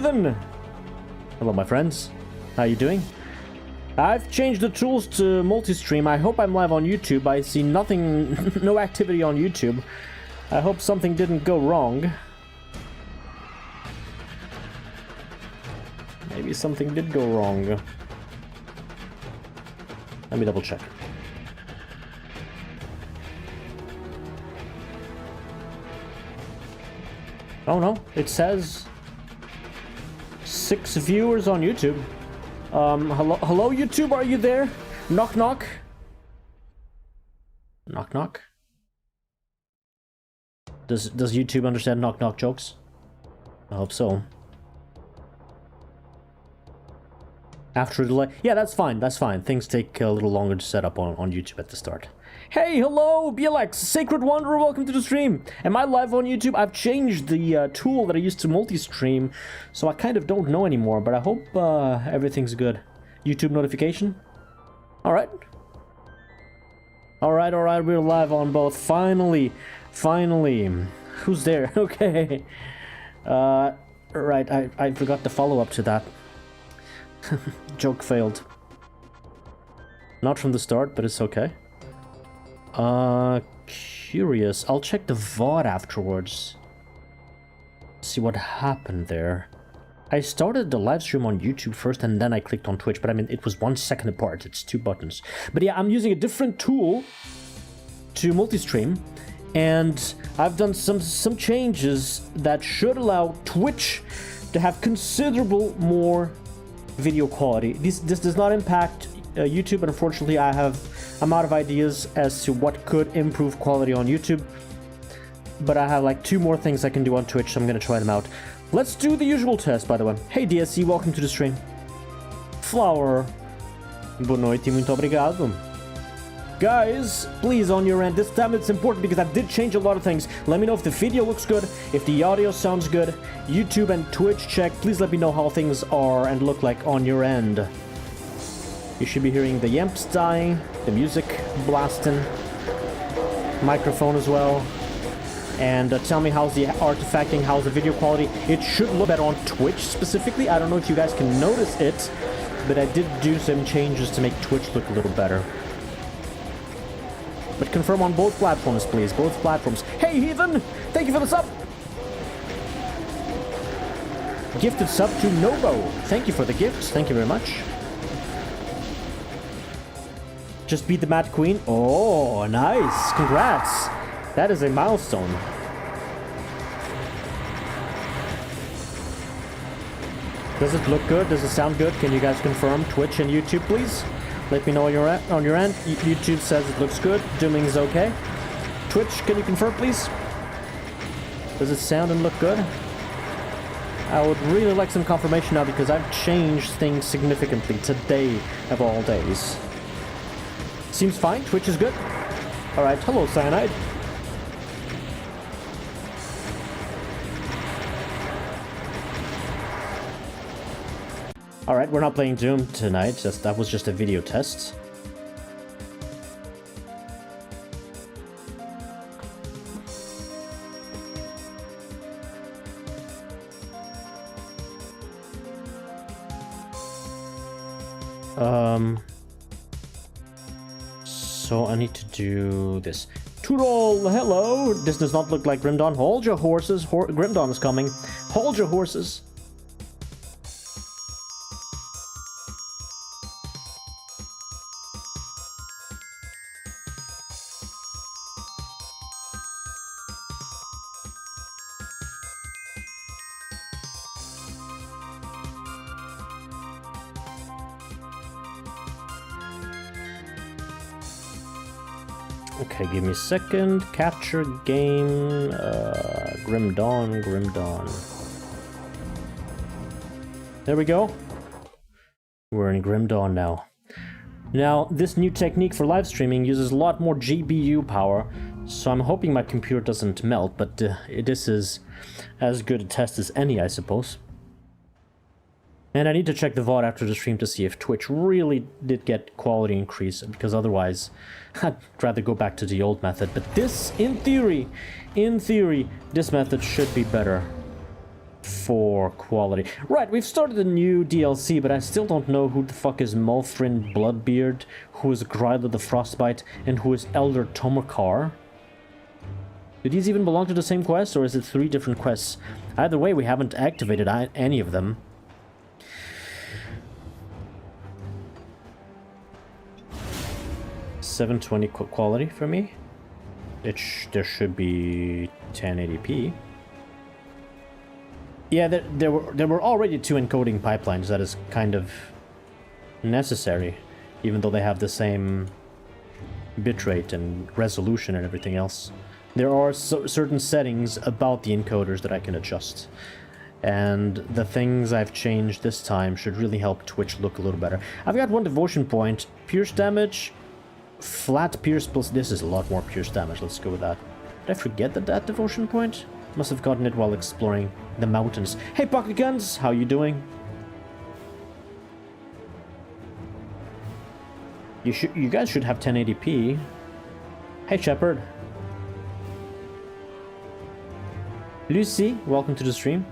Heathen! Hello, my friends. How you doing? I've changed the tools to multi-stream. I hope I'm live on YouTube. I see nothing, no activity on YouTube. I hope something didn't go wrong. Maybe something did go wrong. Let me double check. Oh no, it says 6 viewers on YouTube. Hello YouTube, are you there? Knock knock. Knock knock. Does YouTube understand knock knock jokes? I hope so. After a delay. Yeah, that's fine, that's fine. Things take a little longer to set up on YouTube at the start. Hey, hello, BLX, Sacred Wanderer, welcome to the stream. Am I live on YouTube? I've changed the tool that I used to multi-stream, so I kind of don't know anymore, but I hope everything's good. YouTube notification? Alright. Alright, we're live on both. Finally. Who's there? Okay. Right, I forgot the follow-up to that. Joke failed. Not from the start, but it's okay. Curious. I'll check the VOD afterwards. See what happened there. I started the live stream on YouTube first and then I clicked on Twitch, but I mean, it was 1 second apart. It's 2 buttons. But yeah, I'm using a different tool to multi-stream, and I've done some changes that should allow Twitch to have considerable more video quality. This does not impact YouTube, but unfortunately I'm out of ideas as to what could improve quality on YouTube. But I have like 2 more things I can do on Twitch, so I'm gonna try them out. Let's do the usual test, by the way. Hey DSC, welcome to the stream. Flower. Boa noite, muito obrigado. Guys, please, on your end, this time it's important because I did change a lot of things. Let me know if the video looks good, if the audio sounds good. YouTube and Twitch check. Please let me know how things are and look like on your end. You should be hearing the yamps dying, the music blasting, microphone as well. And tell me how's the artifacting, how's the video quality. It should look better on Twitch specifically. I don't know if you guys can notice it, but I did do some changes to make Twitch look a little better. But confirm on both platforms, please. Both platforms. Hey, Heathen! Thank you for the sub! Gifted sub to Nobo. Thank you for the gifts. Thank you very much. Just beat the Mad Queen. Oh, nice. Congrats. That is a milestone. Does it look good? Does it sound good? Can you guys confirm? Twitch and YouTube, please? Let me know on your end. YouTube says it looks good. Dooming is okay. Twitch, can you confirm, please? Does it sound and look good? I would really like some confirmation now because I've changed things significantly today of all days. Seems fine. Twitch is good. Alright, hello, Cyanide. Alright, we're not playing Doom tonight, that was just a video test. So I need to do this. Toodle, hello! This does not look like Grimdawn. Hold your horses, Grimdawn is coming. Hold your horses. Okay, give me a second. Capture game. Grim Dawn. There we go. We're in Grim Dawn now. Now, this new technique for live streaming uses a lot more GPU power, so I'm hoping my computer doesn't melt, but this is as good a test as any, I suppose. And I need to check the VOD after the stream to see if Twitch really did get quality increase, because otherwise I'd rather go back to the old method. But this, in theory, this method should be better for quality. Right, we've started a new DLC, but I still don't know who the fuck is Malfrin Bloodbeard, who is Gryla the Frostbite, and who is Elder Tomokar. Do these even belong to the same quest, or is it 3 different quests? Either way, we haven't activated any of them. $720 quality for me. There should be 1080p. Yeah, there were already 2 encoding pipelines. That is kind of necessary, even though they have the same bitrate and resolution and everything else. There are certain settings about the encoders that I can adjust. And the things I've changed this time should really help Twitch look a little better. I've got 1 devotion point, pierce damage, flat pierce plus... This is a lot more pierce damage, let's go with that. Did I forget that devotion point? Must have gotten it while exploring the mountains. Hey Pocket Guns, how you doing? You guys should have 1080p. Hey Shepard. Lucy, welcome to the stream.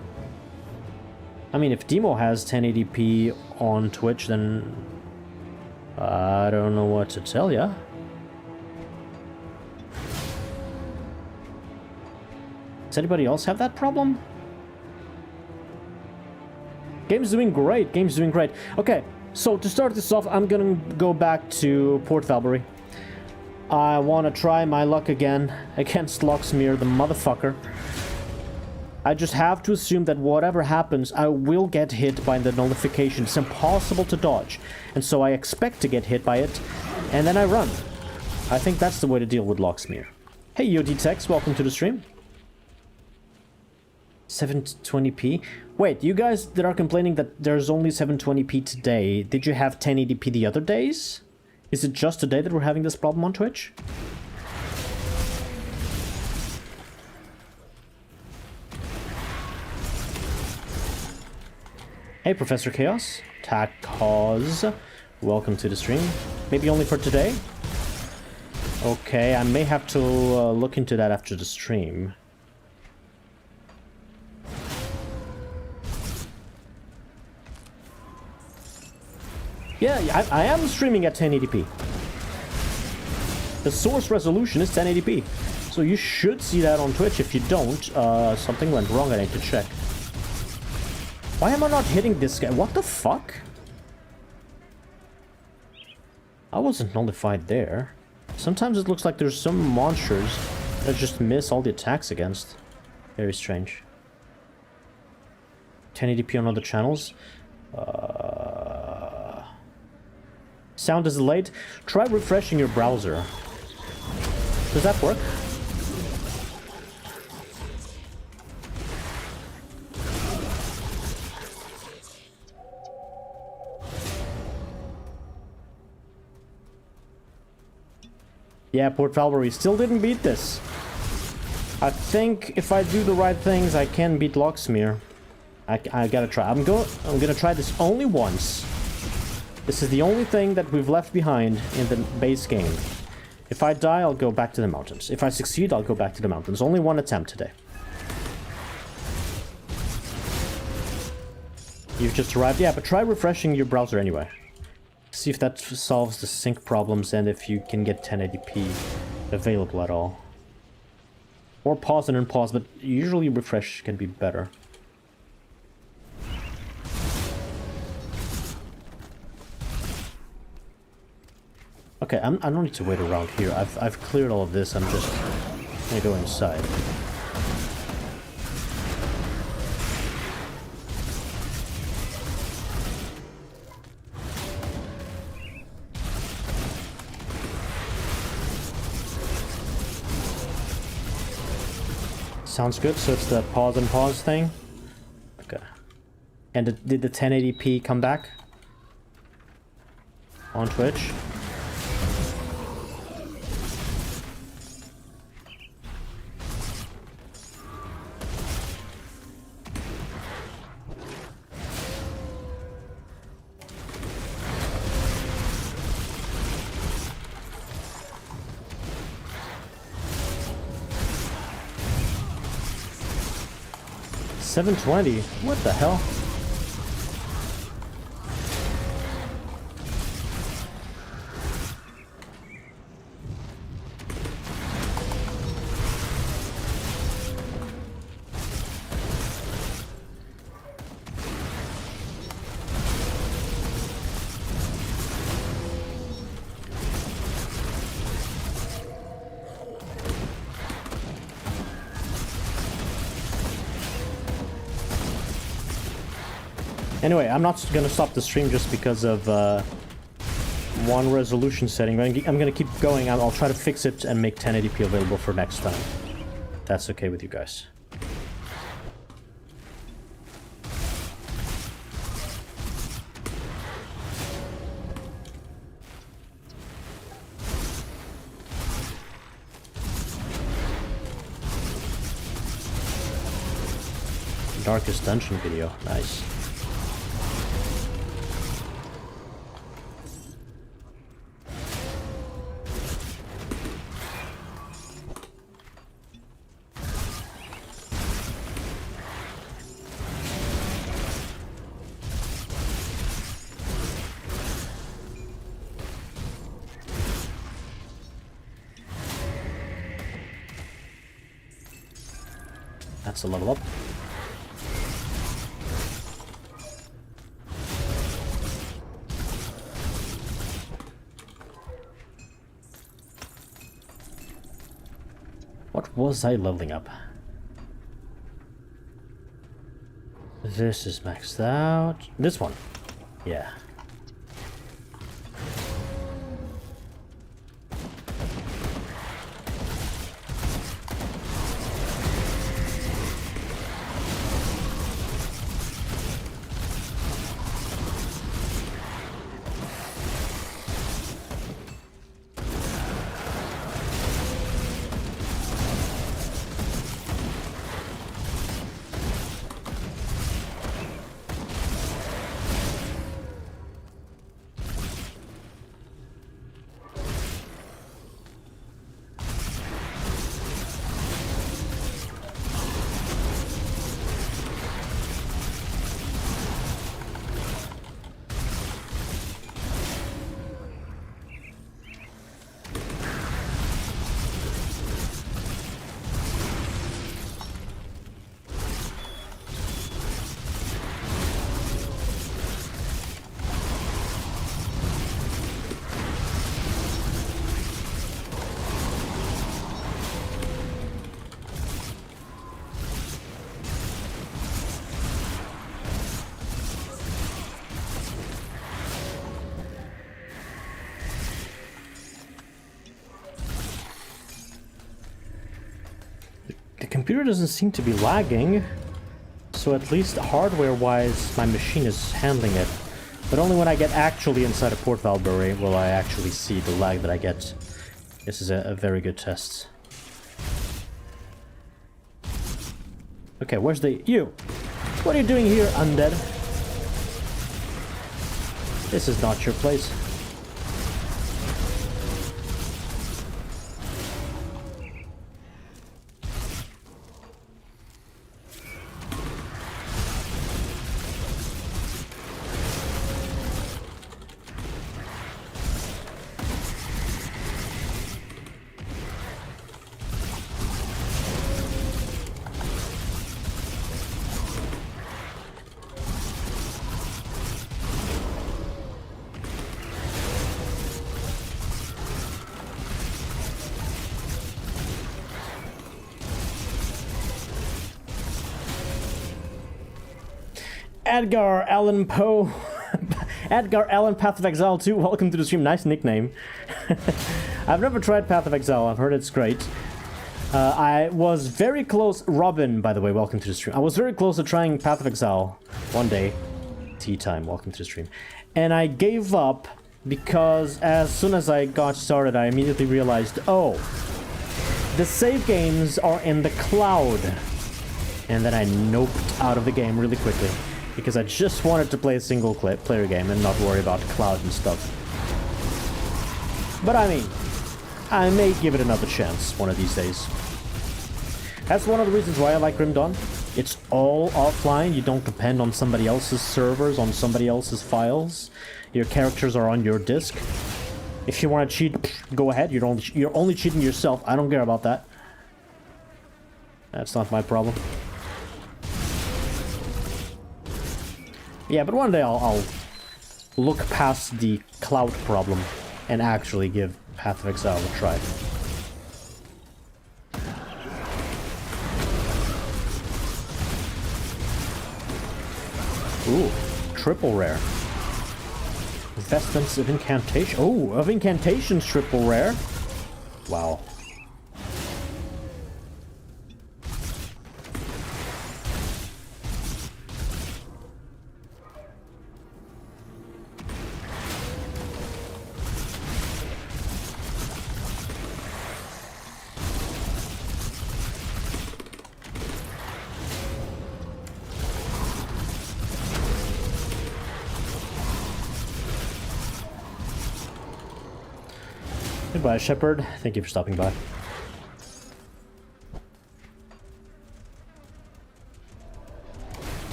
I mean, if Demo has 1080p on Twitch, then I don't know what to tell ya. Does anybody else have that problem? Game's doing great, game's doing great. Okay, so to start this off, I'm gonna go back to Port Valbury. I want to try my luck again against Locksmere, the motherfucker. I just have to assume that whatever happens, I will get hit by the nullification. It's impossible to dodge. And so I expect to get hit by it, and then I run. I think that's the way to deal with Locksmere. Hey, YoDTex, welcome to the stream. 720p? Wait, you guys that are complaining that there's only 720p today, did you have 1080p the other days? Is it just today that we're having this problem on Twitch? Hey, Professor Chaos. Tacos. Welcome to the stream. Maybe only for today? Okay, I may have to look into that after the stream. Yeah, I am streaming at 1080p. The source resolution is 1080p. So you should see that on Twitch. If you don't, something went wrong. I need to check. Why am I not hitting this guy? What the fuck? I wasn't nullified there. Sometimes it looks like there's some monsters that just miss all the attacks against. Very strange. 1080p on other channels. Sound is delayed. Try refreshing your browser. Does that work? Yeah, Port Valbury still didn't beat this. I think if I do the right things, I can beat Locksmere. I gotta try. I'm gonna try this only once. This is the only thing that we've left behind in the base game. If I die, I'll go back to the mountains. If I succeed, I'll go back to the mountains. Only one attempt today. You've just arrived. Yeah, but try refreshing your browser anyway. See if that solves the sync problems and if you can get 1080p available at all. Or pause and unpause, but usually refresh can be better. Okay, I don't need to wait around here. I've cleared all of this. I'm just gonna go inside. Sounds good. So it's the pause and pause thing. Okay. And did the 1080p come back on Twitch? 720? What the hell? Anyway, I'm not gonna stop the stream just because of one resolution setting. I'm gonna keep going. I'll try to fix it and make 1080p available for next time. That's okay with you guys. Darkest dungeon video, nice. That's a level up. What was I leveling up? This is maxed out. This one. Yeah. The computer doesn't seem to be lagging, so at least hardware-wise my machine is handling it. But only when I get actually inside a port library will I actually see the lag that I get. This is a very good test. Okay, where's the... You! What are you doing here, undead? This is not your place. Edgar Allan Poe. Edgar Allan Path of Exile 2, welcome to the stream. Nice nickname. I've never tried Path of Exile, I've heard it's great. I was very close... Robin, by the way, welcome to the stream. I was very close to trying Path of Exile one day. Tea time, welcome to the stream. And I gave up because as soon as I got started, I immediately realized, oh, the save games are in the cloud. And then I noped out of the game really quickly. Because I just wanted to play a single player game and not worry about cloud and stuff. But I mean, I may give it another chance one of these days. That's one of the reasons why I like Grim Dawn. It's all offline. You don't depend on somebody else's servers, on somebody else's files. Your characters are on your disk. If you want to cheat, go ahead. You're only cheating yourself. I don't care about that. That's not my problem. Yeah, but one day I'll look past the cloud problem and actually give Path of Exile a try. Ooh, triple rare. Investments of Incantation. Oh, of Incantations triple rare. Wow. Goodbye, Shepherd. Thank you for stopping by.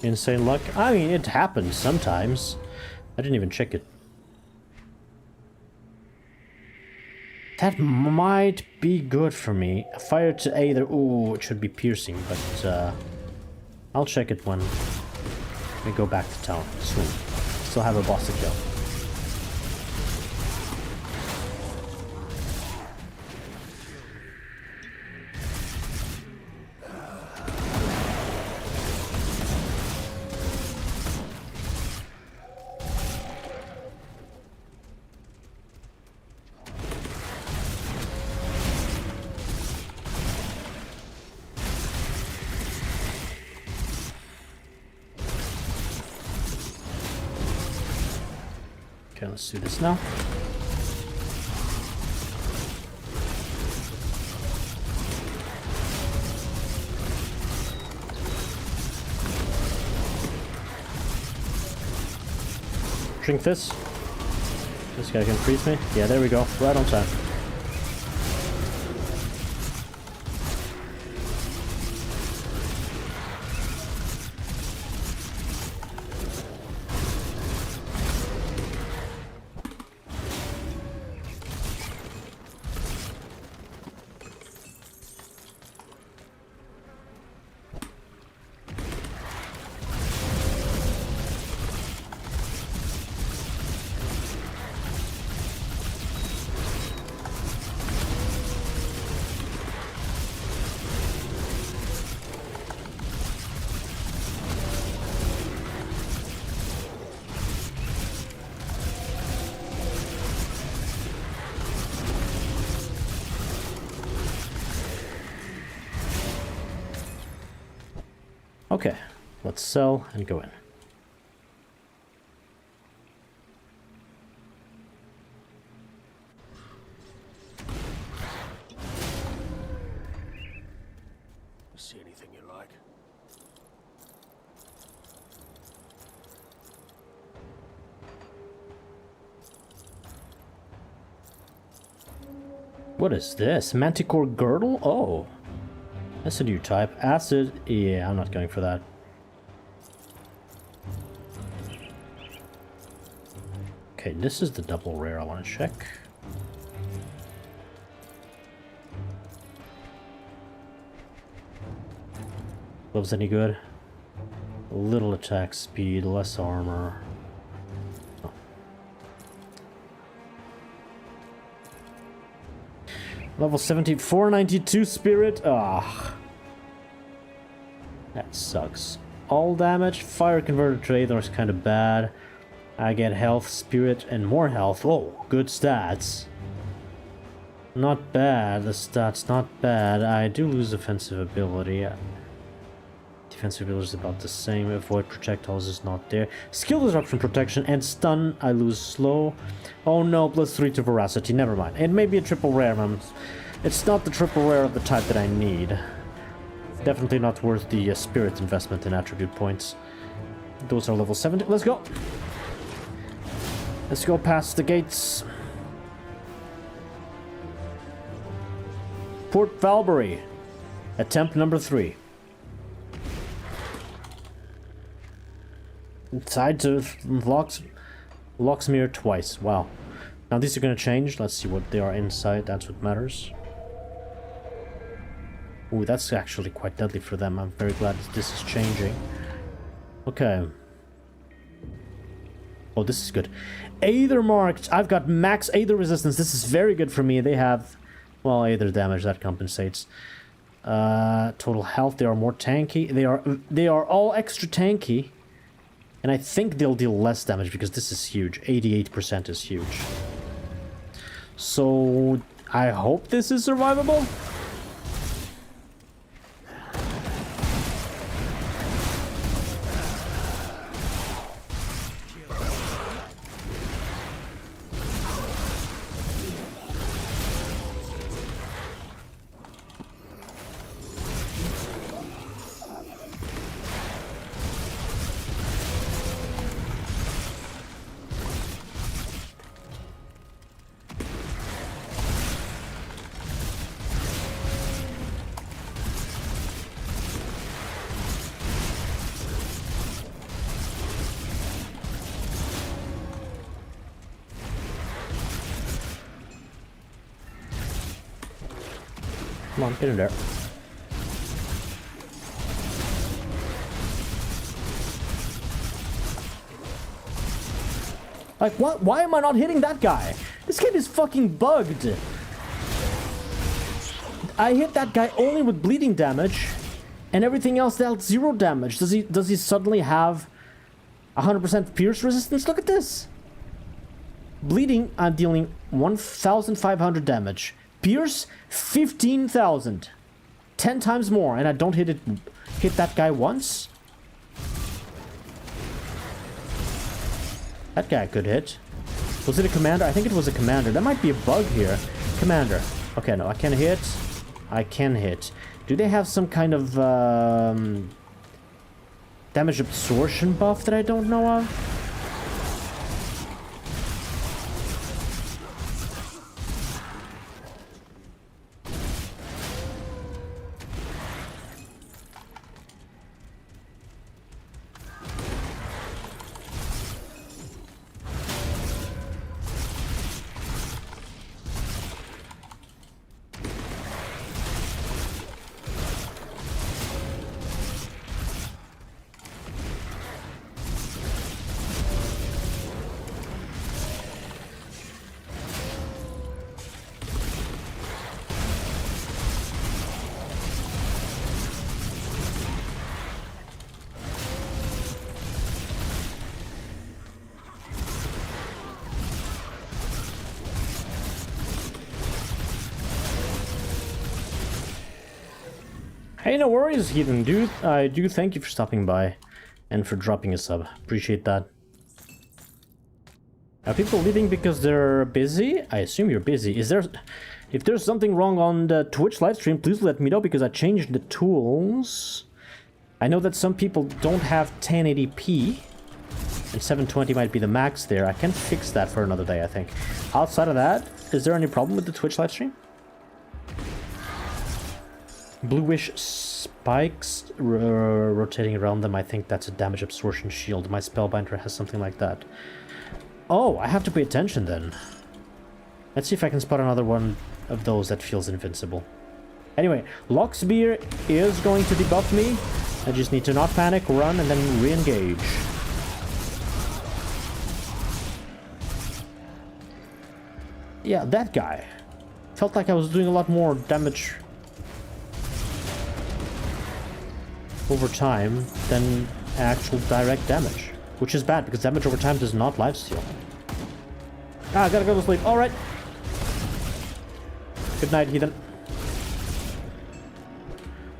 Insane luck? I mean, it happens sometimes. I didn't even check it. That might be good for me. Fire to either... Ooh, it should be piercing, but... I'll check it when we go back to town soon. Still have a boss to kill. Okay, let's do this now. Drink this. This guy can freeze me. Yeah, there we go. Right on time. Okay, let's sell and go in. See anything you like? What is this? Manticore Girdle? Oh. That's a new type. Acid? Yeah, I'm not going for that. Okay, this is the double rare I want to check. Gloves any good? Little attack speed, less armor. Oh. Level 70, 492 spirit. Ah, that sucks. All damage, fire converted to Aether is kind of bad. I get health, spirit, and more health. Oh, good stats. Not bad. The stats not bad. I do lose offensive ability. Defensive ability is about the same. Avoid projectiles is not there. Skill disruption, protection, and stun. I lose slow. Oh no, +3 to veracity. Never mind. It may be a triple rare, man. It's not the triple rare of the type that I need. Definitely not worth the spirit investment in attribute points. Those are level 70. Let's go. Let's go past the gates. Port Valbury. Attempt number 3. Inside to Locksmere twice. Wow. Now these are gonna change. Let's see what they are inside. That's what matters. Ooh, that's actually quite deadly for them. I'm very glad this is changing. Okay. Oh, this is good. Aether marked. I've got max Aether resistance. This is very good for me. They have, well, Aether damage that compensates. Total health. They are more tanky. They are all extra tanky. And I think they'll deal less damage because this is huge. 88% is huge. So I hope this is survivable. Come on, get in there. Like, what? Why am I not hitting that guy? This game is fucking bugged. I hit that guy only with bleeding damage, and everything else dealt 0 damage. Does he suddenly have 100% pierce resistance? Look at this. Bleeding, I'm dealing 1,500 damage. Pierce, 15,000. 10 times more, and I don't hit that guy once? That guy could hit. Was it a commander? I think it was a commander. That might be a bug here. Commander. Okay, no, I can hit. I can hit. Do they have some kind of damage absorption buff that I don't know of? Hey, no worries, Heathen dude. I do thank you for stopping by and for dropping a sub. Appreciate that. Are people leaving because they're busy? I assume you're busy. If there's something wrong on the Twitch livestream, please let me know because I changed the tools. I know that some people don't have 1080p and 720 might be the max there. I can fix that for another day, I think. Outside of that, is there any problem with the Twitch livestream? Bluish spikes rotating around them. I think that's a damage absorption shield. My spellbinder has something like that. Oh, I have to pay attention then. Let's see if I can spot another one of those that feels invincible. Anyway, Locksmere is going to debuff me. I just need to not panic, run, and then re-engage. Yeah, that guy. Felt like I was doing a lot more damage over time than actual direct damage, which is bad because damage over time does not lifesteal. Ah, I gotta go to sleep. All right. Good night, Heathen.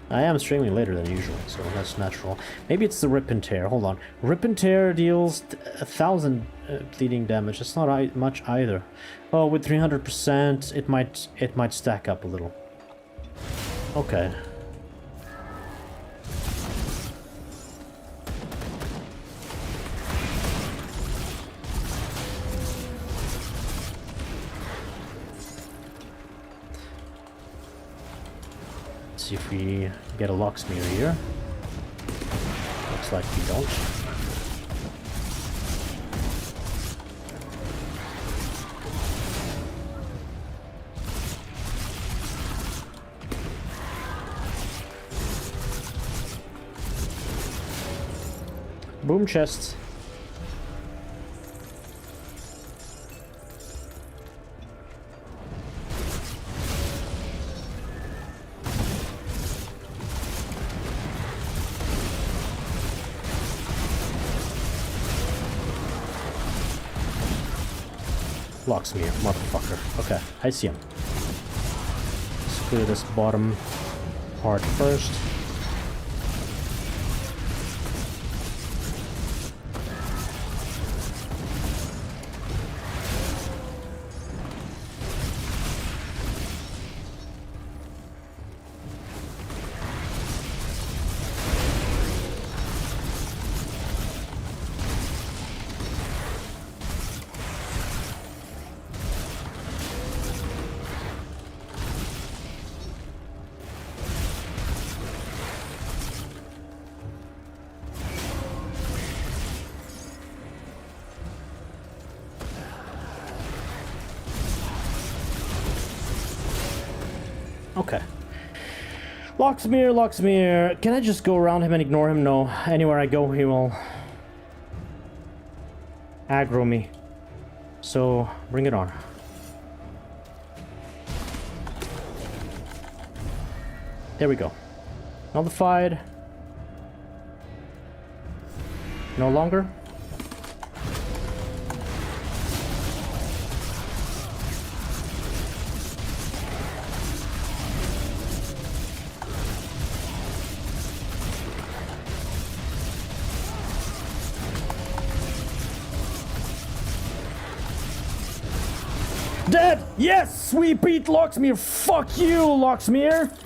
I am streaming later than usual, so that's natural. Maybe it's the Rip and Tear. Hold on. Rip and Tear deals 1,000 bleeding damage. That's not much either. Oh, with 300%, it might stack up a little. Okay. see if we get a locksmith here. Looks like we don't. Boom chest. Locksmith, motherfucker. Okay, I see him. Let's clear this bottom part first. Okay. Locksmith. Can I just go around him and ignore him? No. Anywhere I go, he will aggro me. So, bring it on. There we go. Nullified. No longer. Dead! Yes! We beat Locksmith! Fuck you, Locksmith!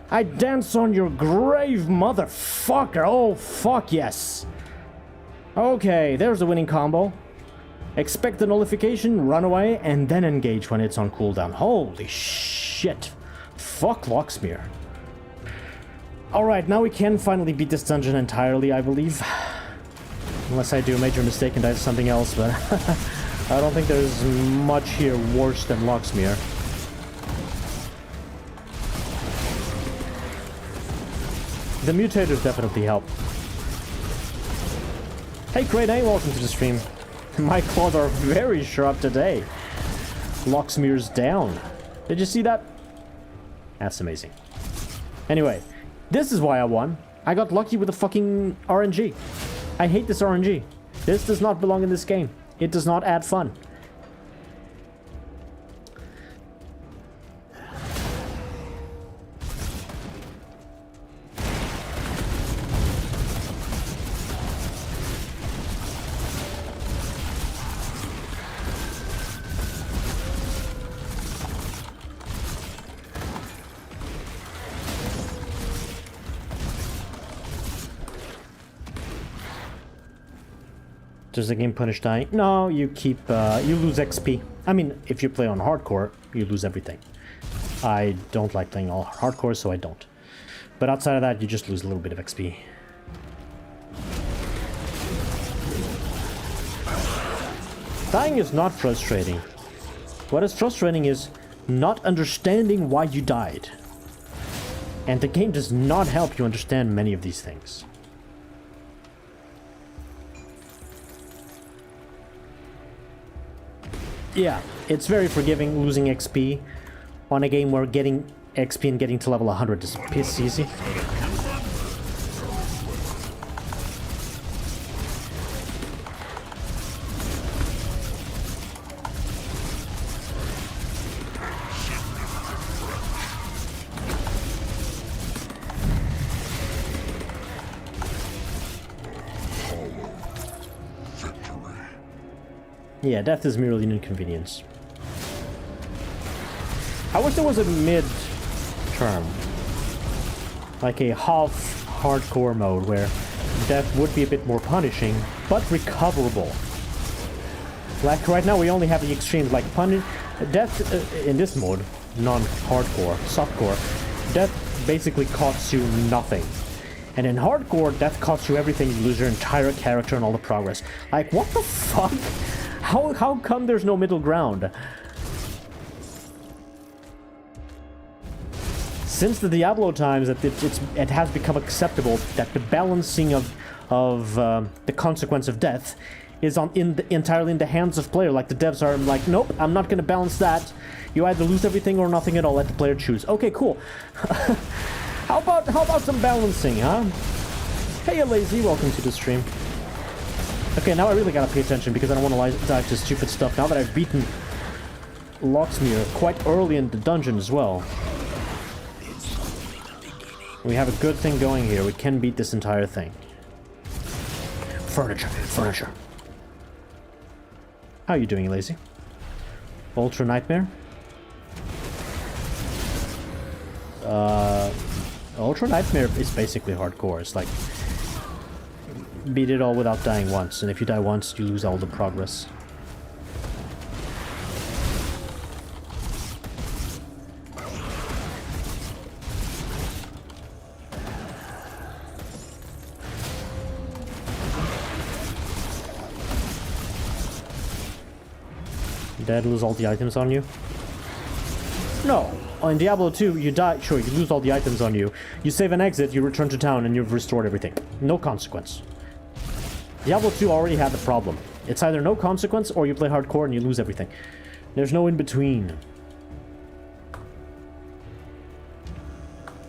I dance on your grave, motherfucker! Oh, fuck yes! Okay, there's the winning combo. Expect the nullification, run away, and then engage when it's on cooldown. Holy shit! Fuck Locksmith. Alright, now we can finally beat this dungeon entirely, I believe. Unless I do a major mistake and die to something else, but... I don't think there's much here worse than Locksmith. The mutators definitely help. Hey Great A, welcome to the stream. My claws are very sharp today. Locksmith's down. Did you see that? That's amazing. Anyway, this is why I won. I got lucky with the fucking RNG. I hate this RNG. This does not belong in this game. It does not add fun. Does the game punish dying? No, you keep, you lose XP. I mean, if you play on hardcore, you lose everything. I don't like playing all hardcore, so I don't. But outside of that, you just lose a little bit of XP. Dying is not frustrating. What is frustrating is not understanding why you died. And the game does not help you understand many of these things. Yeah, it's very forgiving losing XP on a game where getting XP and getting to level 100 is piss easy. Yeah, death is merely an inconvenience. I wish there was a mid-term. Like a half hardcore mode where death would be a bit more punishing, but recoverable. Like right now we only have the extremes, like death in this mode, non-hardcore, softcore, death basically costs you nothing. And in hardcore, death costs you everything. You lose your entire character and all the progress. Like, what the fuck? How come there's no middle ground? Since the Diablo times, it has become acceptable that the balancing of the consequence of death is entirely in the hands of player. Like, the devs are like, nope, I'm not gonna balance that. You either lose everything or nothing at all. Let the player choose. Okay, cool. How about some balancing, huh? Hey, Lazy, welcome to the stream. Okay, now I really gotta pay attention because I don't want to dive to stupid stuff. Now that I've beaten Locksmere quite early in the dungeon as well. We have a good thing going here. We can beat this entire thing. Furniture. How are you doing, Lazy? Ultra Nightmare? Ultra Nightmare is basically hardcore. It's like, beat it all without dying once, and if you die once, you lose all the progress. Dead, lose all the items on you? No. In Diablo 2, you die. Sure, you lose all the items on you. You save an exit, you return to town, and you've restored everything. No consequence. Diablo 2 already had the problem. It's either no consequence, or you play hardcore and you lose everything. There's no in-between.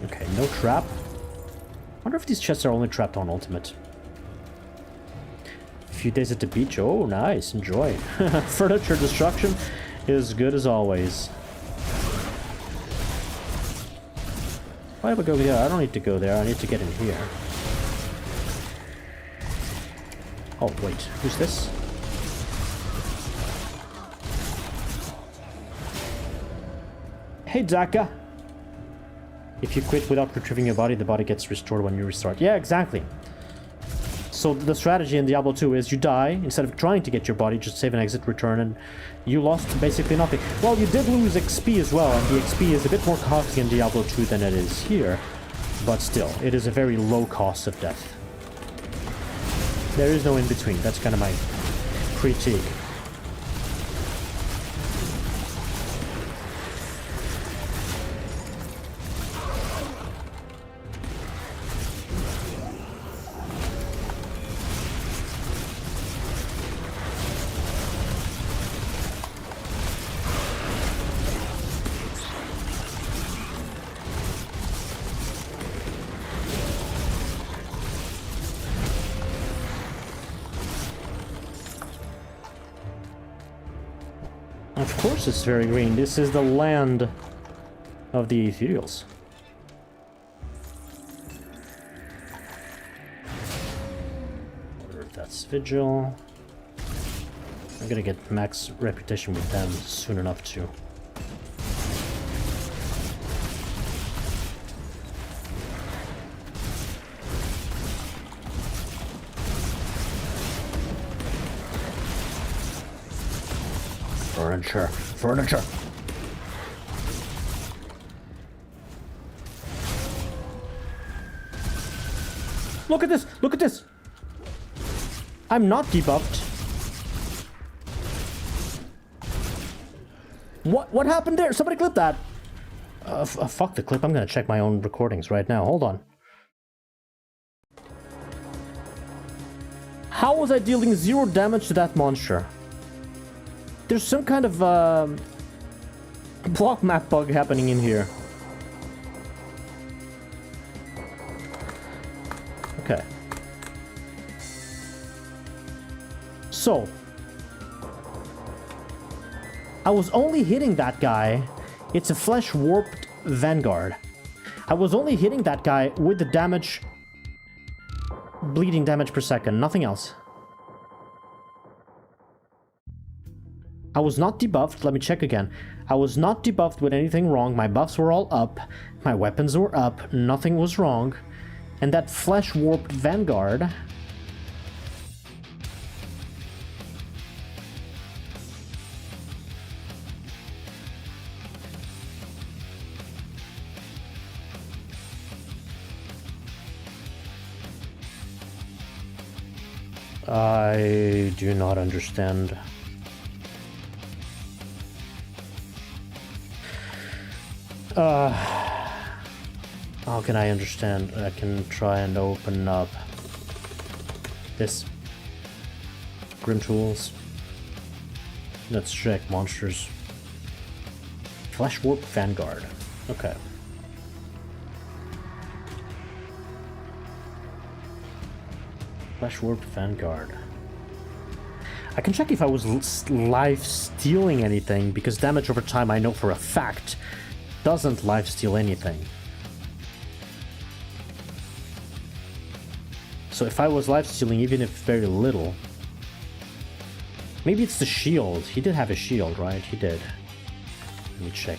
Okay, no trap. Wonder if these chests are only trapped on ultimate. A few days at the beach. Oh, nice. Enjoy. Furniture destruction is good as always. Why do I go there? I don't need to go there. I need to get in here. Oh, wait. Who's this? Hey, Daka. If you quit without retrieving your body, the body gets restored when you restart. Yeah, exactly. So the strategy in Diablo 2 is you die, instead of trying to get your body, just save and exit, return, and you lost basically nothing. Well, you did lose XP as well, and the XP is a bit more costly in Diablo 2 than it is here. But still, it is a very low cost of death. There is no in-between. That's kind of my critique. Of course it's very green. This is the land of the ethereals. That's Vigil. I'm gonna get max reputation with them soon enough too. Furniture. Look at this. I'm not debuffed. What happened there? Somebody clip that. Fuck the clip. I'm gonna check my own recordings right now. Hold on. How was I dealing 0 damage to that monster? There's some kind of block map bug happening in here. Okay. So, I was only hitting that guy. It's a flesh warped vanguard. I was only hitting that guy with the damage, bleeding damage per second, nothing else. I was not debuffed. Let me check again. I was not debuffed with anything wrong. My buffs were all up. My weapons were up. Nothing was wrong. And that flesh warped vanguard... I do not understand. How can I understand? I can try and open up this. Grim tools. Let's check monsters. Flash Warp Vanguard. Okay. Flash Warp Vanguard. I can check if I was life stealing anything, because damage over time I know for a fact doesn't life steal anything. So if I was life stealing, even if very little, maybe it's the shield. He did have a shield, right? He did. Let me check.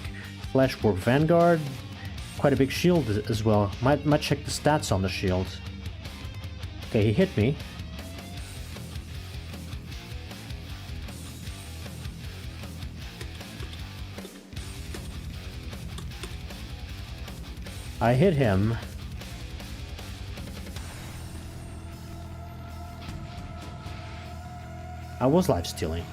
Flash Warp Vanguard, quite a big shield as well. Might check the stats on the shield. Okay, he hit me. I hit him. I was life stealing.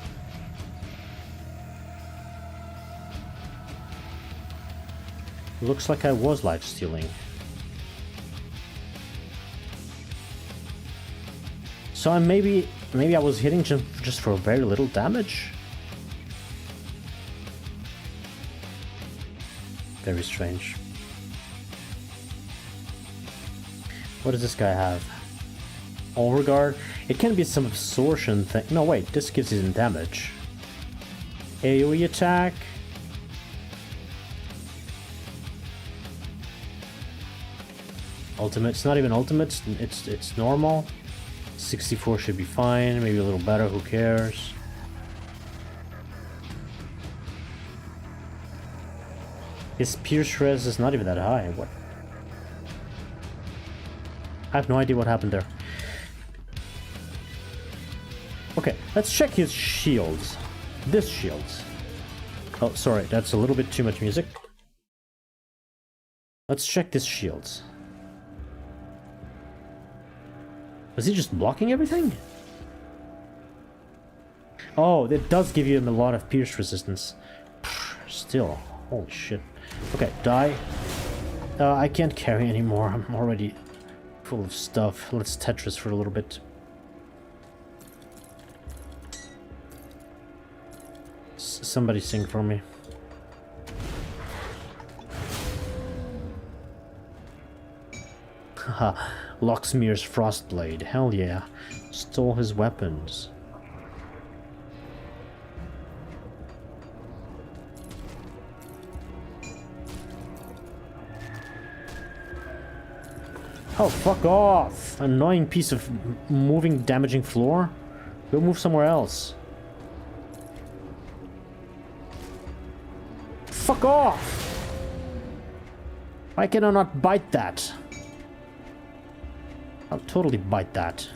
Looks like I was life stealing. So maybe I was hitting just for very little damage. Very strange. What does this guy have? Overguard? It can be some absorption thing. No, wait, this gives him damage. AoE attack. Ultimate. It's not even ultimate. It's normal. 64 should be fine. Maybe a little better. Who cares? His pierce res is not even that high. What? I have no idea what happened there. Okay, let's check his shields. This shield. Oh, sorry, that's a little bit too much music. Let's check this shield. Is he just blocking everything? Oh, it does give you a lot of pierce resistance. Still, holy shit. Okay, die. I can't carry anymore. I'm already full of stuff. Let's Tetris for a little bit. Somebody sing for me. Haha, Locksmere's Frostblade. Hell yeah. Stole his weapons. Oh, fuck off! Annoying piece of moving, damaging floor. Go move somewhere else. Fuck off! Why can I not bite that? I'll totally bite that.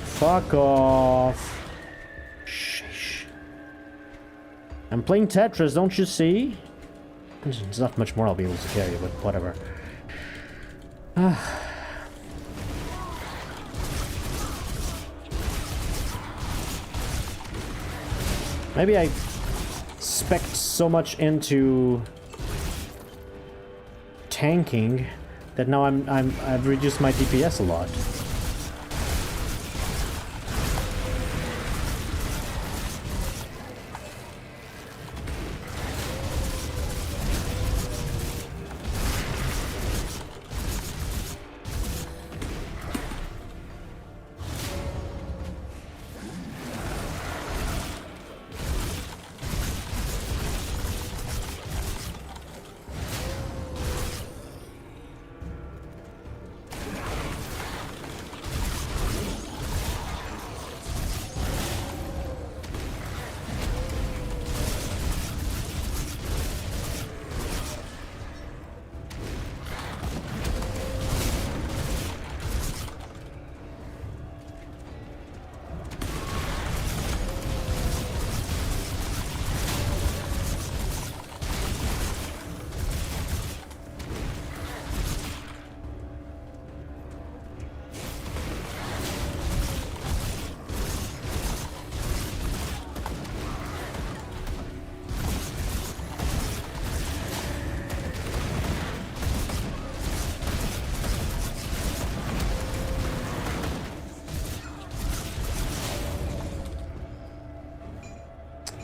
Fuck off. Sheesh. I'm playing Tetris, don't you see? There's not much more I'll be able to carry, but whatever. Maybe I spec'd so much into tanking that now I've reduced my DPS a lot.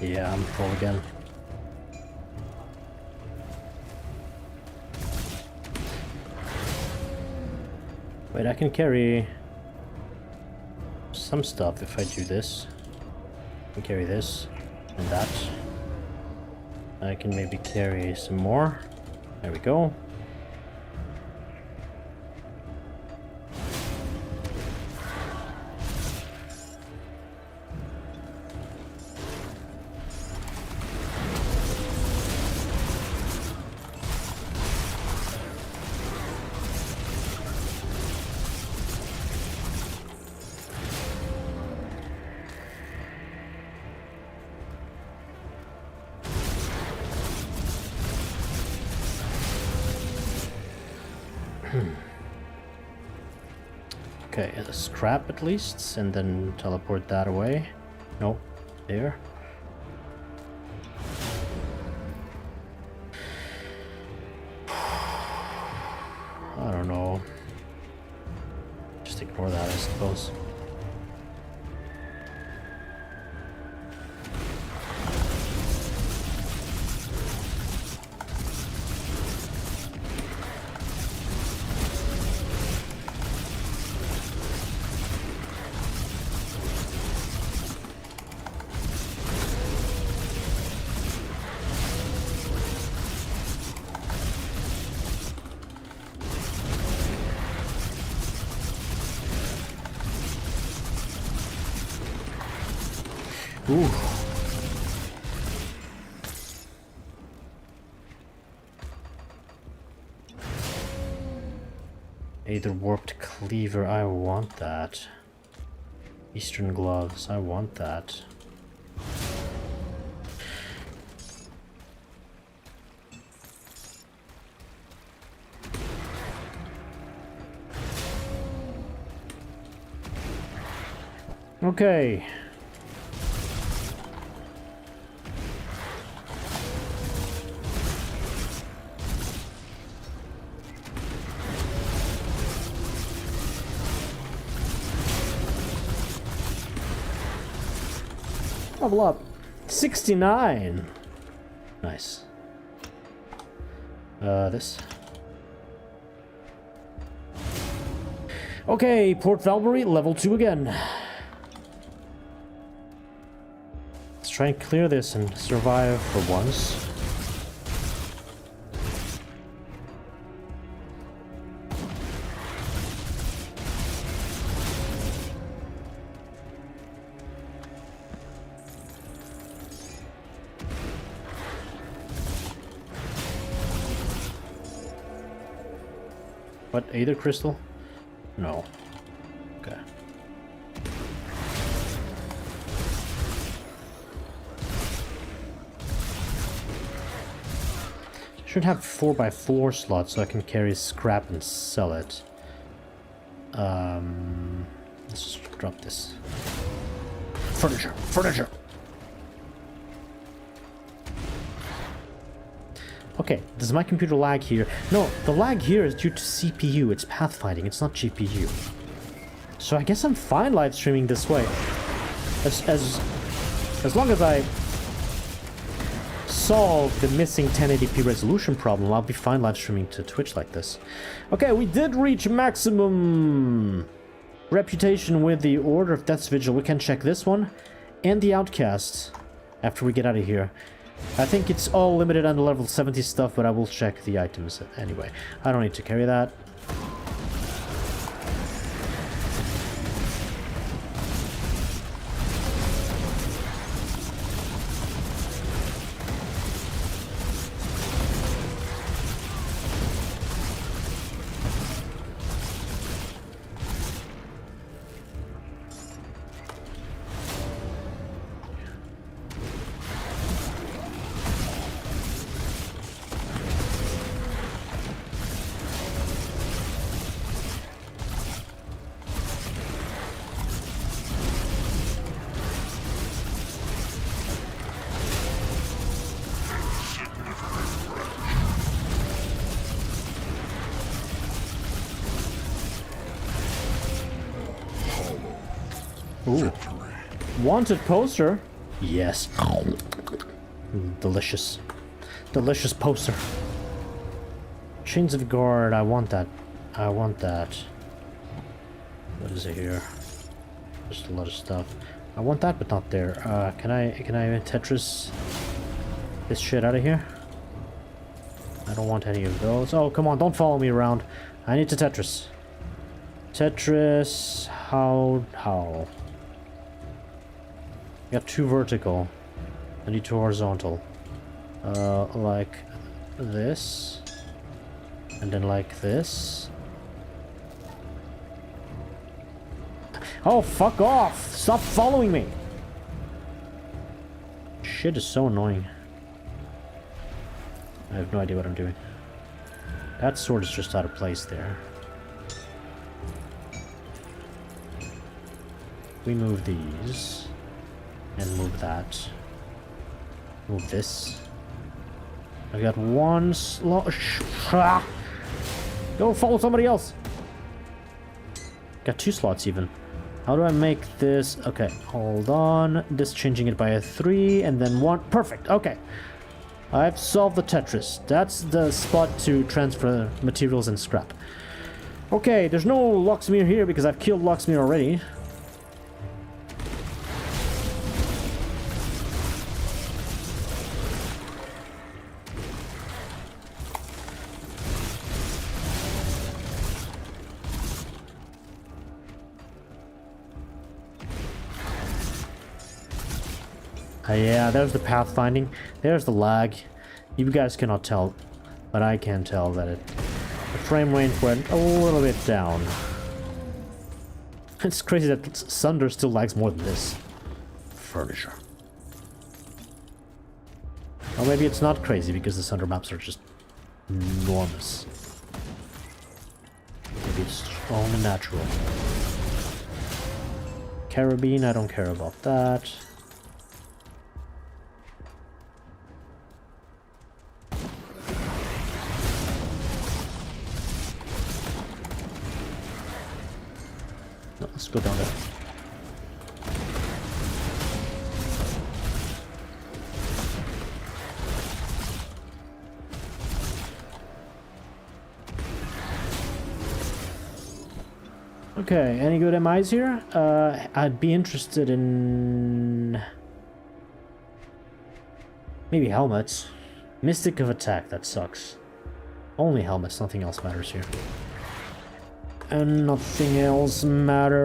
Yeah, I'm full again. Wait, I can carry some stuff if I do this. I can carry this and that. I can maybe carry some more. There we go. Okay, scrap at least, and then teleport that away. No, there. I don't know. Just ignore that, I suppose. Ooh. Either warped cleaver, I want that. Eastern gloves, I want that. Okay. Level up. 69. Nice. This. Okay, Port Valkyrie, level 2 again. Let's try and clear this and survive for once. What, Aether Crystal? No. Okay. Should have 4x4 slots so I can carry scrap and sell it. Let's just drop this. Furniture! Furniture! Okay, does my computer lag here? No, the lag here is due to CPU. It's pathfinding, it's not GPU. So I guess I'm fine live streaming this way. As long as I solve the missing 1080p resolution problem, I'll be fine live streaming to Twitch like this. Okay, we did reach maximum reputation with the Order of Death's Vigil. We can check this one and the Outcast after we get out of here. I think it's all limited on the level 70 stuff, but I will check the items anyway. I don't need to carry that. Ooh. Wanted poster. Yes. Delicious. Delicious poster. Chains of guard, I want that. I want that. What is it here? Just a lot of stuff. I want that, but not there. Can I Tetris this shit out of here? I don't want any of those. Oh, come on, don't follow me around. I need to Tetris. Tetris, how? Got 2 vertical. I need 2 horizontal. Like this. And then like this. Oh, fuck off! Stop following me! Shit is so annoying. I have no idea what I'm doing. That sword is just out of place there. We move these. And move that. Move this. I got 1 slot. Go follow somebody else! Got 2 slots even. How do I make this? Okay, hold on. This changing it by a 3 and then 1. Perfect, okay. I've solved the Tetris. That's the spot to transfer materials and scrap. Okay, there's no locksmith here because I've killed locksmith already. Yeah, there's the pathfinding. There's the lag. You guys cannot tell, but I can tell that the frame range went a little bit down. It's crazy that Sunder still lags more than this. Furniture. Or maybe it's not crazy because the Sunder maps are just enormous. Maybe it's only natural. Carabine, I don't care about that. Let's go down there. Okay, any good MIs here? I'd be interested in maybe helmets. Mystic of attack, that sucks. Only helmets, nothing else matters here. And nothing else matters.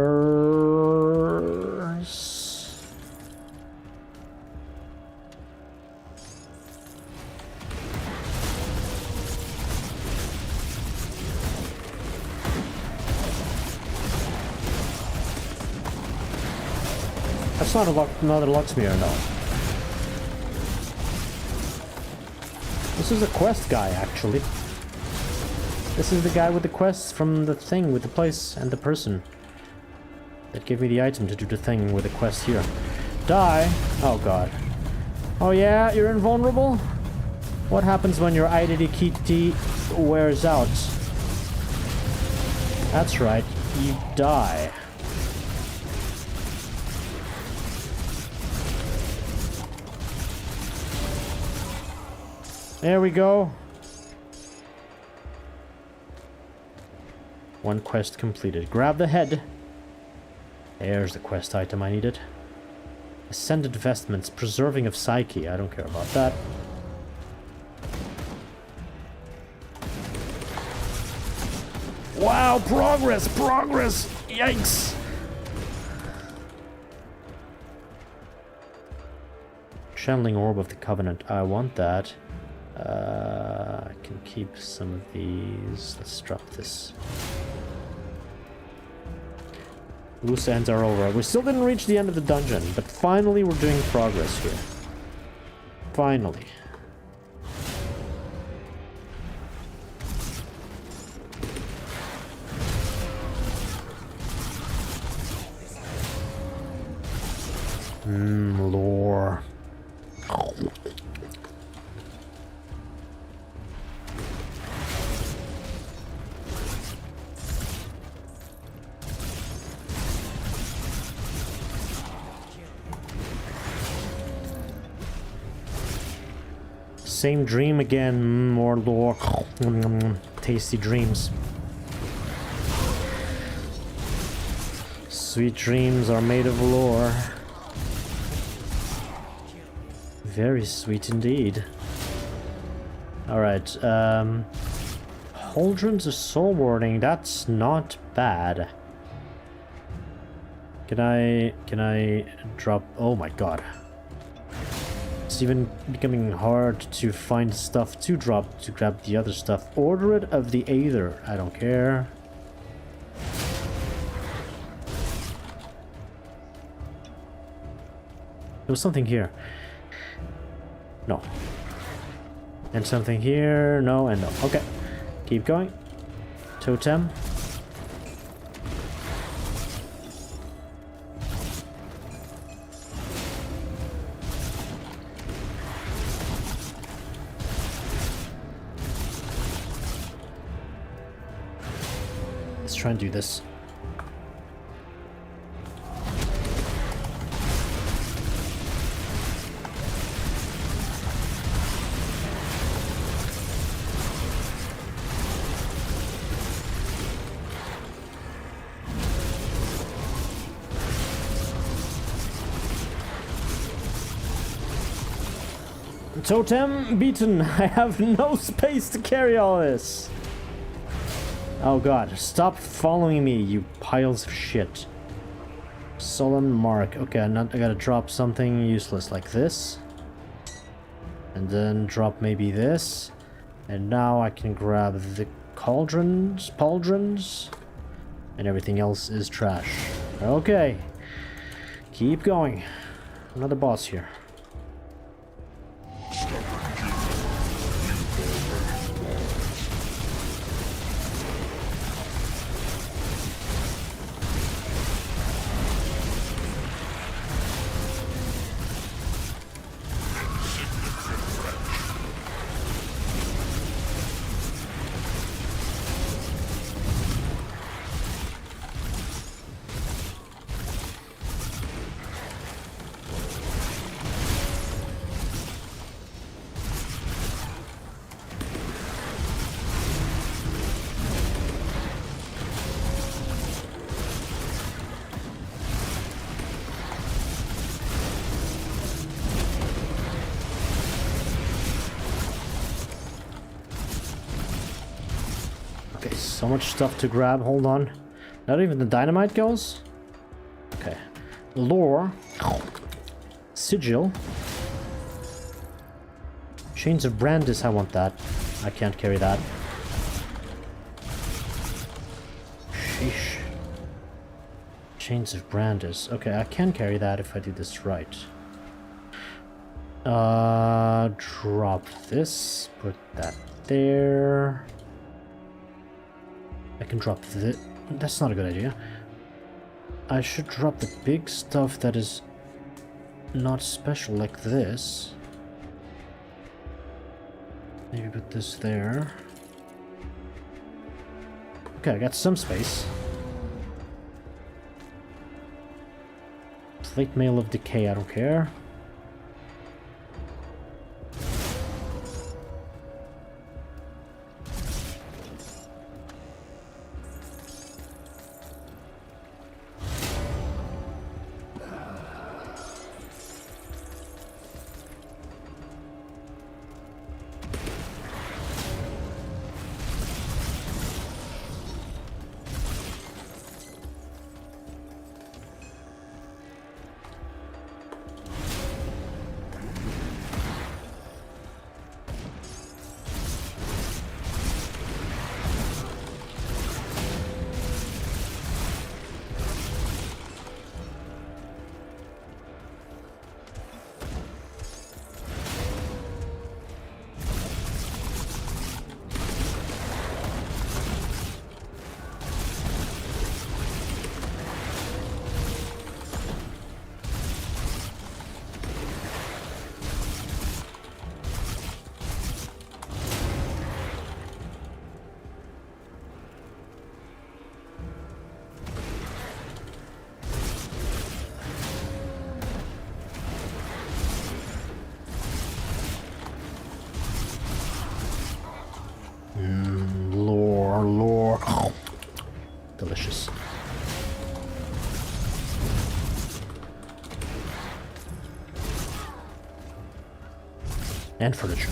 That's not another locksmith, no. This is a quest guy, actually. This is the guy with the quests from the thing with the place and the person that gave me the item to do the thing with the quest here. Die! Oh god. Oh yeah, you're invulnerable? What happens when your identity wears out? That's right, you die. There we go. 1 quest completed. Grab the head. There's the quest item I needed. Ascended vestments. Preserving of psyche. I don't care about that. Wow, progress! Progress! Yikes! Channeling Orb of the Covenant. I want that. I can keep some of these. Let's drop this. Loose ends are over. We still didn't reach the end of the dungeon, but finally we're doing progress here. Finally. Lore. same dream again. More lore. Tasty dreams. Sweet dreams are made of lore. Very sweet indeed. Alright, Pauldron's a soul warding, that's not bad. Can I drop... Oh my god. It's even becoming hard to find stuff to drop to grab the other stuff. Order it of the Aether, I don't care. There was something here. No. And something here, no, and no. Okay. Keep going. Totem. Let's try and do this. Totem beaten. I have no space to carry all this. Oh god, stop following me, you piles of shit. Sullen mark. Okay, I gotta drop something useless like this. And then drop maybe this. And now I can grab the pauldrons. And everything else is trash. Okay. Keep going. Another boss here. Okay, so much stuff to grab. Hold on. Not even the dynamite goes? Okay. Lore. Sigil. Chains of Brandis, I want that. I can't carry that. Sheesh. Chains of Brandis. Okay, I can carry that if I do this right. Drop this. Put that there. I can drop this. That's not a good idea. I should drop the big stuff that is not special, like this. Maybe put this there. Okay, I got some space. Plate mail of decay, I don't care. Delicious. And furniture.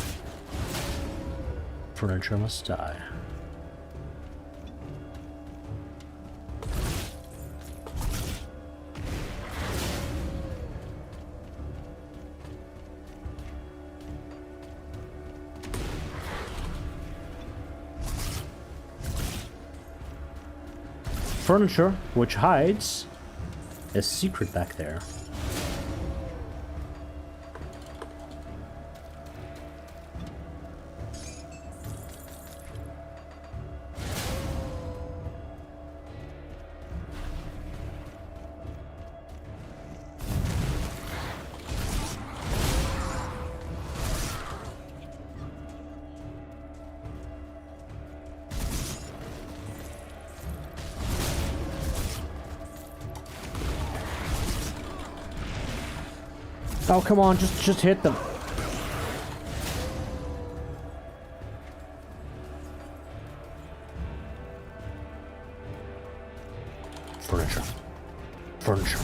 Furniture must die. Furniture, which hides a secret back there. Oh, come on, just hit them. Furniture. Furniture.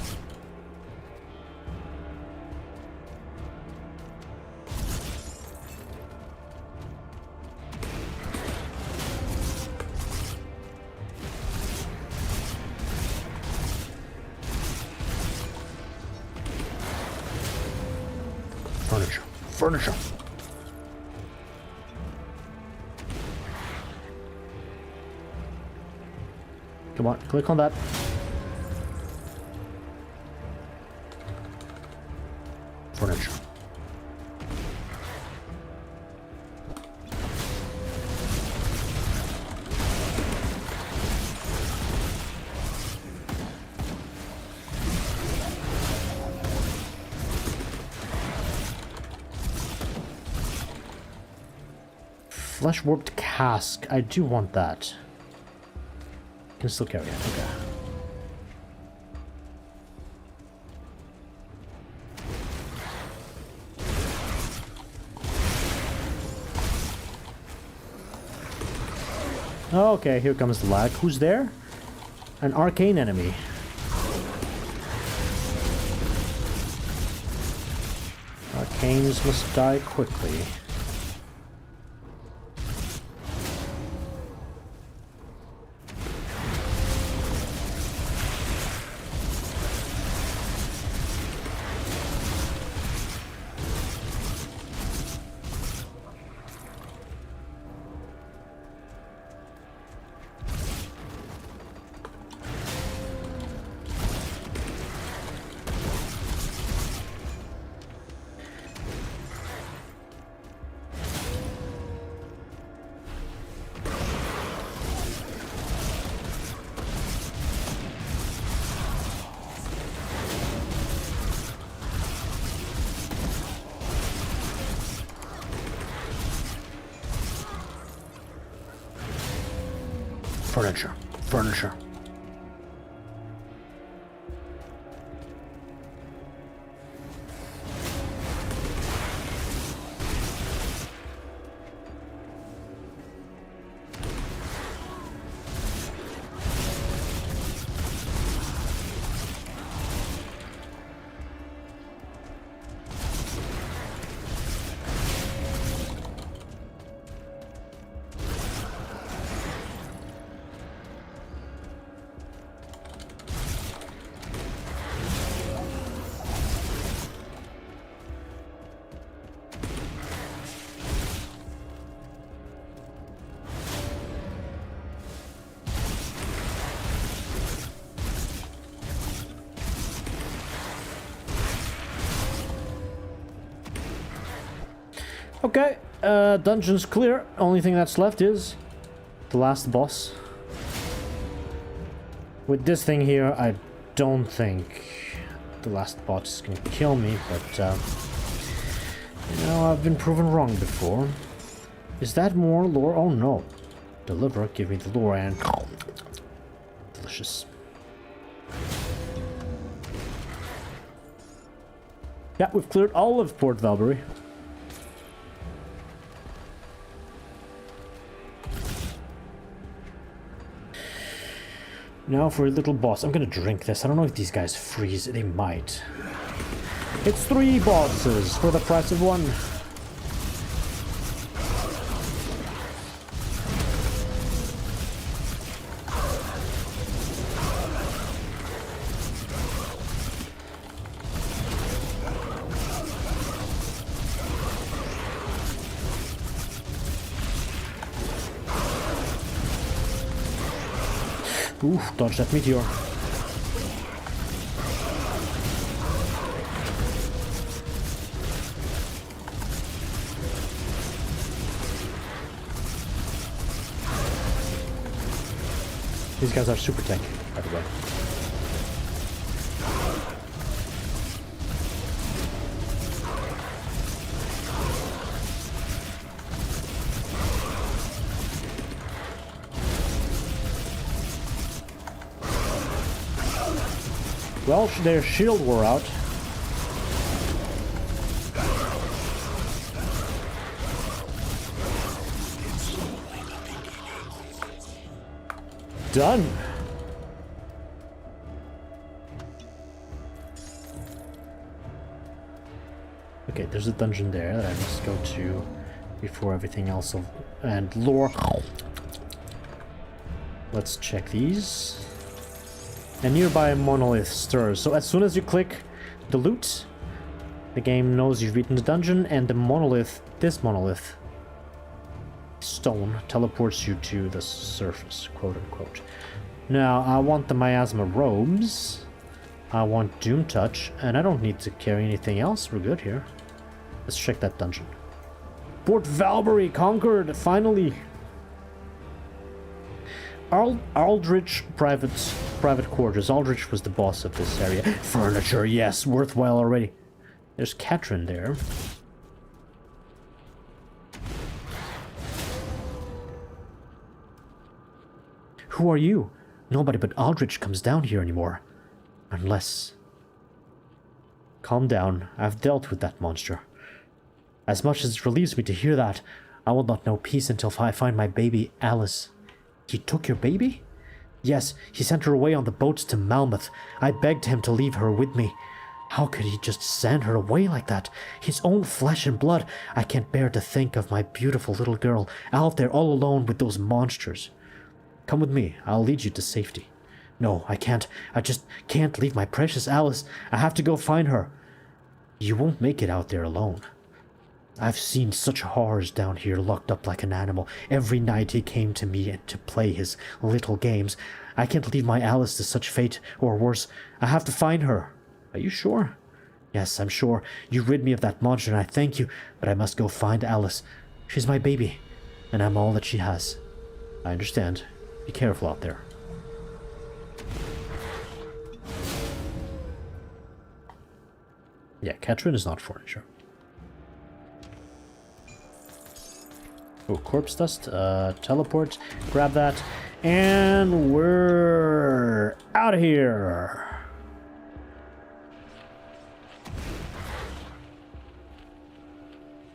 Furniture. Come on, click on that. Furniture. Flesh warped cask. I do want that. Can still carry it. Okay. Okay, here comes the lag. Who's there? An arcane enemy. Arcanes must die quickly. Furniture. Furniture. Okay, dungeon's clear. Only thing that's left is the last boss. With this thing here, I don't think the last boss is gonna kill me, but you know, I've been proven wrong before. Is that more lore? Oh no. Deliver, give me the lore, and delicious. Yeah, we've cleared all of Port Valkyrie. Now for a little boss. I'm gonna drink this. I don't know if these guys freeze. They might. It's 3 bosses for the price of 1. Oof, dodge that meteor. These guys are super tanky, by the way. Well, their shield wore out. Done. Okay, there's a dungeon there that I must go to before everything else. And lore. Let's check these. A nearby monolith stirs. So as soon as you click the loot, the game knows you've beaten the dungeon, and the monolith, this monolith, stone, teleports you to the surface, quote unquote. Now, I want the miasma robes, I want Doom Touch, and I don't need to carry anything else. We're good here. Let's check that dungeon. Port Valbury conquered, finally! Aldrich private quarters. Aldrich was the boss of this area. Furniture, yes, worthwhile already. There's Katrin there. Who are you? Nobody but Aldrich comes down here anymore. Unless... Calm down. I've dealt with that monster. As much as it relieves me to hear that, I will not know peace until I find my baby, Alice. He took your baby? Yes, he sent her away on the boats to Malmouth. I begged him to leave her with me. How could he just send her away like that? His own flesh and blood. I can't bear to think of my beautiful little girl out there all alone with those monsters. Come with me. I'll lead you to safety. No, I can't. I just can't leave my precious Alice. I have to go find her. You won't make it out there alone. I've seen such horrors down here, locked up like an animal. Every night he came to me to play his little games. I can't leave my Alice to such fate, or worse. I have to find her. Are you sure? Yes, I'm sure. You rid me of that monster, and I thank you, but I must go find Alice. She's my baby, and I'm all that she has. I understand. Be careful out there. Yeah, Katrin is not furniture. Oh, corpse dust, teleport, grab that, and we're out of here.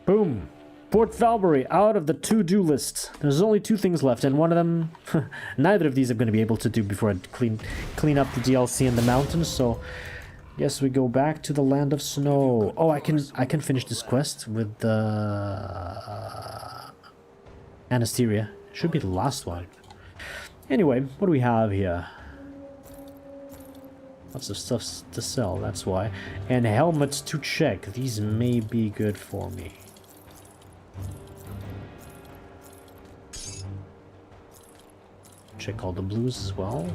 Boom. Port Valbury out of the to-do list. There's only 2 things left, and one of them, neither of these I'm going to be able to do before I clean up the DLC in the mountains, so yes, we go back to the land of snow. Oh, I can finish this quest with the Anasteria. Should be the last one. Anyway, what do we have here? Lots of stuff to sell, that's why. And helmets to check. These may be good for me. Check all the blues as well.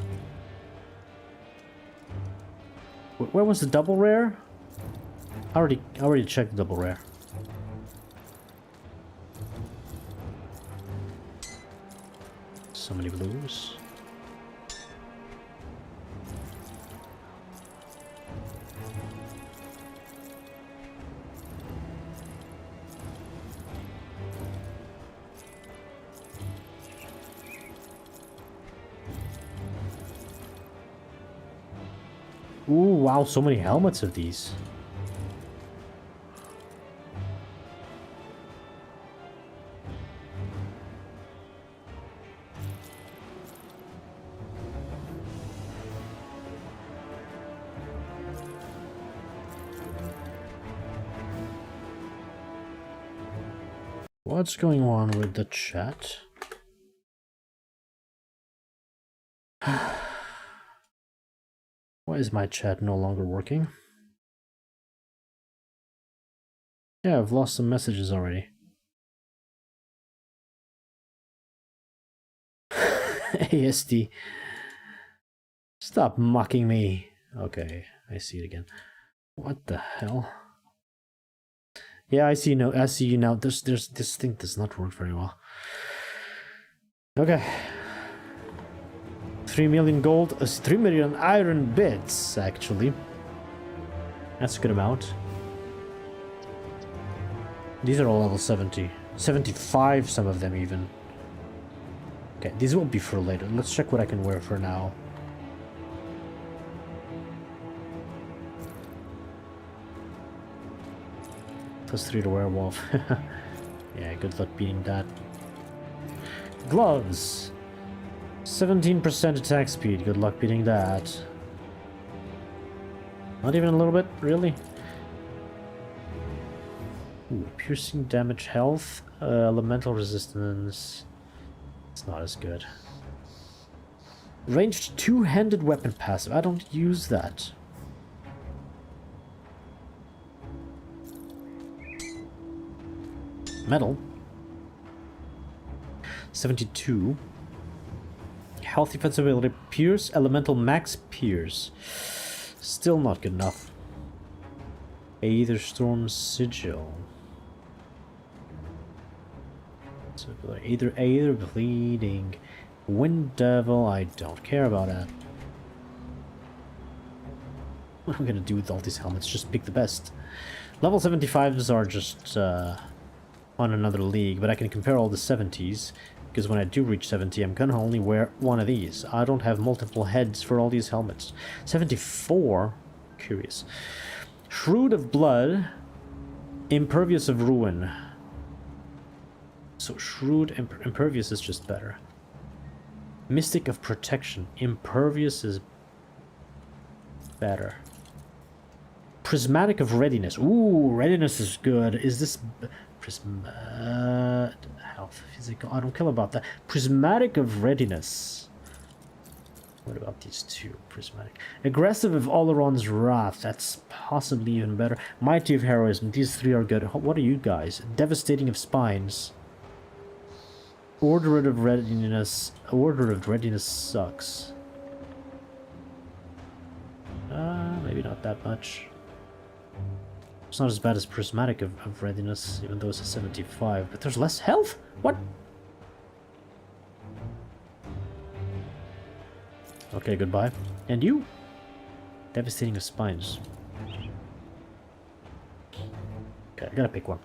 Where was the double rare? I already checked the double rare. So many blues. Ooh, wow, so many helmets of these. What's going on with the chat? Why is my chat no longer working? Yeah, I've lost some messages already. ASD. Stop mocking me. Okay, I see it again. What the hell? Yeah, I see you now. This thing does not work very well. Okay. 3 million gold, 3 million iron bits, actually. That's a good amount. These are all level 70. 75, some of them even. Okay, these will be for later. Let's check what I can wear for now. +3 to werewolf. Yeah, good luck beating that. Gloves! 17% attack speed. Good luck beating that. Not even a little bit, really? Ooh, piercing damage, health, elemental resistance. It's not as good. Ranged two-handed weapon passive. I don't use that. Metal. 72. Health defense ability. Pierce. Elemental max pierce. Still not good enough. Aether Storm Sigil. So Aether Bleeding. Wind Devil. I don't care about that. What am I gonna do with all these helmets? Just pick the best. Level 75s are just on another league, but I can compare all the 70s, because when I do reach 70, I'm gonna only wear one of these. I don't have multiple heads for all these helmets. 74? Curious. Shrewd of Blood, Impervious of Ruin. So Shrewd, Impervious is just better. Mystic of Protection, Impervious is better. Prismatic of Readiness. Ooh, Readiness is good. Is this... health, physical, I don't care about that. Prismatic of Readiness. What about these two? Prismatic. Aggressive of Oleron's Wrath. That's possibly even better. Mighty of Heroism. These three are good. What are you guys? Devastating of Spines. Order of Readiness. Order of Readiness sucks. Maybe not that much. It's not as bad as Prismatic of Readiness, even though it's a 75, but there's less health? What? Okay, goodbye. And you? Devastating of Spines. Okay, I gotta pick one.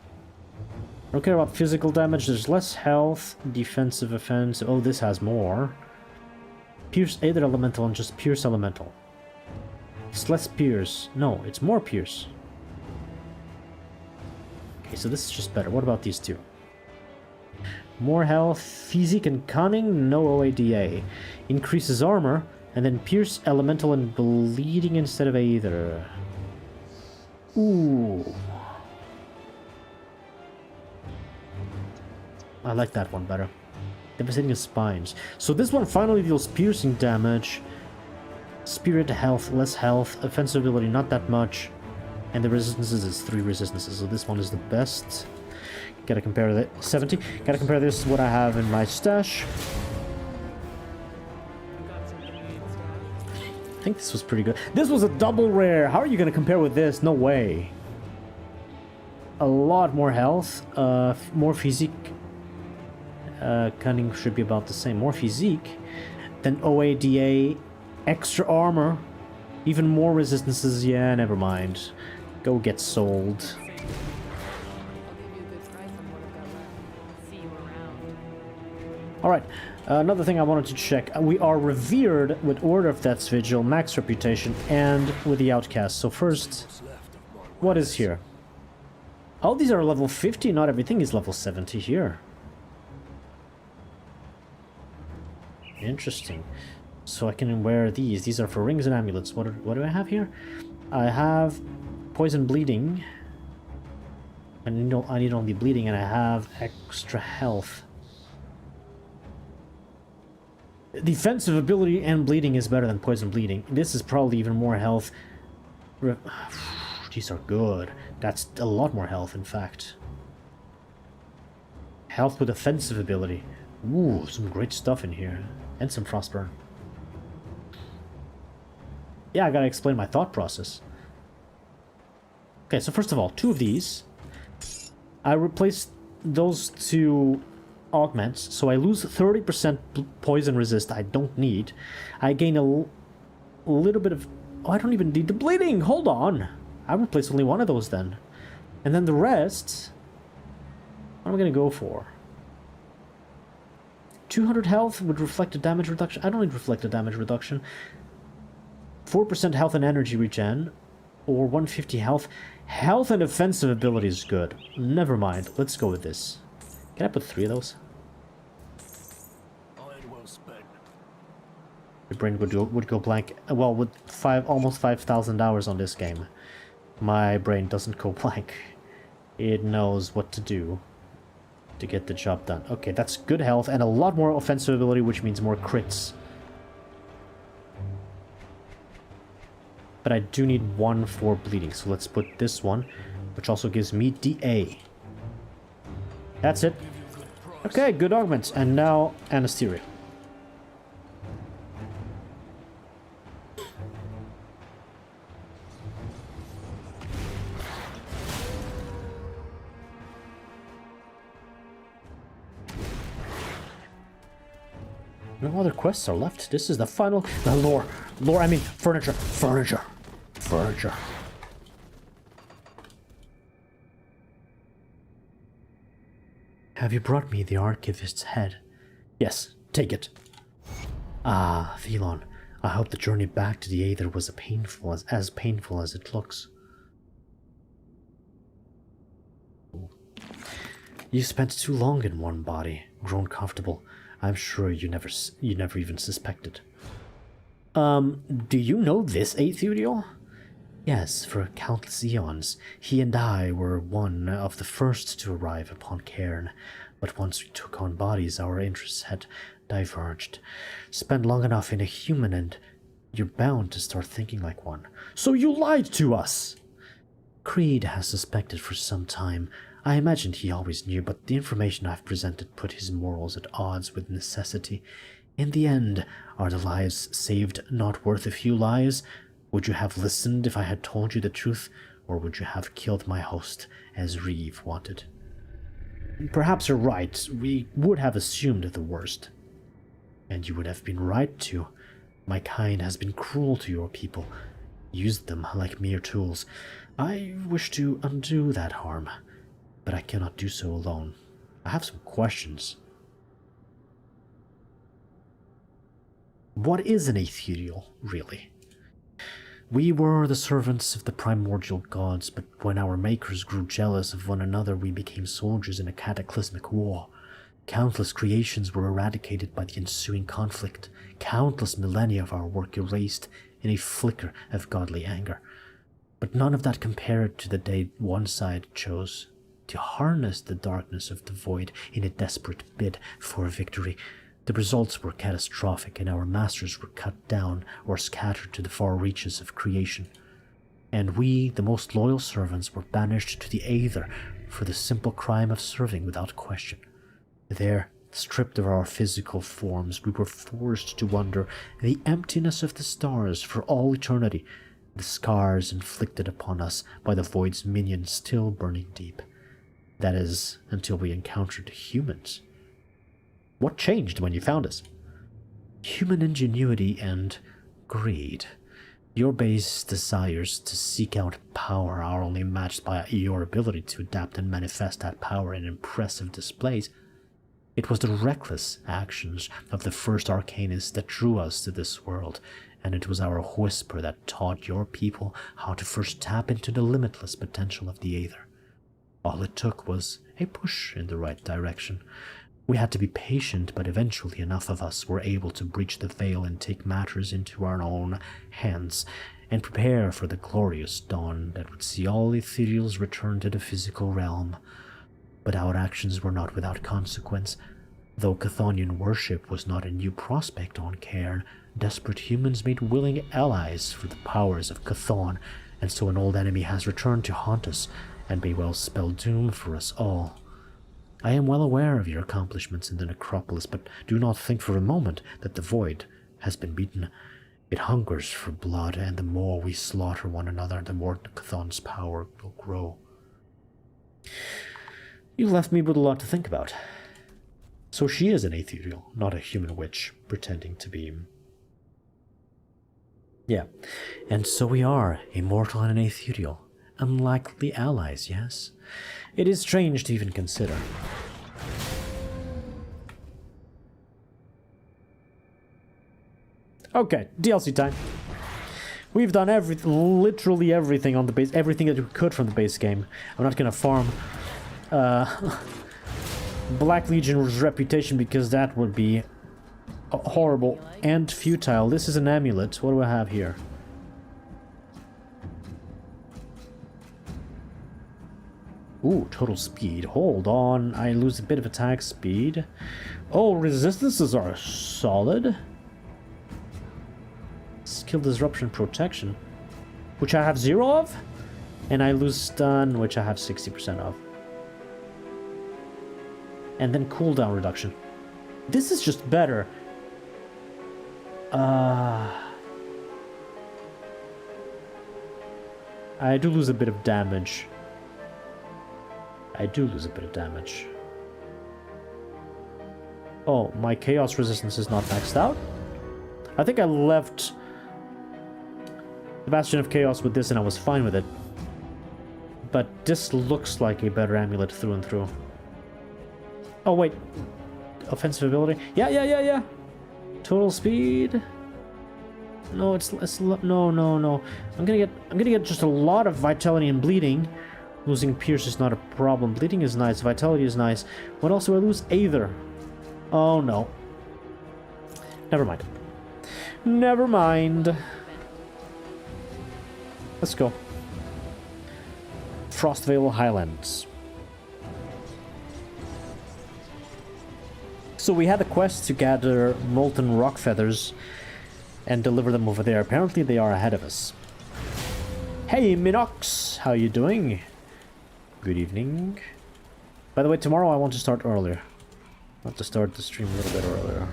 I don't care about physical damage, there's less health, defensive offense. Oh, this has more. Pierce Aether Elemental and just Pierce Elemental. It's less Pierce. No, it's more Pierce. Okay, so this is just better. What about these two? More health, physique and cunning, no OADA. Increases armor, and then pierce, elemental, and bleeding instead of either. Ooh. I like that one better. Devastating spines. So this one finally deals piercing damage. Spirit health, less health. Offensive ability, not that much. And the resistances is 3 resistances, so this one is the best. Gotta compare that. 70. Gotta compare this to what I have in my stash. I think this was pretty good. This was a double rare. How are you gonna compare with this? No way. A lot more health, more physique. Cunning should be about the same. More physique. Then OADA, extra armor, even more resistances. Yeah, never mind. Go get sold. Alright, another thing I wanted to check. We are revered with Order of Death's Vigil, max reputation, and with the Outcast. So first, what is here? All these are level 50, not everything is level 70 here. Interesting. So I can wear these. These are for rings and amulets. What do I have here? I have Poison Bleeding. I need only bleeding, and I have extra health. Defensive ability and bleeding is better than poison bleeding. This is probably even more health. These are good. That's a lot more health, in fact. Health with offensive ability. Ooh, some great stuff in here. And some frostburn. Yeah, I gotta explain my thought process. Okay, so first of all, 2 of these. I replaced those 2 augments, so I lose 30% poison resist I don't need. I gain a little bit of... Oh, I don't even need the bleeding! Hold on! I replaced only 1 of those then. And then the rest... What am I gonna go for? 200 health with reflected damage reduction. I don't need reflected damage reduction. 4% health and energy regen. Or 150 health. Health and offensive ability is good. Never mind. Let's go with this. Can I put 3 of those? Well spent. Your brain would go blank. Well, with almost 5,000 hours on this game, my brain doesn't go blank. It knows what to do to get the job done. Okay, that's good health and a lot more offensive ability, which means more crits. But I do need 1 for bleeding, so let's put this one, which also gives me DA. That's it. Okay, good augments, and now anesthesia. No other quests are left. This is the final... lore, I mean furniture. Have you brought me the archivist's head? Yes, take it. Ah, Vytaan, I hope the journey back to the Aether was as painful as it looks. You spent too long in one body, grown comfortable. I'm sure you never even suspected. Do you know this Aetherial? Yes, for countless eons. He and I were one of the first to arrive upon Cairn, but once we took on bodies, our interests had diverged. Spend long enough in a human and you're bound to start thinking like one. So you lied to us! Creed has suspected for some time. I imagined he always knew, but the information I've presented put his morals at odds with necessity. In the end, are the lives saved not worth a few lives? Would you have listened if I had told you the truth, or would you have killed my host, as Reeve wanted? Perhaps you're right. We would have assumed the worst. And you would have been right too. My kind has been cruel to your people, used them like mere tools. I wish to undo that harm, but I cannot do so alone. I have some questions. What is an Aetherial, really? We were the servants of the primordial gods, but when our makers grew jealous of one another, we became soldiers in a cataclysmic war. Countless creations were eradicated by the ensuing conflict, countless millennia of our work erased in a flicker of godly anger. But none of that compared to the day one side chose to harness the darkness of the void in a desperate bid for victory. The results were catastrophic, and our masters were cut down or scattered to the far reaches of creation. And we, the most loyal servants, were banished to the Aether for the simple crime of serving without question. There, stripped of our physical forms, we were forced to wander the emptiness of the stars for all eternity, the scars inflicted upon us by the void's minions still burning deep. That is, until we encountered humans. What changed when you found us? Human ingenuity and greed. Your base desires to seek out power are only matched by your ability to adapt and manifest that power in impressive displays. It was the reckless actions of the first Arcanist that drew us to this world, and it was our whisper that taught your people how to first tap into the limitless potential of the Aether. All it took was a push in the right direction. We had to be patient, but eventually enough of us were able to breach the veil and take matters into our own hands, and prepare for the glorious dawn that would see all ethereals return to the physical realm. But our actions were not without consequence. Though Chthonian worship was not a new prospect on Cairn, desperate humans made willing allies for the powers of Chthon, and so an old enemy has returned to haunt us, and may well spell doom for us all. I am well aware of your accomplishments in the necropolis, but do not think for a moment that the void has been beaten. It hungers for blood, and the more we slaughter one another, the more Chthon's power will grow. You left me with a lot to think about. So she is an ethereal, not a human witch, pretending to be... Yeah, and so we are, a mortal and an ethereal. Unlikely allies, yes? It is strange to even consider. Okay, DLC time. We've done literally everything on the base, everything that we could from the base game. I'm not gonna farm Black Legion's reputation because that would be horrible and futile. This is an amulet. What do I have here? Ooh, total speed. Hold on, I lose a bit of attack speed. Oh, resistances are solid. Skill disruption protection, which I have 0 of, and I lose stun, which I have 60% of. And then cooldown reduction. This is just better. I do lose a bit of damage. Oh, my chaos resistance is not maxed out. I think I left the Bastion of Chaos with this and I was fine with it. But this looks like a better amulet through and through. Oh wait, offensive ability? Yeah. Total speed. No, no. I'm gonna get just a lot of vitality and bleeding. Losing Pierce is not a problem. Bleeding is nice. Vitality is nice. What else do I lose? Aether. Oh no. Never mind. Never mind. Let's go. Frostvale Highlands. So we had a quest to gather molten rock feathers and deliver them over there. Apparently they are ahead of us. Hey Minox, how you doing? Good evening. By the way, tomorrow I want to start earlier. I want to start the stream a little bit earlier.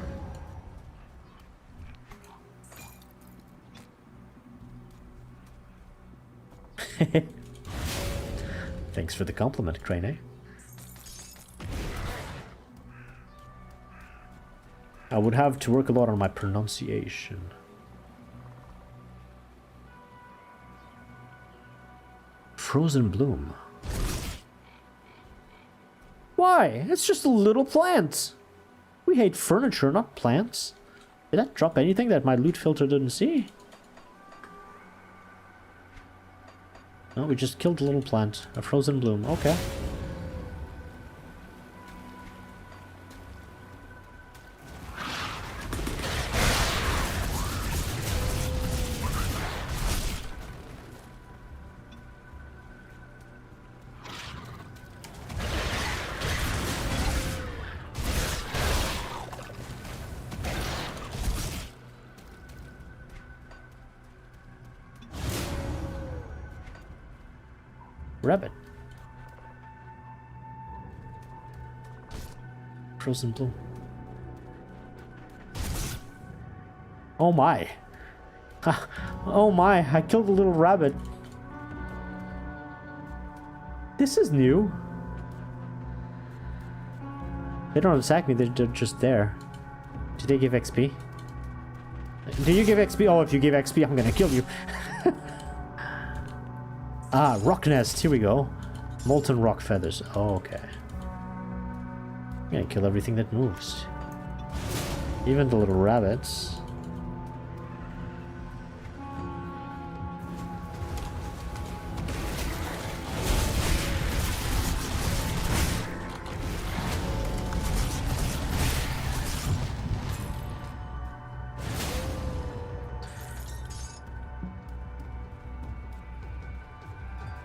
Thanks for the compliment, Crane. I would have to work a lot on my pronunciation. Frozen Bloom. Why? It's just a little plant. We hate furniture, not plants. Did that drop anything that my loot filter didn't see? No, we just killed a little plant. A frozen bloom. Okay. Rabbit. Frozen bloom. Oh my. Oh my, I killed a little rabbit. This is new. They don't attack me, they're just there. Do they give XP? Do you give XP? Oh, if you give XP, I'm gonna kill you. Ah, rock nest, here we go. Molten rock feathers. Oh, okay. I'm gonna kill everything that moves. Even the little rabbits.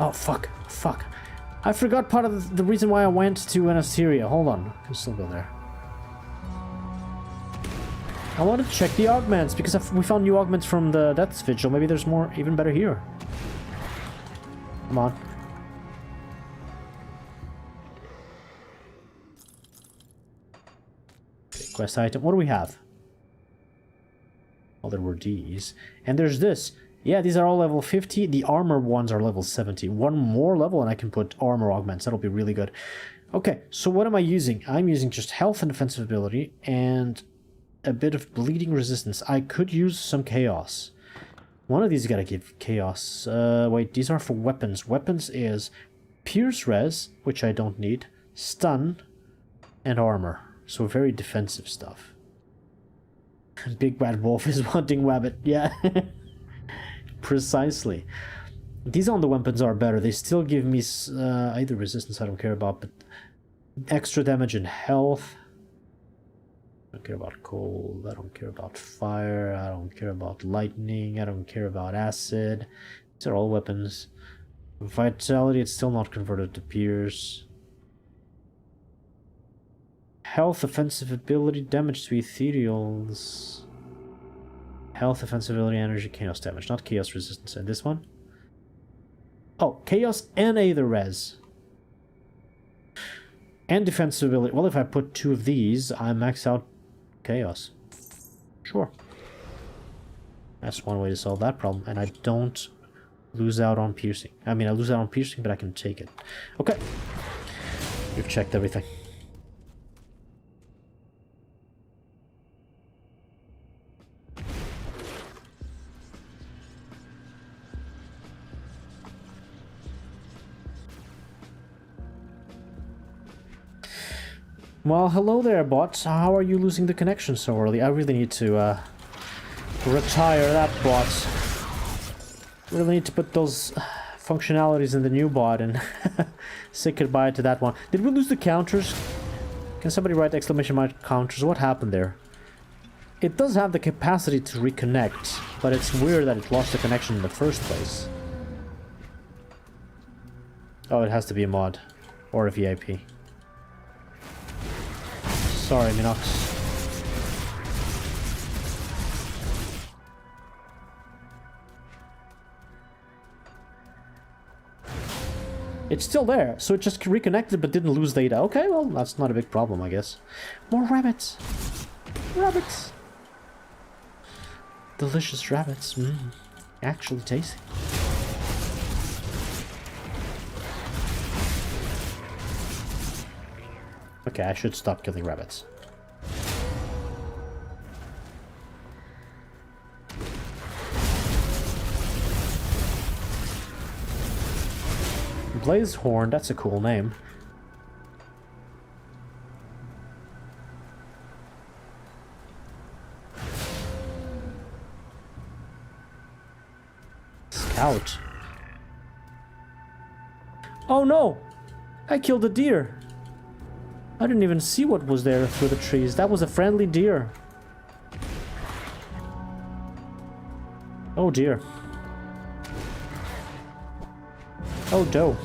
Oh, fuck. Fuck. I forgot part of the reason why I went to Anasteria. Hold on. I can still go there. I wanted to check the augments, because we found new augments from the Death's Vigil. Maybe there's more, even better here. Come on. Okay, quest item. What do we have? Oh, there were these. And there's this. Yeah, these are all level 50. The armor ones are level 70. One more level and I can put armor augments. That'll be really good. Okay, so what am I using? I'm using just health and defensive ability and a bit of bleeding resistance. I could use some chaos. One of these gotta give chaos. Wait, these are for weapons. Weapons is pierce res, which I don't need, stun, and armor. So very defensive stuff. Big Bad Wolf is wanting Wabbit. Yeah. Precisely. These on the weapons are better. They still give me either resistance, I don't care about, but extra damage and health. I don't care about cold, I don't care about fire, I don't care about lightning, I don't care about acid. These are all weapons. Vitality, it's still not converted to pierce. Health, offensive ability, damage to ethereals. Health, offensive ability, energy, chaos damage, not chaos resistance. And this one? Oh, chaos and either res. And defensive ability. Well, if I put two of these, I max out chaos. Sure. That's one way to solve that problem. And I don't lose out on piercing. I mean, I lose out on piercing, but I can take it. Okay. We've checked everything. Well, hello there, bot. How are you losing the connection so early? I really need to retire that bot. Really need to put those functionalities in the new bot and say goodbye to that one. Did we lose the counters? Can somebody write exclamation mark counters? What happened there? It does have the capacity to reconnect, but it's weird that it lost the connection in the first place. Oh, it has to be a mod. Or a VIP. Sorry, Minox. It's still there, so it just reconnected but didn't lose data. Okay, well, that's not a big problem, I guess. More rabbits! Rabbits! Delicious rabbits. Actually tasty. Okay, I should stop killing rabbits. Blazehorn, that's a cool name. Scout. Oh no! I killed a deer! I didn't even see what was there through the trees. That was a friendly deer. Oh dear. Oh, doe.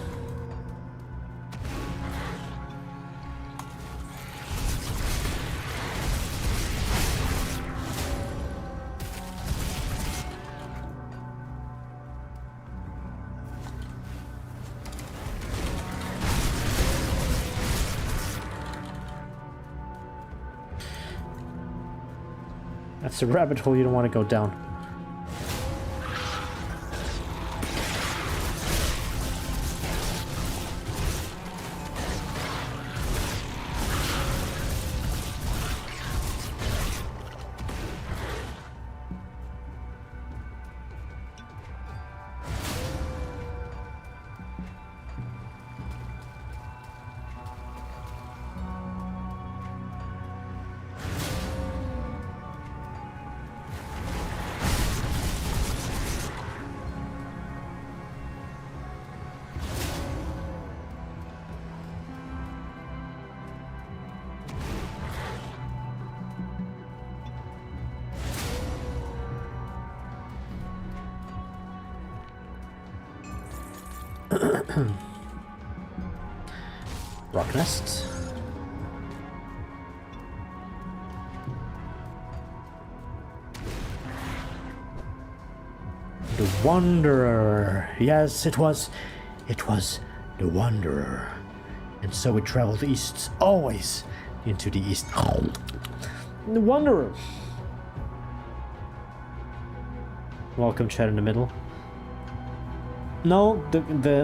That's a rabbit hole you don't want to go down. Rock nest. The Wanderer. Yes, it was the Wanderer. And so it traveled east, always into the east. The Wanderer. Welcome, chat in the middle. No,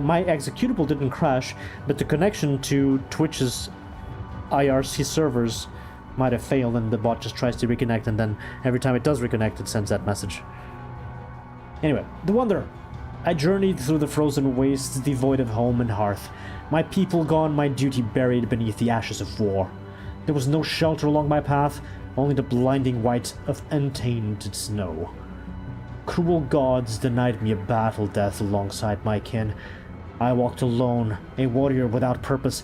my executable didn't crash, but the connection to Twitch's IRC servers might have failed, and the bot just tries to reconnect, and then every time it does reconnect, it sends that message. Anyway, the Wanderer. I journeyed through the frozen wastes, devoid of home and hearth. My people gone, my duty buried beneath the ashes of war. There was no shelter along my path, only the blinding white of untainted snow. Cruel gods denied me a battle death alongside my kin. I walked alone, a warrior without purpose.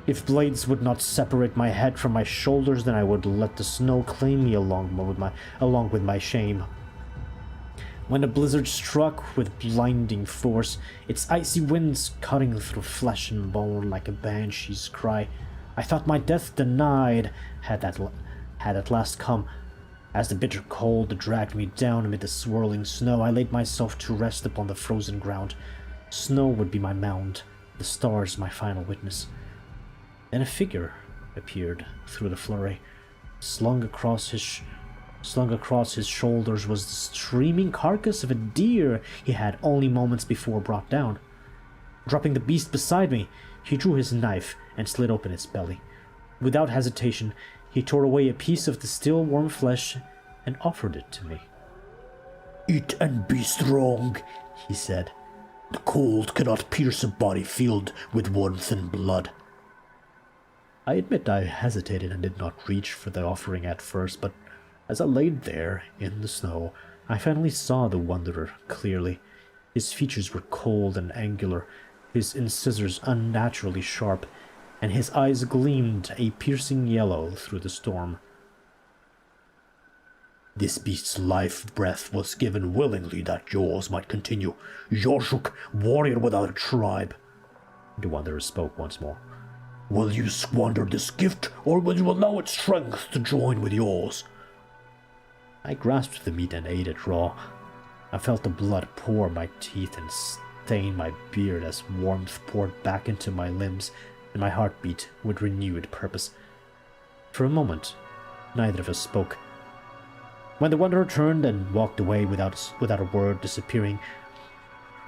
If blades would not separate my head from my shoulders, then I would let the snow claim me along with my shame. When the blizzard struck with blinding force, its icy winds cutting through flesh and bone like a banshee's cry, I thought my death denied had at last come. As the bitter cold dragged me down amid the swirling snow, I laid myself to rest upon the frozen ground. Snow would be my mound, the stars my final witness. Then a figure appeared through the flurry. Slung across his shoulders was the streaming carcass of a deer he had only moments before brought down. Dropping the beast beside me, he drew his knife and slit open its belly. Without hesitation, he tore away a piece of the still warm flesh and offered it to me. "Eat and be strong," he said. "The cold cannot pierce a body filled with warmth and blood." I admit I hesitated and did not reach for the offering at first, but as I laid there in the snow, I finally saw the Wanderer clearly. His features were cold and angular, his incisors unnaturally sharp, and his eyes gleamed a piercing yellow through the storm. "This beast's life breath was given willingly that yours might continue. Yorshuk, warrior without a tribe." The Wanderer spoke once more. "Will you squander this gift, or will you allow its strength to join with yours?" I grasped the meat and ate it raw. I felt the blood pour my teeth and stain my beard as warmth poured back into my limbs, and my heart beat with renewed purpose. For a moment, neither of us spoke. When the Wanderer turned and walked away without a word, disappearing.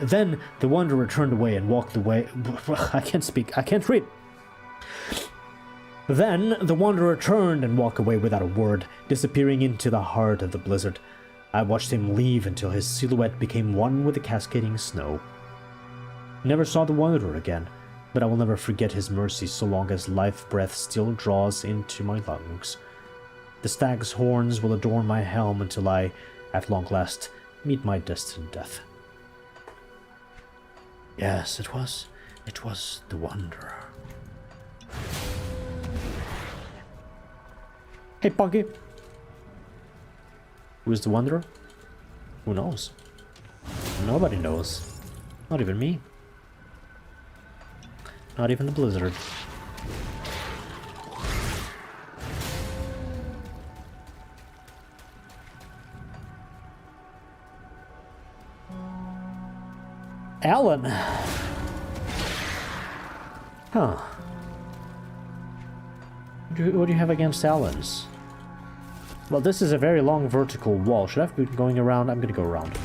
Then the Wanderer turned away and walked away. I can't speak. I can't read. Then the Wanderer turned and walked away without a word, disappearing into the heart of the blizzard. I watched him leave until his silhouette became one with the cascading snow. Never saw the Wanderer again, but I will never forget his mercy so long as life breath still draws into my lungs. The stag's horns will adorn my helm until I, at long last, meet my destined death. Yes, it was the Wanderer. Hey, Punky. Who is the Wanderer? Who knows? Nobody knows. Not even me. Not even the blizzard. Alan! Huh. What do you have against Alans? Well, this is a very long vertical wall. Should I have been going around? I'm gonna go around.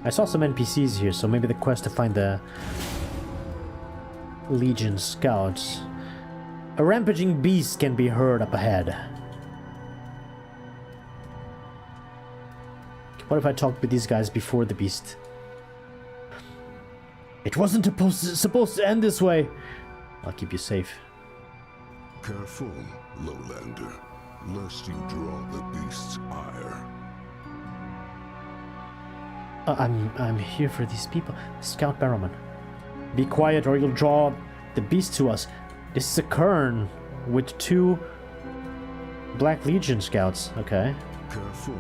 I saw some NPCs here, so maybe the quest to find the Legion scouts. A rampaging beast can be heard up ahead. What if I talked with these guys before the beast? It wasn't supposed to end this way. I'll keep you safe. Careful, lowlander, lest you draw the beast's ire. I'm here for these people. Scout Barrowman. Be quiet or you'll draw the beast to us. This is a Kern with 2 Black Legion scouts. Okay. Careful,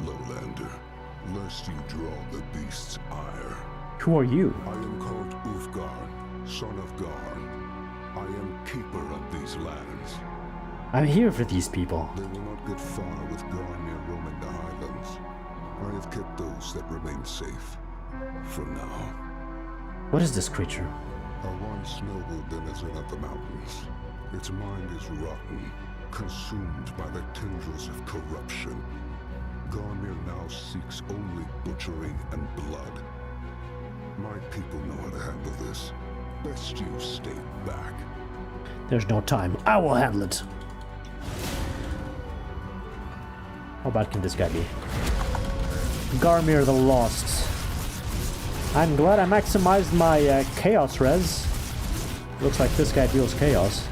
lowlander, lest you draw the beast's ire. Who are you? I am called Ulfgar, son of Garn. I am keeper of these lands. I'm here for these people. They will not get far with Garnir roaming the highlands. I have kept those that remain safe. For now. What is this creature? A once noble denizen of the mountains. Its mind is rotten, consumed by the tendrils of corruption. Garnir now seeks only butchery and blood. My people know how to handle this. Best you stay back. There's no time. I will handle it. How bad can this guy be? Garmir the Lost. I'm glad I maximized my chaos res. Looks like this guy deals chaos.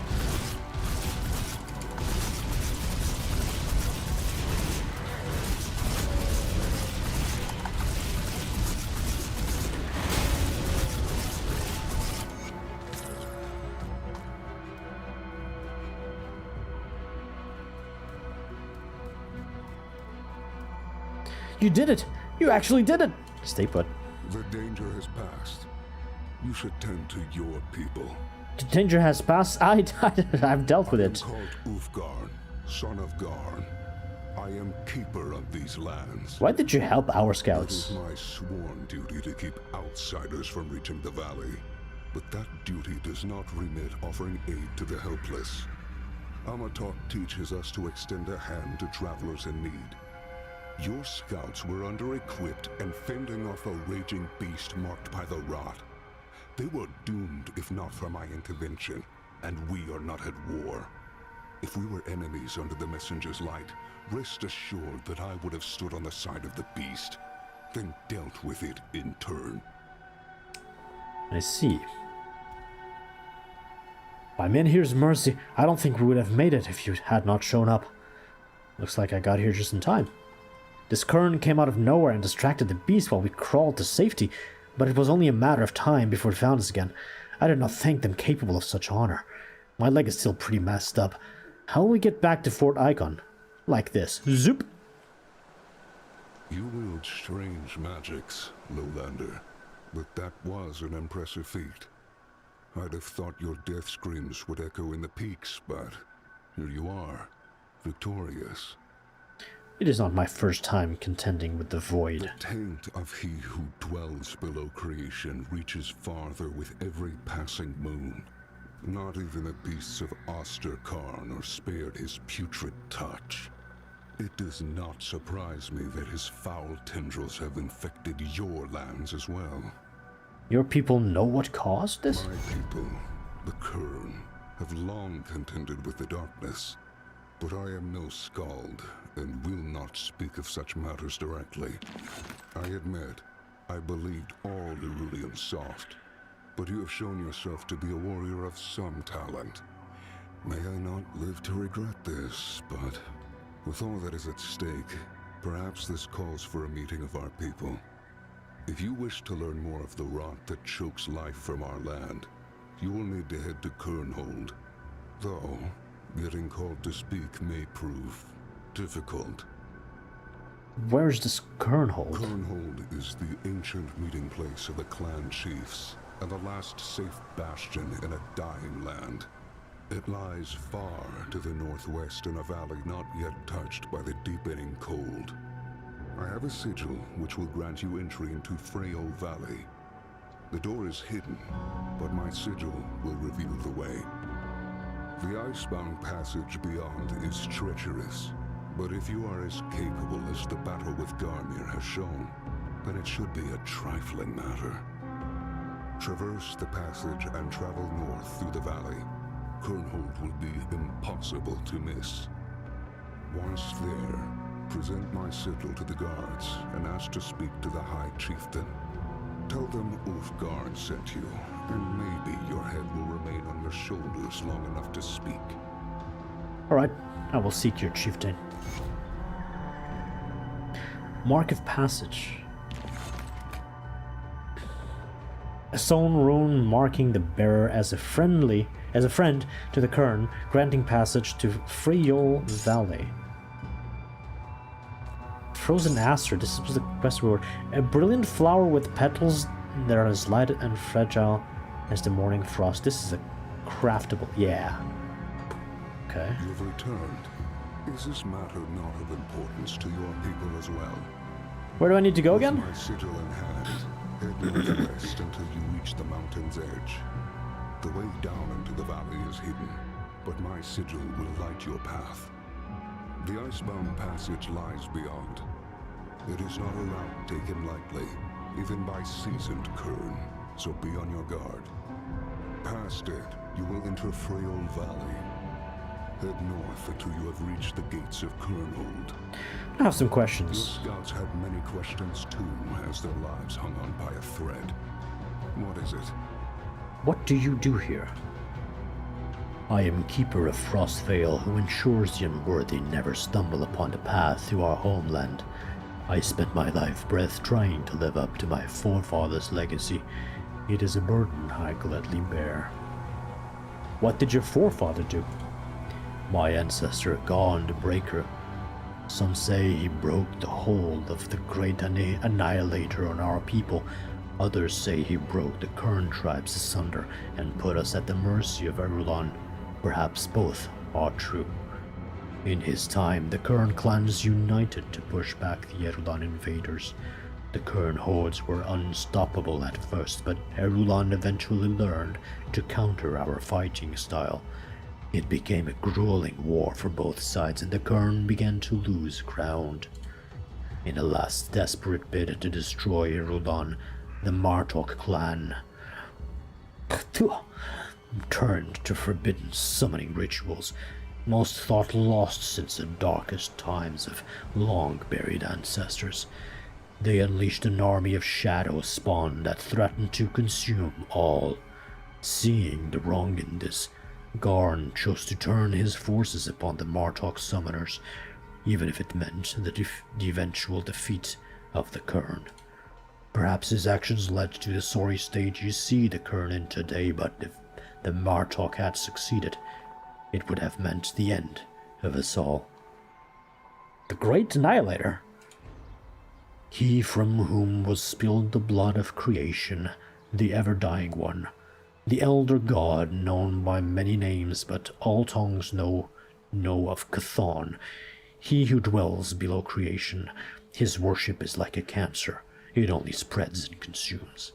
You did it! You actually did it! Stay put. The danger has passed. You should tend to your people. The danger has passed? I've dealt with it. I am called Ulfgar, son of Garn. I am keeper of these lands. Why did you help our It scouts? is my sworn duty to keep outsiders from reaching the valley. But that duty does not remit offering aid to the helpless. Amatok teaches us to extend a hand to travelers in need. Your scouts were under-equipped and fending off a raging beast marked by the rot. They were doomed if not for my intervention, and we are not at war. If we were enemies under the messenger's light, rest assured that I would have stood on the side of the beast, then dealt with it in turn. I see. By Menhir's mercy, I don't think we would have made it if you had not shown up. Looks like I got here just in time. This Kern came out of nowhere and distracted the beast while we crawled to safety, but it was only a matter of time before it found us again. I did not think them capable of such honor. My leg is still pretty messed up. How will we get back to Fort Icon? Like this. Zoop! You wield strange magics, Lowlander, but that was an impressive feat. I'd have thought your death screams would echo in the peaks, but here you are, victorious. It is not my first time contending with the void. The taint of he who dwells below creation reaches farther with every passing moon. Not even the beasts of Osterkarn are spared his putrid touch. It does not surprise me that his foul tendrils have infected your lands as well. Your people know what caused this? My people, the Kern, have long contended with the darkness. But I am no skald, and will not speak of such matters directly. I admit, I believed all Irulians soft, but you have shown yourself to be a warrior of some talent. May I not live to regret this, but with all that is at stake, perhaps this calls for a meeting of our people. If you wish to learn more of the rot that chokes life from our land, you will need to head to Kernhold. Though, getting called to speak may prove difficult. Where's this Kernhold? Kernhold is the ancient meeting place of the clan chiefs, and the last safe bastion in a dying land. It lies far to the northwest in a valley not yet touched by the deepening cold. I have a sigil which will grant you entry into Freo Valley. The door is hidden, but my sigil will reveal the way. The icebound passage beyond is treacherous, but if you are as capable as the battle with Garmir has shown, then it should be a trifling matter. Traverse the passage and travel north through the valley. Kernhold will be impossible to miss. Once there, present my sigil to the guards and ask to speak to the High Chieftain. Tell them Ulfgar sent you, and maybe your head will remain on your shoulders long enough to speak. Alright, I will seek your chieftain. Mark of Passage. A stone rune marking the bearer as a friend to the Kern, granting passage to Freyol Valley. Frozen Aster, this was the quest reward. A brilliant flower with petals that are as light and fragile as the morning frost. This is a craftable, yeah. Okay. You have returned. Is this matter not of importance to your people as well? Where do I need to go again? With my sigil in hand, head northwest until you reach the mountain's edge. The way down into the valley is hidden, but my sigil will light your path. The icebound passage lies beyond. It is not a route taken lightly, even by seasoned Kern, so be on your guard. Past it, you will enter Freyol Valley. Head north until you have reached the gates of Kernhold. I have some Your questions. scouts had many questions too, as their lives hung on by a thread. What is it? What do you do here? I am Keeper of Frostvale, who ensures the unworthy never stumble upon the path to our homeland. I spent my life breath trying to live up to my forefathers' legacy. It is a burden I gladly bear. What did your forefather do? My ancestor, Garn the Breaker. Some say he broke the hold of the great annihilator on our people. Others say he broke the Kern tribes asunder and put us at the mercy of Erulon. Perhaps both are true. In his time, the Kern clans united to push back the Erulon invaders. The Kern hordes were unstoppable at first, but Erulon eventually learned to counter our fighting style. It became a grueling war for both sides, and the Kern began to lose ground. In a last desperate bid to destroy Erulon, the Martok clan turned to forbidden summoning rituals, most thought lost since the darkest times of long-buried ancestors. They unleashed an army of shadow spawn that threatened to consume all. Seeing the wrong in this, Garn chose to turn his forces upon the Martok summoners, even if it meant the eventual defeat of the Kern. Perhaps his actions led to the sorry state you see the Kern in today, but if the Martok had succeeded, it would have meant the end of us all. The Great Annihilator? He from whom was spilled the blood of creation, the ever-dying one, the elder god known by many names, but all tongues know of Chthon, he who dwells below creation. His worship is like a cancer. It only spreads and consumes.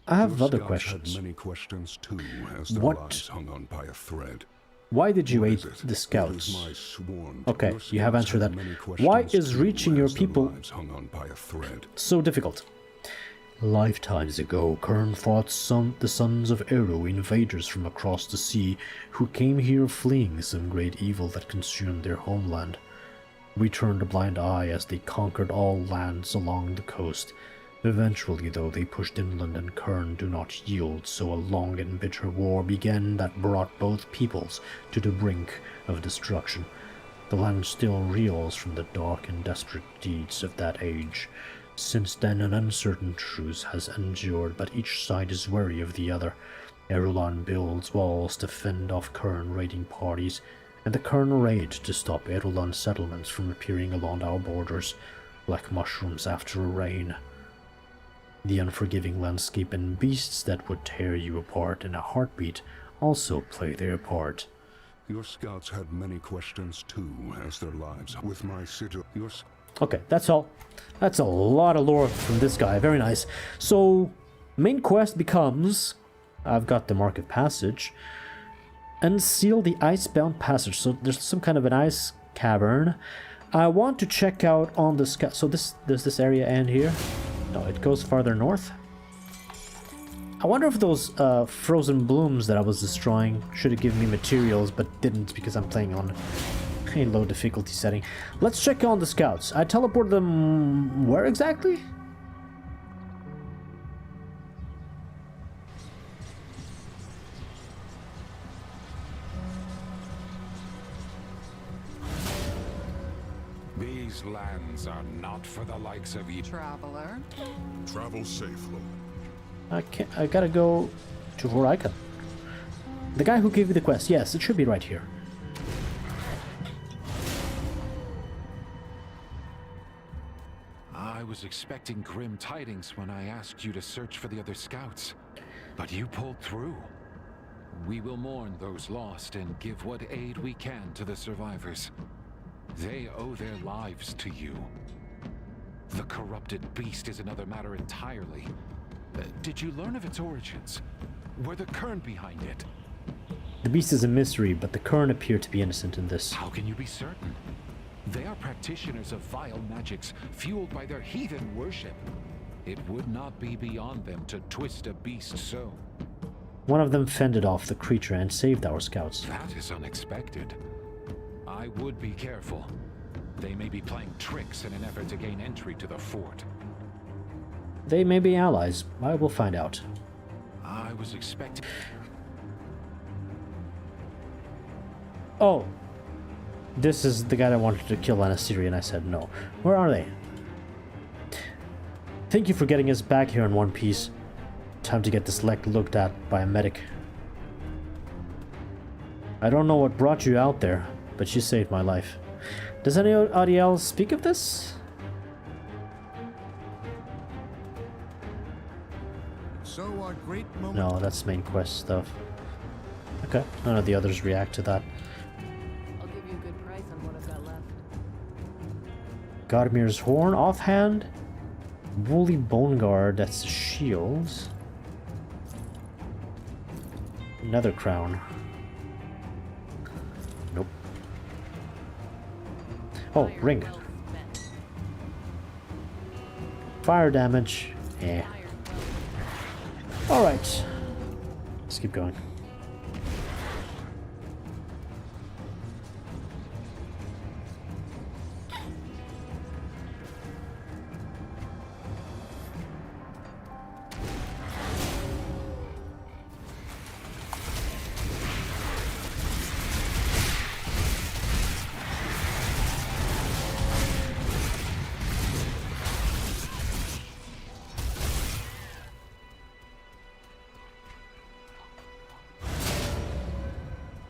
I have Your other scouts questions. had many questions too, as their What- lives hung on by a thread. Why did you What aid is it? the It scouts? is my sworn- Okay, Your you have scouts answered had that. many Why questions is too, reaching your as their people lives hung on by a thread. so difficult? Lifetimes ago, Kern fought the sons of Eru, invaders from across the sea, who came here fleeing some great evil that consumed their homeland. We turned a blind eye as they conquered all lands along the coast. Eventually, though, they pushed inland and Kern do not yield, so a long and bitter war began that brought both peoples to the brink of destruction. The land still reels from the dark and desperate deeds of that age. Since then, an uncertain truce has endured, but each side is wary of the other. Erulon builds walls to fend off Kern raiding parties, and the Kern raid to stop Erulon settlements from appearing along our borders, like mushrooms after a rain. The unforgiving landscape and beasts that would tear you apart in a heartbeat also play their part. Your scouts had many questions too, as their lives with my sigil. Okay, that's all. That's a lot of lore from this guy. Very nice. So, main quest becomes... I've got the Mark of Passage. Unseal the Icebound Passage. So there's some kind of an ice cavern. I want to check out on the sky. So does this area end here? No, it goes farther north. I wonder if those frozen blooms that I was destroying should have given me materials, but didn't because I'm playing on a low difficulty setting. Let's check on the scouts. I teleported them where exactly? These These lands are not for the likes of you. Traveler. Travel safely. I gotta go to Vytaan. The guy who gave you the quest. Yes, it should be right here. I was expecting grim tidings when I asked you to search for the other scouts, but you pulled through. We will mourn those lost and give what aid we can to the survivors. They owe their lives to you. The corrupted beast is another matter entirely. Did you learn of its origins? Were the Kern behind it? The beast is a mystery, but the Kern appear to be innocent in this. How can you be certain? They are practitioners of vile magics, fueled by their heathen worship. It would not be beyond them to twist a beast so. One of them fended off the creature and saved our scouts. That is unexpected. I would be careful. They may be playing tricks in an effort to gain entry to the fort. They may be allies. I will find out. I was expecting... Oh! This is the guy that wanted to kill Anasiri, and I said no. Where are they? Thank you for getting us back here in one piece. Time to get this lek looked at by a medic. I don't know what brought you out there, but you saved my life. Does anybody else speak of this? So our great moment. No, that's main quest stuff. Okay, none of the others react to that. I'll give you a good price on what I've got left. Garmir's horn offhand. Woolly bone guard, that's shields. Another crown. Nope. Oh, Fire ring. well spent. Fire damage. Eh. Fire well Alright. Let's keep going.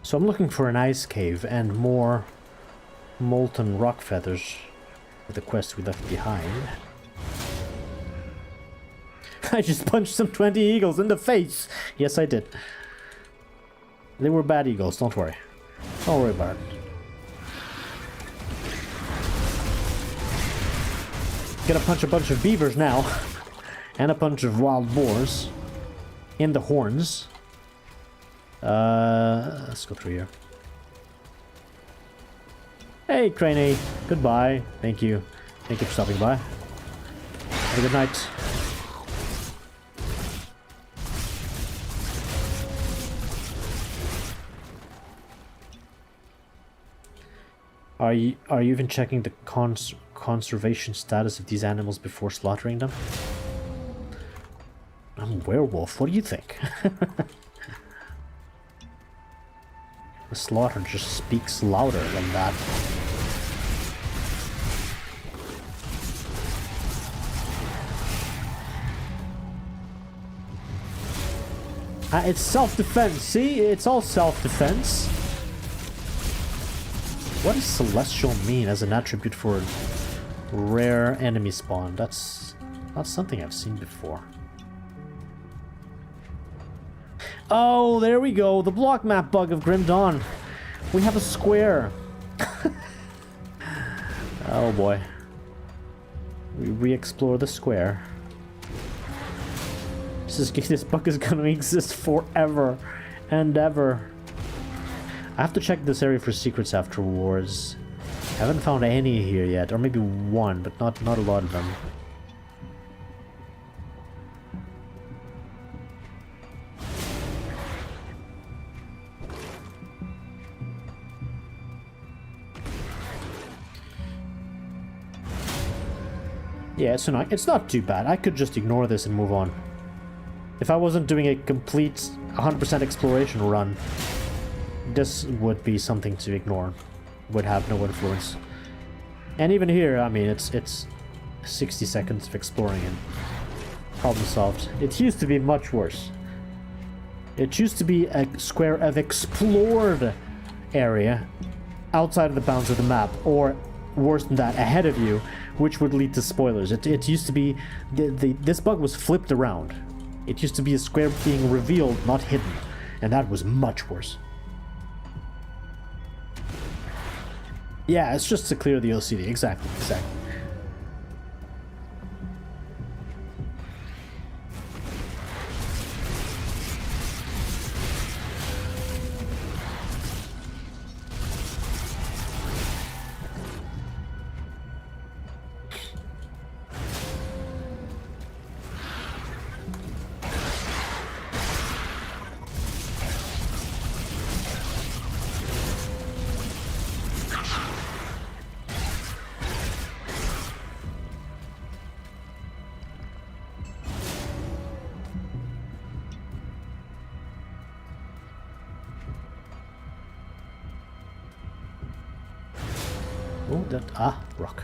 So I'm looking for an ice cave and more molten rock feathers for the quest we left behind. I just punched some 20 eagles in the face! Yes, I did. They were bad eagles, don't worry. Don't worry about it. Gonna punch a bunch of beavers now. And a bunch of wild boars. In the horns. Let's go through here. Hey, Craney. Goodbye. Thank you. Thank you for stopping by. Have a good night. Are you even checking the conservation status of these animals before slaughtering them? I'm a werewolf. What do you think? The slaughter just speaks louder than that. It's self-defense. See? It's all self-defense. What does celestial mean as an attribute for rare enemy spawn? That's not something I've seen before. Oh, there we go. The block map bug of Grim Dawn. We have a square. Oh boy. We re-explore the square. This bug is gonna exist forever and ever. I have to check this area for secrets afterwards. I haven't found any here yet, or maybe one, but not a lot of them. Yeah, it's not too bad. I could just ignore this and move on. If I wasn't doing a complete 100% exploration run, this would be something to ignore. Would have no influence. And even here, I mean, it's 60 seconds of exploring and problem solved. It used to be much worse. It used to be a square of explored area outside of the bounds of the map, or worse than that, ahead of you, which would lead to spoilers. It used to be... this bug was flipped around. It used to be a square being revealed, not hidden. And that was much worse. Yeah, it's just to clear the OCD. Exactly. Oh, that... rock.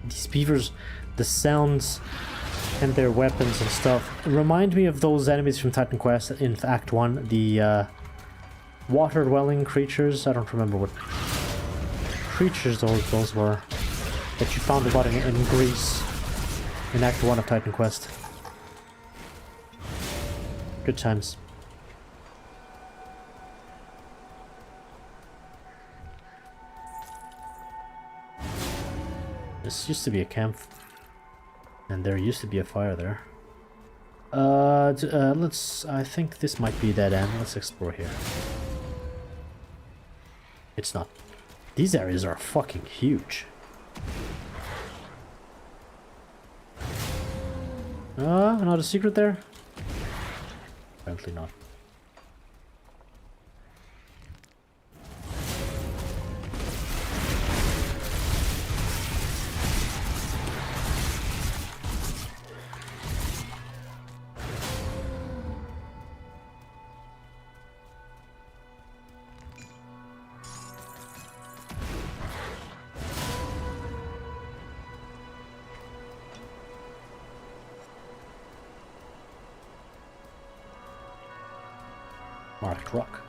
These beavers, the sounds and their weapons and stuff remind me of those enemies from Titan Quest in Act 1, the water-dwelling creatures. I don't remember what creatures those were that you found about in Greece in Act 1 of Titan Quest. Good times. This used to be a camp. And there used to be a fire there. I think this might be a dead end. Let's explore here. It's not. These areas are fucking huge. Not a secret there? Apparently not. Marked rock.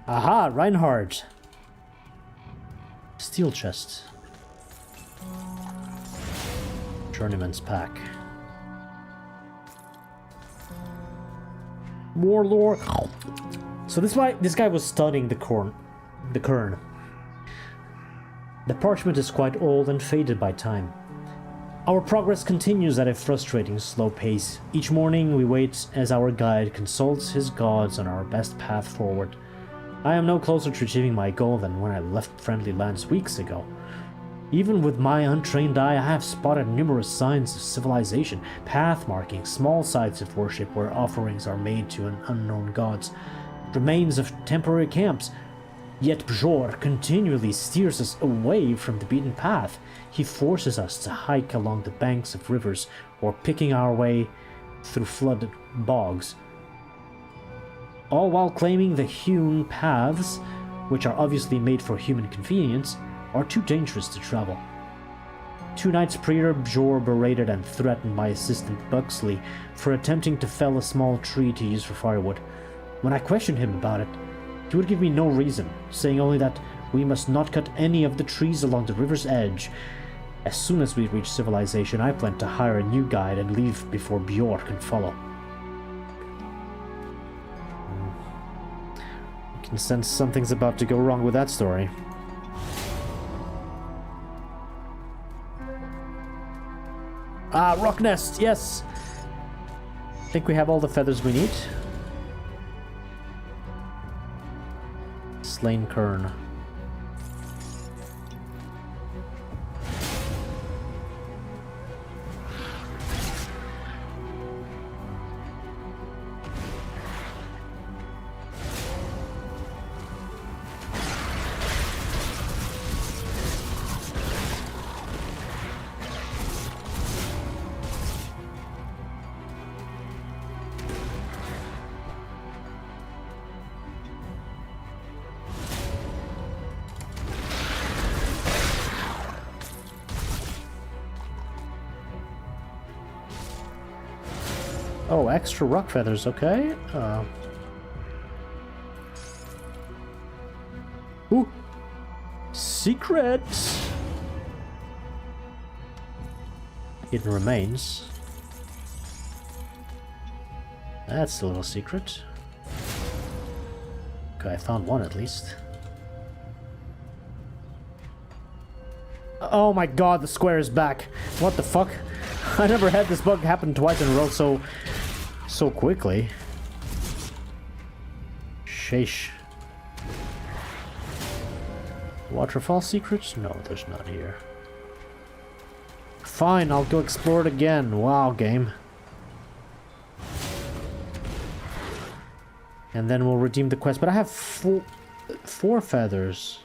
Aha, Reinhardt. Steel chest. Journeyman's pack. Warlord. So this guy was studying the kern. The parchment is quite old and faded by time. Our progress continues at a frustrating slow pace. Each morning we wait as our guide consults his gods on our best path forward. I am no closer to achieving my goal than when I left friendly lands weeks ago. Even with my untrained eye, I have spotted numerous signs of civilization, path markings, small sites of worship where offerings are made to unknown gods, remains of temporary camps. Yet Bjor continually steers us away from the beaten path. He forces us to hike along the banks of rivers or picking our way through flooded bogs. all while claiming the hewn paths, which are obviously made for human convenience, are too dangerous to travel. 2 nights prior, Bjor berated and threatened my assistant Buxley for attempting to fell a small tree to use for firewood. When I questioned him about it, he would give me no reason, saying only that we must not cut any of the trees along the river's edge. As soon as we reach civilization, I plan to hire a new guide and leave before Bjor can follow. You can sense something's about to go wrong with that story. Ah, rock nest, yes! I think we have all the feathers we need. Slain Kern. Oh, extra rock feathers, okay. Ooh! Secret! Hidden remains. That's a little secret. Okay, I found one at least. Oh my god, the square is back. What the fuck? I never had this bug happen twice in a row so quickly. Sheesh. Waterfall secrets? No, there's none here. Fine, I'll go explore it again. Wow, game. And then we'll redeem the quest. But I have four feathers.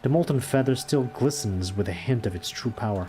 The molten feather still glistens with a hint of its true power.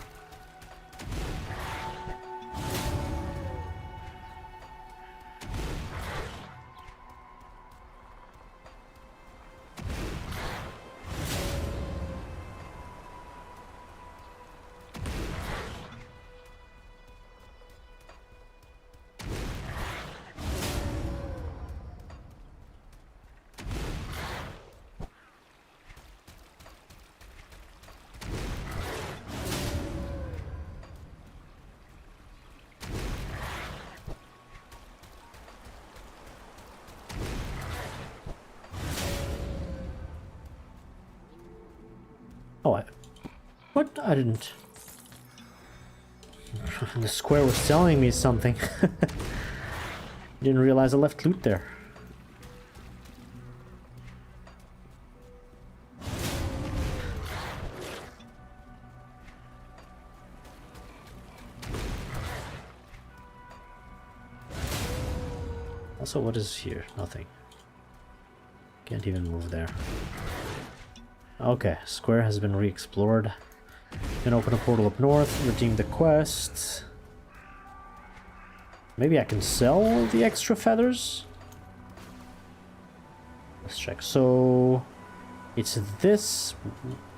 Oh, what? I didn't... The square was telling me something. Didn't realize I left loot there. Also, what is here? Nothing. Can't even move there. Okay, square has been re-explored. Can open a portal up north, redeem the quest. Maybe I can sell the extra feathers? Let's check. So, it's this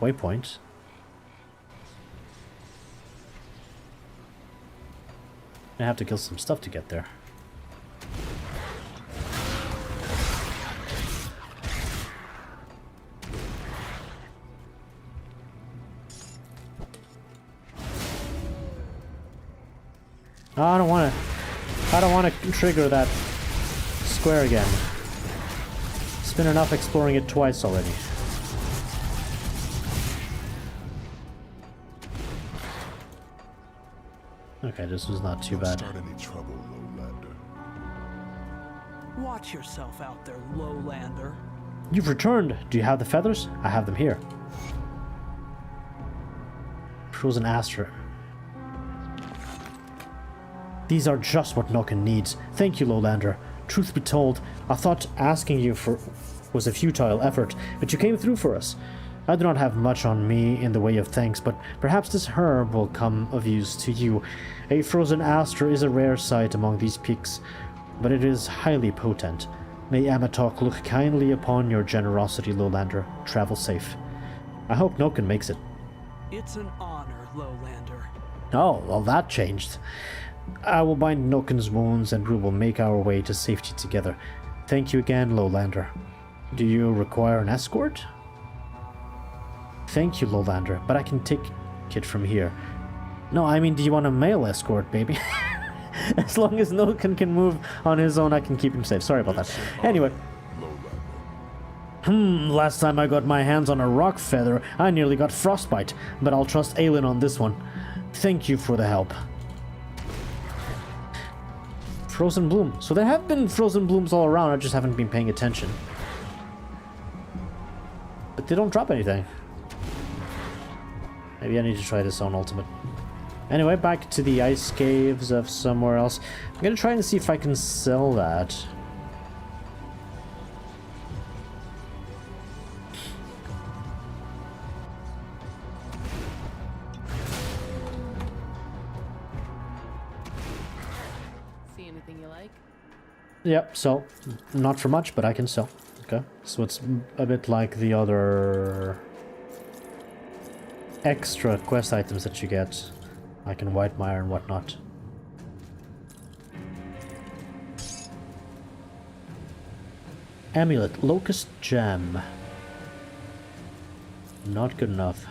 waypoint. I have to kill some stuff to get there. I don't want to trigger that square again. It's been enough exploring it twice already. Okay, this was not too bad. Start any trouble, Lowlander. Watch yourself out there, Lowlander. You've returned. Do you have the feathers? I have them here. Frozen Astra. These are just what Nokken needs. Thank you, Lowlander. Truth be told, I thought asking you for was a futile effort, but you came through for us. I do not have much on me in the way of thanks, but perhaps this herb will come of use to you. A frozen Astra is a rare sight among these peaks, but it is highly potent. May Amatok look kindly upon your generosity, Lowlander. Travel safe. I hope Noken makes it. It's an honor, Lowlander. Oh, well that changed. I will bind Noken's wounds and we will make our way to safety together. Thank you again, Lowlander. Do you require an escort? Thank you, Lowlander, but I can take it from here. No, I mean, do you want a male escort, baby? As long as Noken can move on his own, I can keep him safe. Sorry about that. Anyway. Last time I got my hands on a rock feather, I nearly got frostbite, but I'll trust Aelin on this one. Thank you for the help. Frozen bloom. So there have been frozen blooms all around, I just haven't been paying attention. But they don't drop anything. Maybe I need to try this on ultimate. Anyway, back to the ice caves of somewhere else. I'm gonna try and see if I can sell that. See anything you like? Yep, sell. Not for much, but I can sell. Okay, so it's a bit like the other extra quest items that you get, like in Whitemire and whatnot. Amulet, Locust Gem. Not good enough.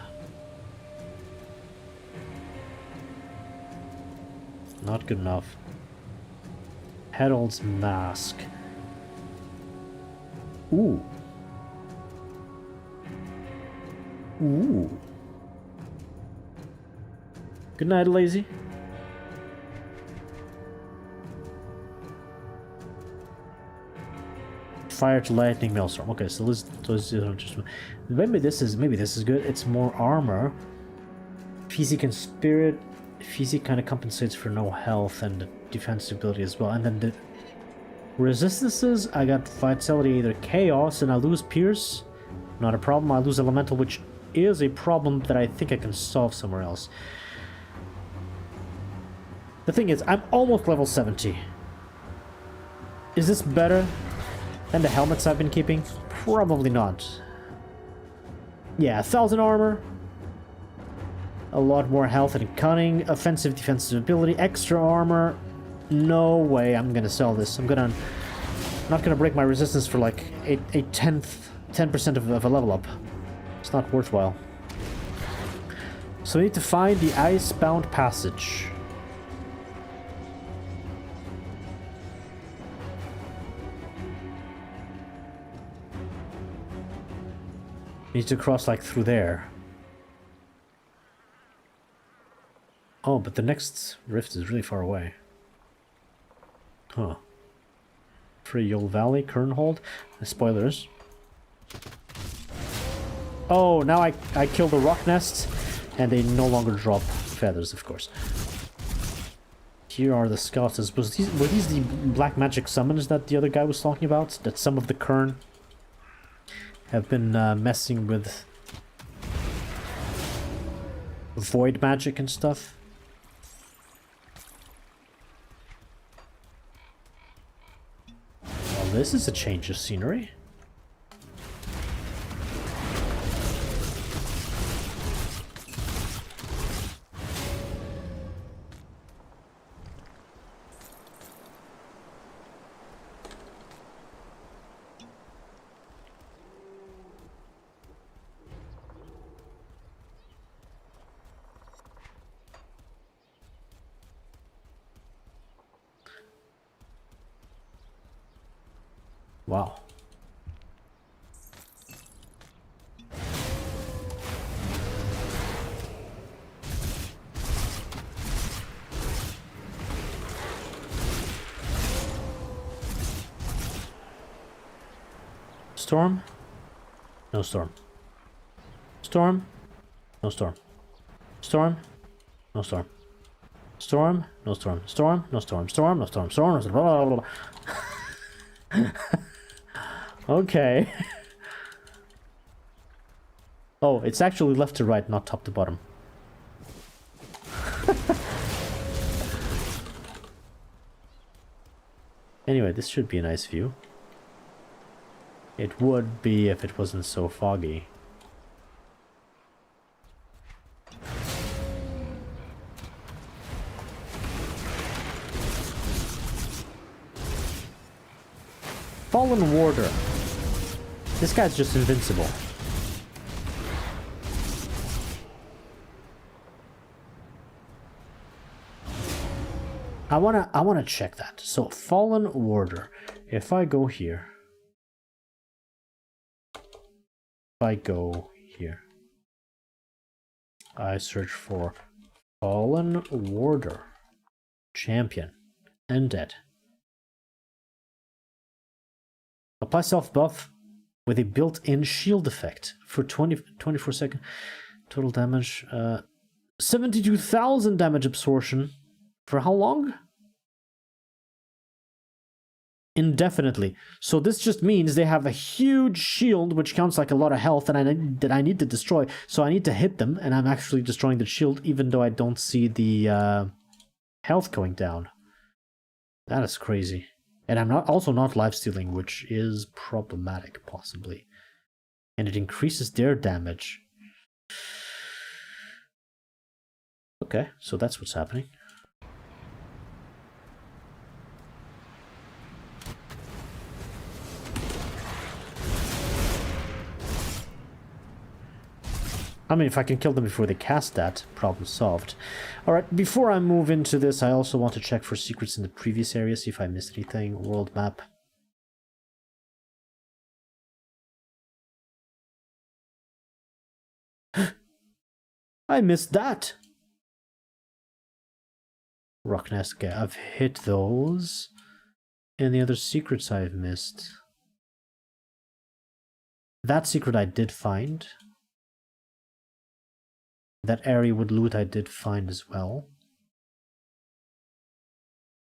Not good enough. Herald's Mask. Ooh. Ooh. Good night, lazy. Fire to lightning maelstrom. Okay, so let's just maybe this is good. It's more armor. Physique and spirit. Physique kind of compensates for no health and defense ability as well. And then the resistances, I got vitality, either chaos, and I lose pierce. Not a problem. I lose elemental, which is a problem that I think I can solve somewhere else. The thing is, I'm almost level 70. Is this better than the helmets I've been keeping? Probably not. Yeah, 1000 armor. A lot more health and cunning. Offensive, defensive ability. Extra armor. No way I'm gonna sell this. I'm not gonna break my resistance for like a 10% of a level up. It's not worthwhile. So we need to find the Icebound Passage. Need to cross like through there. Oh, but the next rift is really far away. Huh. Freyol Valley, Kernhold. Spoilers. Oh, now I kill the rock nests, and they no longer drop feathers, of course. Here are the scouts. Were these the black magic summons that the other guy was talking about? That some of the Kern have been messing with void magic and stuff. Well, this is a change of scenery. Wow. Storm? No storm. Storm? No storm. Storm? No storm. Storm? No storm. Storm? No storm. Storm? No storm. Storm? No storm. Blah, blah, blah. Okay. Oh, it's actually left to right, not top to bottom. Anyway, this should be a nice view. It would be if it wasn't so foggy. Fallen Warder. This guy's just invincible. I wanna check that. So Fallen Warder. If I go here. I search for Fallen Warder. Champion. Undead. Apply self-buff with a built-in shield effect for 24 seconds. Total damage. 72,000 damage absorption. For how long? Indefinitely. So this just means they have a huge shield, which counts like a lot of health, and I need to destroy. So I need to hit them, and I'm actually destroying the shield, even though I don't see the health going down. That is crazy. And I'm also not lifestealing, which is problematic, possibly. And it increases their damage. Okay, so that's what's happening. I mean, if I can kill them before they cast that, problem solved. Alright, before I move into this, I also want to check for secrets in the previous area, see if I missed anything. World map. I missed that! Rock nest, okay, I've hit those. And the other secrets I've missed. That secret I did find. That area with loot I did find as well.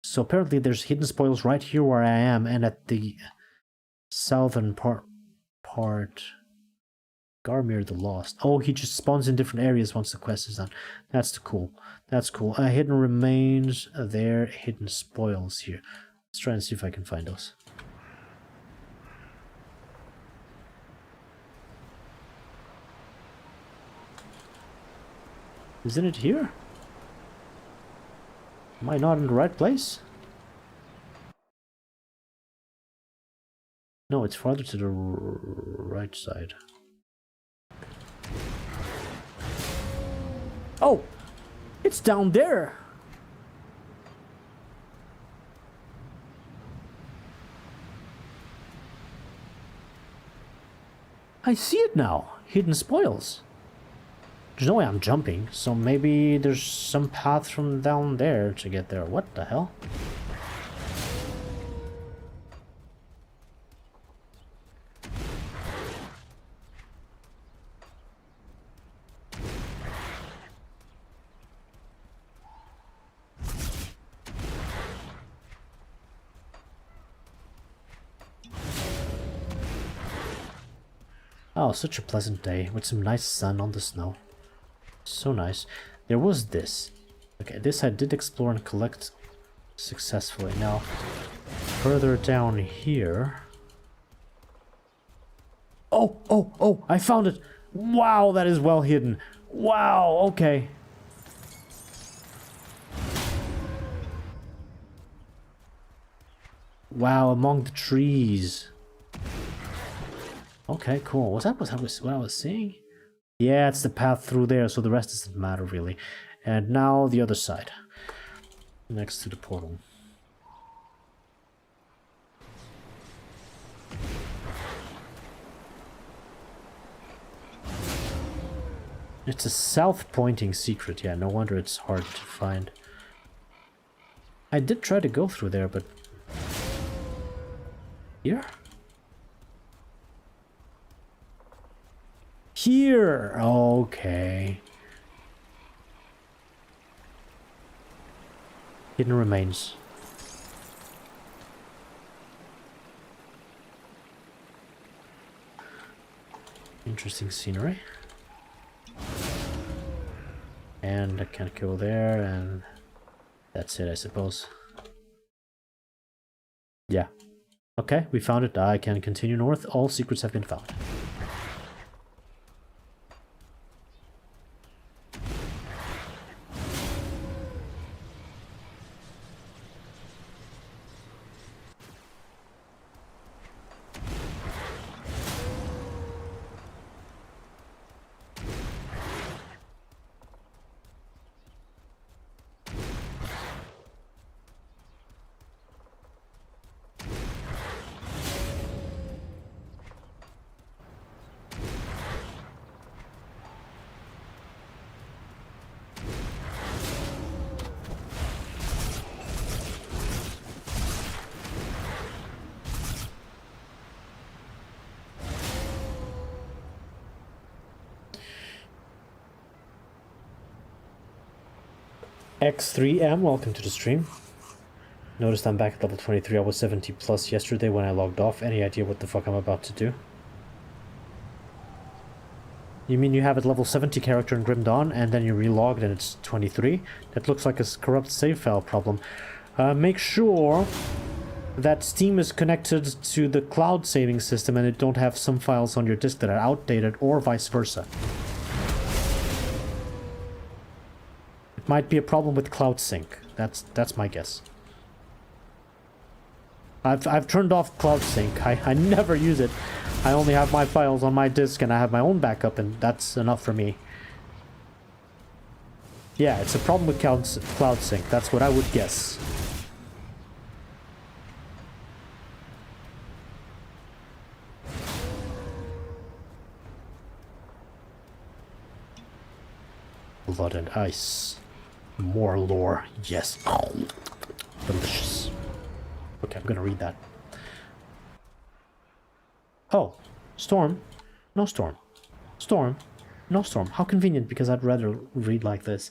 So apparently there's hidden spoils right here where I am, and at the southern part Garmir the Lost. Oh, he just spawns in different areas once the quest is done. That's cool. That's cool. Hidden remains there, hidden spoils here. Let's try and see if I can find those. Isn't it here? Am I not in the right place? No, it's farther to the right side. Oh! It's down there! I see it now. Hidden spoils. There's no way I'm jumping, so maybe there's some path from down there to get there. What the hell? Oh, such a pleasant day with some nice sun on the snow. So nice. There was this. Okay, this I did explore and collect successfully. Now, further down here... Oh! I found it! Wow, that is well hidden. Wow, okay. Wow, among the trees. Okay, cool. Was that what I was seeing? Yeah, it's the path through there, so the rest doesn't matter really. And now the other side. Next to the portal. It's a south-pointing secret, yeah, no wonder it's hard to find. I did try to go through there, but... Here? Here! Okay. Hidden remains. Interesting scenery. And I can't go there, and that's it, I suppose. Yeah. Okay, we found it. I can continue north. All secrets have been found. X3M, welcome to the stream. Noticed I'm back at level 23. I was 70 plus yesterday when I logged off. Any idea what the fuck I'm about to do? You mean you have a level 70 character in Grim Dawn and then you relogged and it's 23? That looks like a corrupt save file problem. Make sure that Steam is connected to the cloud saving system and it don't have some files on your disk that are outdated or vice versa. Might be a problem with cloud sync. That's my guess. I've turned off cloud sync. I never use it. I only have my files on my disk and I have my own backup and that's enough for me. Yeah, it's a problem with cloud sync. That's what I would guess. Blood and ice. More lore, yes. Delicious. Okay, I'm gonna read that. Oh, storm. No storm. Storm. No storm. How convenient, because I'd rather read like this.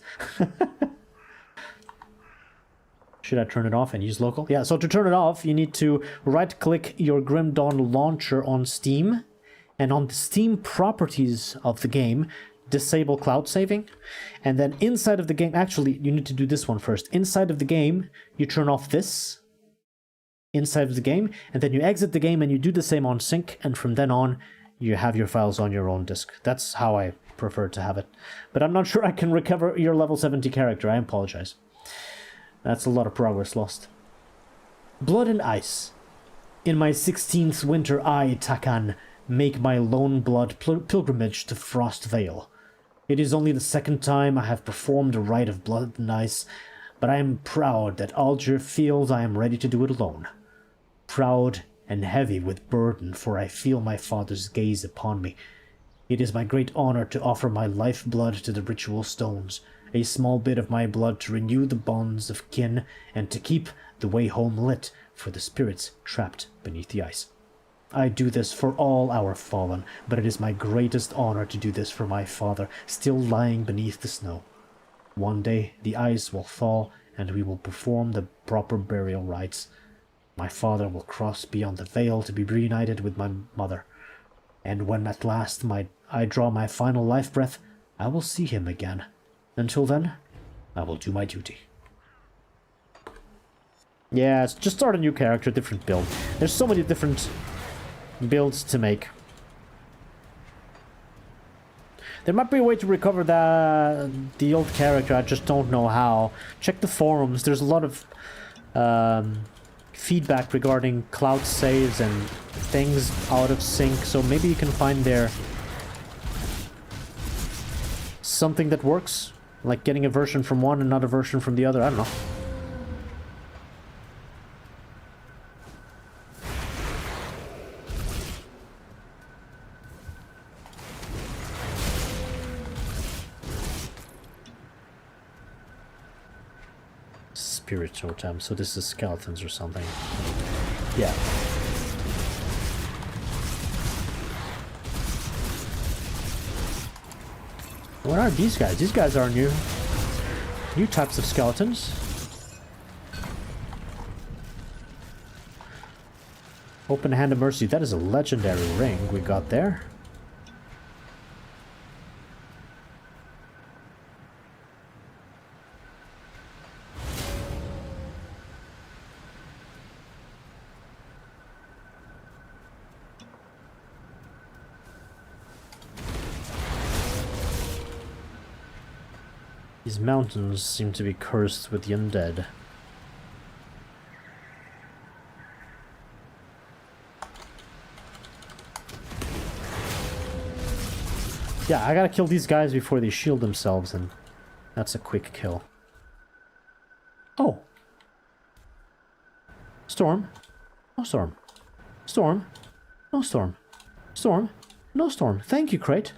Should I turn it off and use local? Yeah, so to turn it off, you need to right-click your Grim Dawn launcher on Steam, and on the Steam properties of the game, disable cloud saving, and then inside of the game, actually you need to do this one first. Inside of the game you turn off this inside of the game, and then you exit the game and you do the same on sync, and from then on you have your files on your own disk. That's how I prefer to have it, but I'm not sure I can recover your level 70 character. I apologize. That's a lot of progress lost. Blood and ice. In my 16th winter I, Takan, make my lone blood pilgrimage to Frost Vale. It is only the second time I have performed a rite of blood and ice, but I am proud that Alger feels I am ready to do it alone. Proud and heavy with burden, for I feel my father's gaze upon me. It is my great honor to offer my lifeblood to the ritual stones, a small bit of my blood to renew the bonds of kin, and to keep the way home lit for the spirits trapped beneath the ice. I do this for all our fallen, but it is my greatest honor to do this for my father, still lying beneath the snow. One day the ice will fall, and we will perform the proper burial rites. My father will cross beyond the veil to be reunited with my mother, and when at last I draw my final life breath, I will see him again. Until then, I will do my duty. Yeah, just start a new character, different build. There's so many different builds to make. There might be a way to recover the old character, I just don't know how. Check the forums, there's a lot of feedback regarding cloud saves and things out of sync, so maybe you can find there something that works, like getting a version from one and another version from the other, I don't know. Spirit totem, so this is skeletons or something. Yeah. What are these guys? These guys are new types of skeletons. Open Hand of Mercy, that is a legendary ring we got there. These mountains seem to be cursed with the undead. Yeah, I gotta kill these guys before they shield themselves, and that's a quick kill. Oh! Storm. No storm. Storm. No storm. Storm. No storm. Thank you, Crate.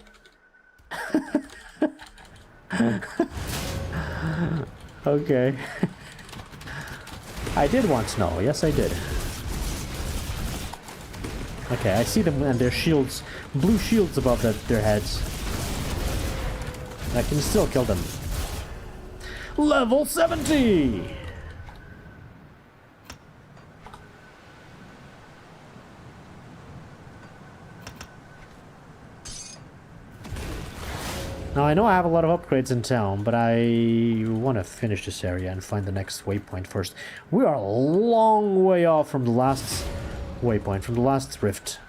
Okay. I did want snow. Yes, I did. Okay, I see them and their shields, blue shields above their heads. I can still kill them. Level 70! Now, I know I have a lot of upgrades in town, but I want to finish this area and find the next waypoint first. We are a long way off from the last waypoint, from the last rift.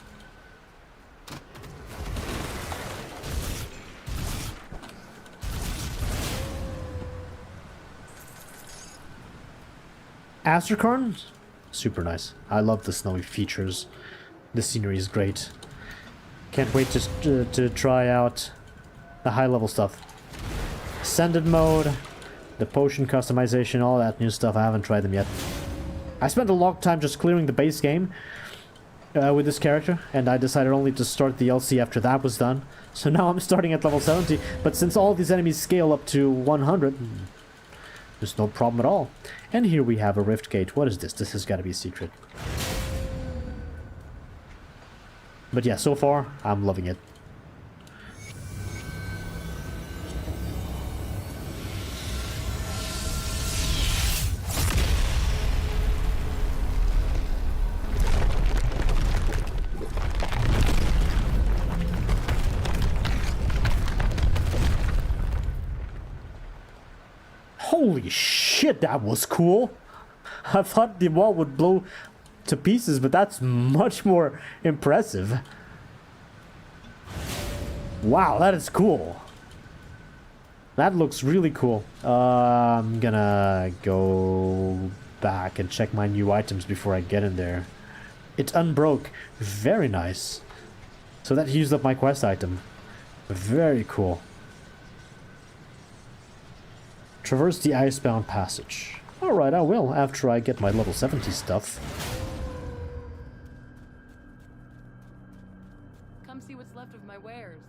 Astercorn? Super nice. I love the snowy features. The scenery is great. Can't wait to try out the high level stuff. Ascended mode, the potion customization, all that new stuff. I haven't tried them yet. I spent a long time just clearing the base game with this character, and I decided only to start the DLC after that was done. So now I'm starting at level 70, but since all these enemies scale up to 100, there's no problem at all. And here we have a rift gate. What is this? This has got to be a secret. But yeah, so far, I'm loving it. Holy shit, that was cool. I thought the wall would blow to pieces, but that's much more impressive. Wow, that is cool. That looks really cool. I'm gonna go back and check my new items before I get in there. It unbroke. Very nice. So that used up my quest item. Very cool. Traverse the icebound passage. Alright, I will, after I get my level 70 stuff. Come see what's left of my wares.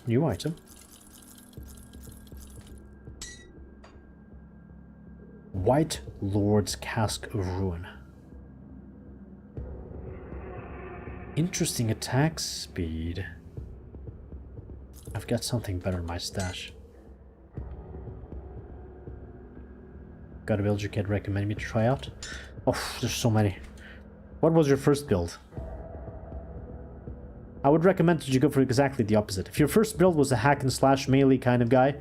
New item. White Lord's Cask of Ruin. Interesting attack speed. I've got something better in my stash. Got a build you can recommend me to try out? Oh, there's so many. What was your first build? I would recommend that you go for exactly the opposite. If your first build was a hack and slash melee kind of guy,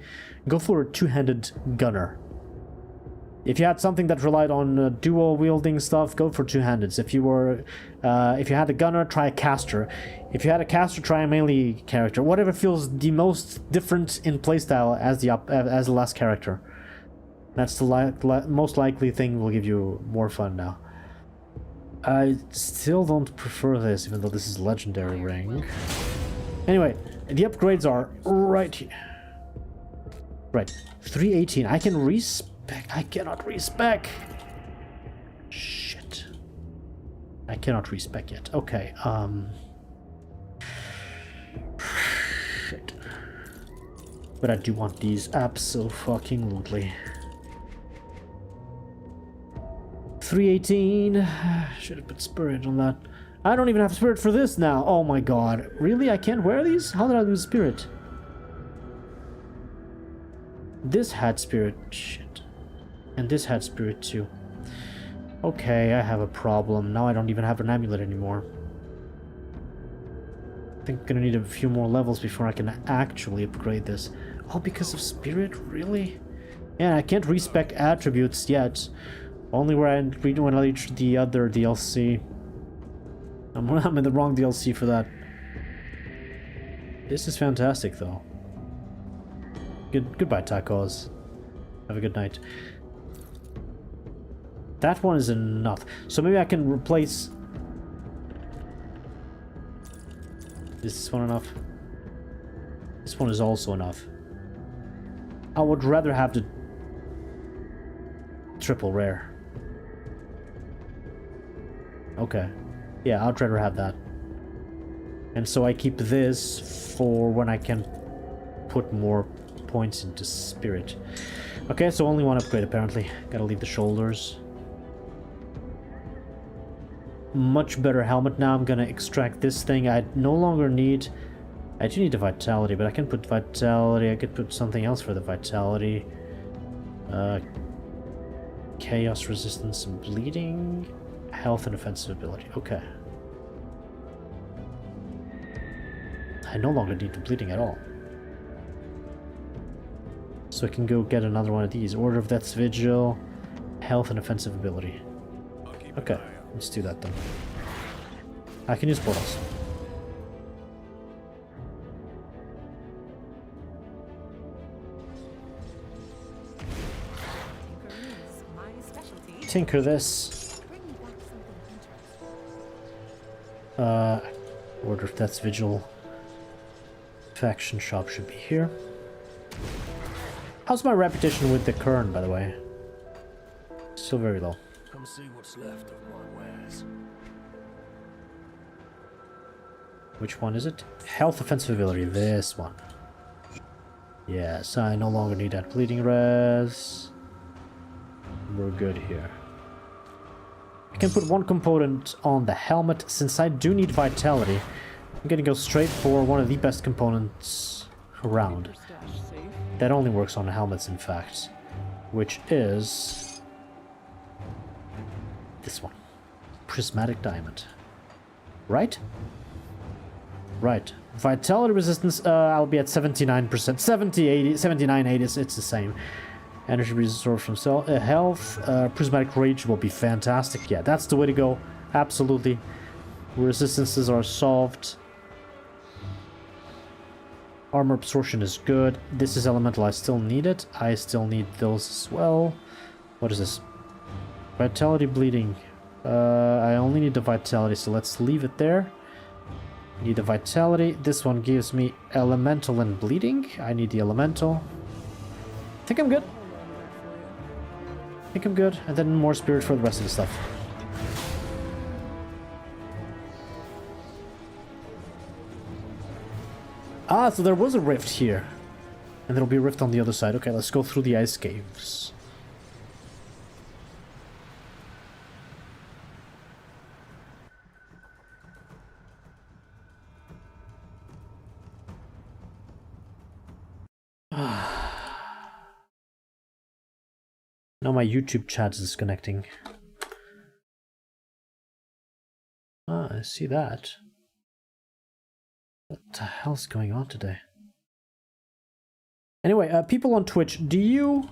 go for a two-handed gunner. If you had something that relied on dual wielding stuff, go for two-handeds. If you had a gunner, try a caster. If you had a caster, try a melee character. Whatever feels the most different in playstyle as the last character. That's the most likely thing will give you more fun now. I still don't prefer this, even though this is legendary ring. Anyway, the upgrades are right here. Right, 318. I can respec. I cannot respec. Shit. I cannot respec yet. Okay, shit. But I do want these abso-fucking-lutely. 318. Should have put spirit on that. I don't even have spirit for this now. Oh my god. Really? I can't wear these? How did I lose spirit? This had spirit. Shit. And this had spirit too. Okay, I have a problem. Now I don't even have an amulet anymore. I think I'm gonna need a few more levels before I can actually upgrade this. All because of spirit? Really? Yeah, I can't respec attributes yet. Only when I reach the other DLC. I'm in the wrong DLC for that. This is fantastic though. Goodbye, tacos. Have a good night. That one is enough. So maybe I can replace... Is this one enough? This one is also enough. I would rather have the triple rare. Okay. Yeah, I'd rather have that. And so I keep this for when I can put more points into spirit. Okay, so only one upgrade apparently. Gotta leave the shoulders. Much better helmet now. I'm gonna extract this thing. I no longer need... I do need the vitality, but I can put vitality. I could put something else for the vitality. Chaos resistance and bleeding. Health and offensive ability. Okay. I no longer need the bleeding at all. So I can go get another one of these. Order of Death's Vigil. Health and offensive ability. Okay, let's do that then. I can use portals. Tinker this. Order of Death's Vigil. Faction shop should be here. How's my reputation with the Kern, by the way? Still very low. Come see what's left of my wares. Which one is it? Health offensive ability. This one. Yes, I no longer need that bleeding res. We're good here. I can put one component on the helmet. Since I do need vitality, I'm gonna go straight for one of the best components around. That only works on helmets, in fact. Which is... this one. Prismatic Diamond. Right? Right. Vitality resistance, I'll be at 79%. 70, 80, 79, 80, it's the same. Energy resource from health. Prismatic Rage will be fantastic. Yeah, that's the way to go. Absolutely. Resistances are solved. Armor absorption is good. This is elemental. I still need it. I still need those as well. What is this? Vitality bleeding. I only need the vitality, so let's leave it there. Need the vitality. This one gives me elemental and bleeding. I need the elemental. I think I'm good. I think I'm good. And then more spirit for the rest of the stuff. Ah, so there was a rift here. And there'll be a rift on the other side. Okay, let's go through the ice caves. Now my YouTube chat is disconnecting. Ah, I see that. What the hell's going on today? Anyway, people on Twitch, do you...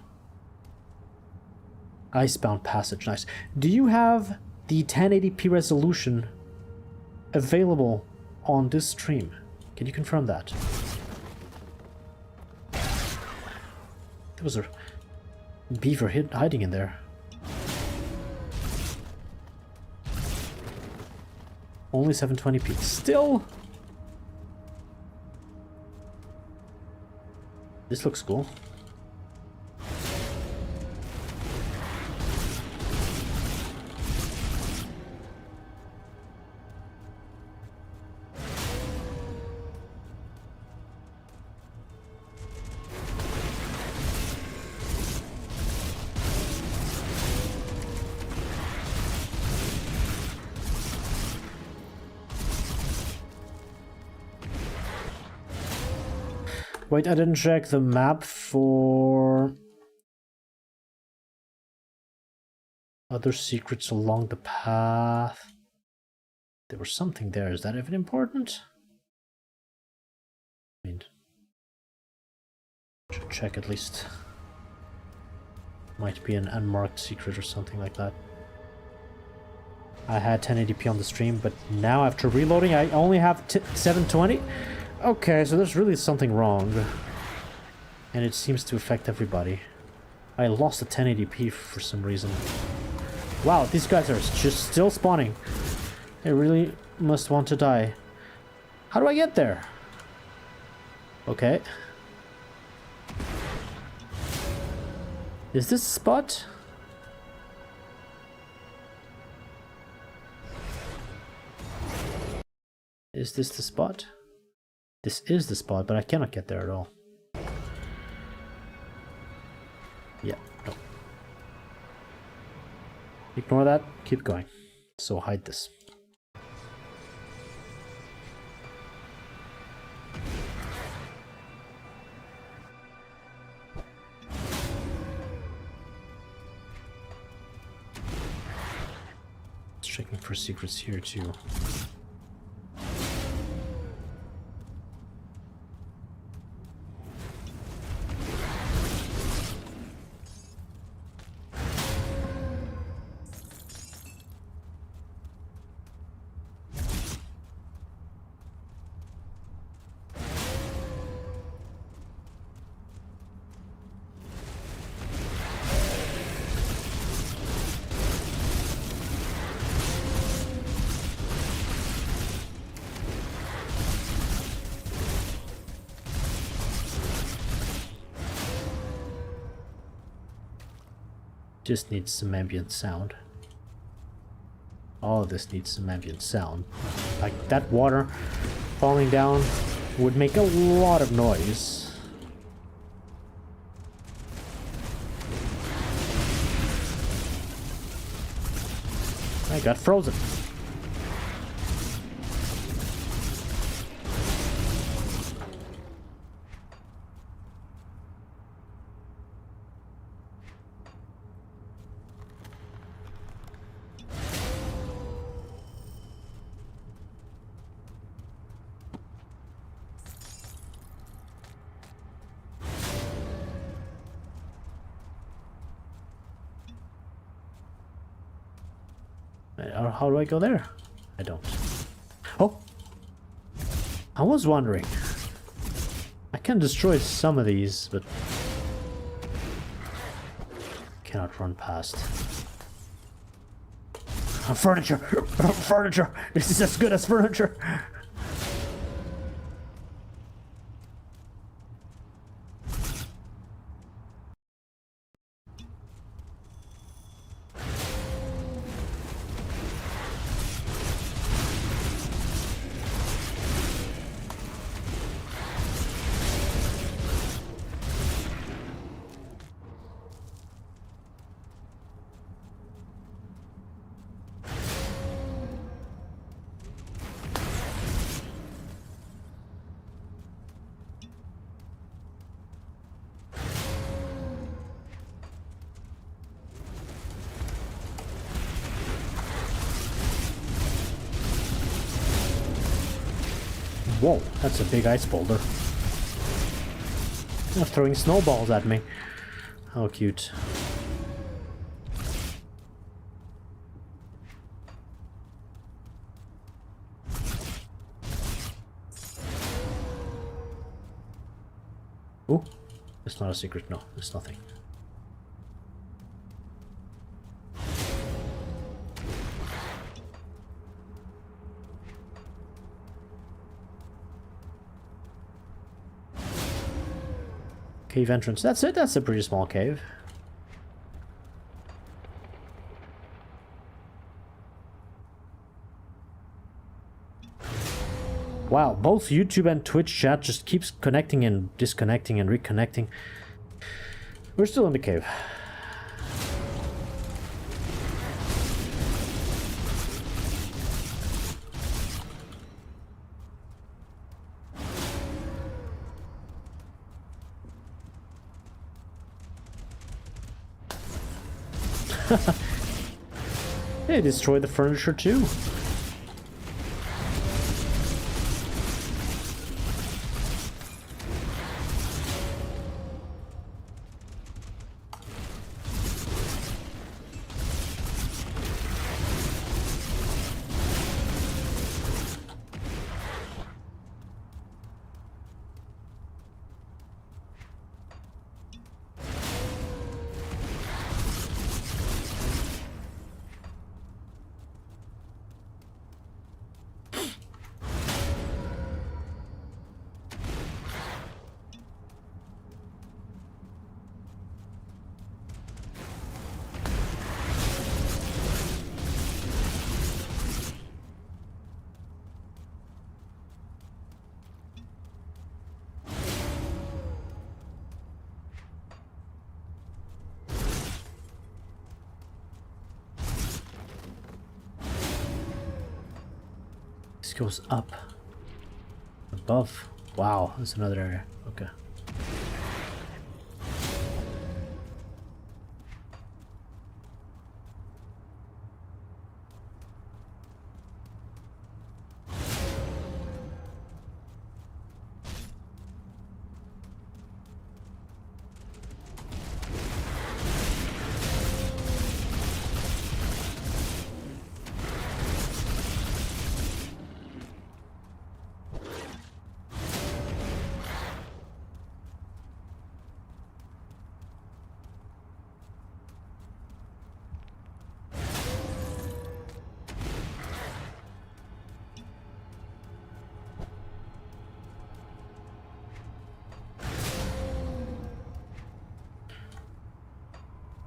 Icebound Passage, nice. Do you have the 1080p resolution available on this stream? Can you confirm that? There was a beaver hiding in there. Only 720p. Still... This looks cool. Wait, I didn't check the map for other secrets along the path. There was something there. Is that even important? I mean, should check at least. Might be an unmarked secret or something like that. I had 1080p on the stream, but now after reloading, I only have 720. Okay, so there's really something wrong. And it seems to affect everybody. I lost a 1080p for some reason. Wow, these guys are just still spawning. They really must want to die. How do I get there? Okay. Is this a spot? Is this the spot? This is the spot, but I cannot get there at all. Yeah, no. Ignore that, keep going. So hide this. Checking for secrets here too. Just needs some ambient sound. All of this needs some ambient sound. Like that water falling down would make a lot of noise. I got frozen. How do I go there? I don't. Oh! I was wondering. I can destroy some of these, but cannot run past. Furniture! Furniture! This is as good as furniture! Whoa, that's a big ice boulder. They're throwing snowballs at me. How cute. Ooh, it's not a secret. No, it's nothing. Cave entrance. That's it. That's a pretty small cave. Wow, both YouTube and Twitch chat just keeps connecting and disconnecting and reconnecting. We're still in the cave. They destroyed the furniture too. goes up. Above. Wow, there's another area. Okay.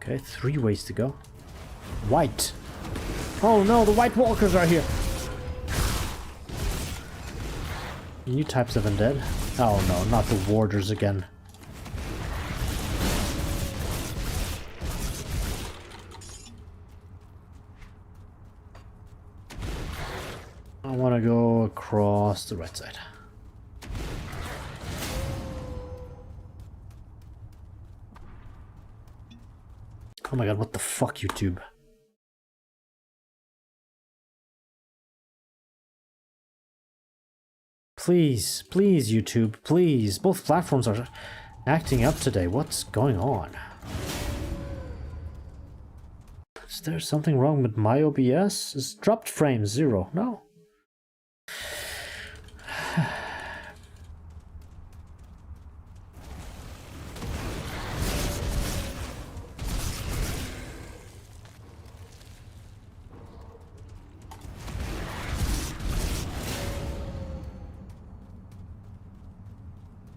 Okay, 3 ways to go. White! Oh no, the White Walkers are here! New types of undead. Oh no, not the warders again. I want to go across the right side. Oh my god, what the fuck, YouTube? Please, please, YouTube, please. Both platforms are acting up today. What's going on? Is there something wrong with my OBS? It's dropped frame 0. No.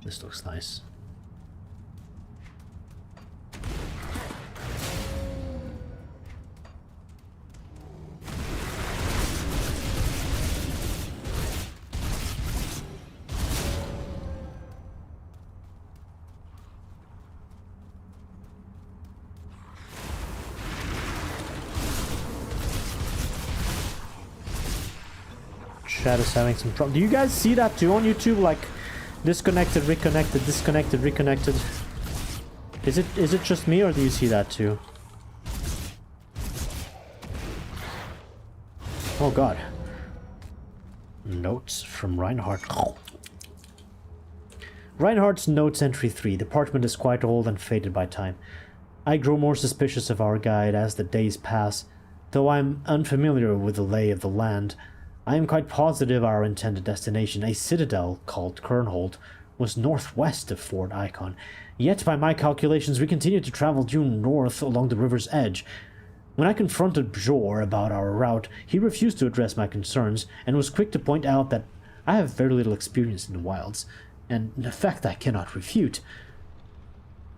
This looks nice. Chat is having some trouble. Do you guys see that too on YouTube? Like, disconnected, reconnected, disconnected, reconnected. Is it just me, or do you see that too? Oh god. Notes from Reinhardt. Reinhardt's notes entry 3. The parchment is quite old and faded by time. I grow more suspicious of our guide as the days pass. Though I'm unfamiliar with the lay of the land, I am quite positive our intended destination, a citadel called Kernhold, was northwest of Fort Icon. Yet, by my calculations, we continued to travel due north along the river's edge. When I confronted Bjor about our route, he refused to address my concerns, and was quick to point out that I have very little experience in the wilds, and a fact I cannot refute.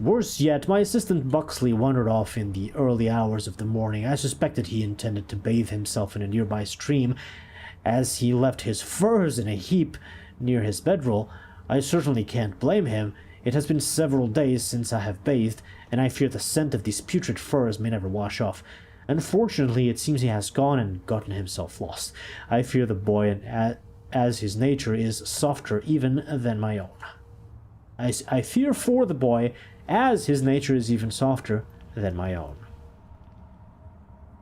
Worse yet, my assistant Buxley wandered off in the early hours of the morning. I suspected he intended to bathe himself in a nearby stream, as he left his furs in a heap near his bedroll. I certainly can't blame him. It has been several days since I have bathed, and I fear the scent of these putrid furs may never wash off. Unfortunately, it seems he has gone and gotten himself lost. I fear the boy, as his nature is softer even than my own. I fear for the boy, as his nature is even softer than my own.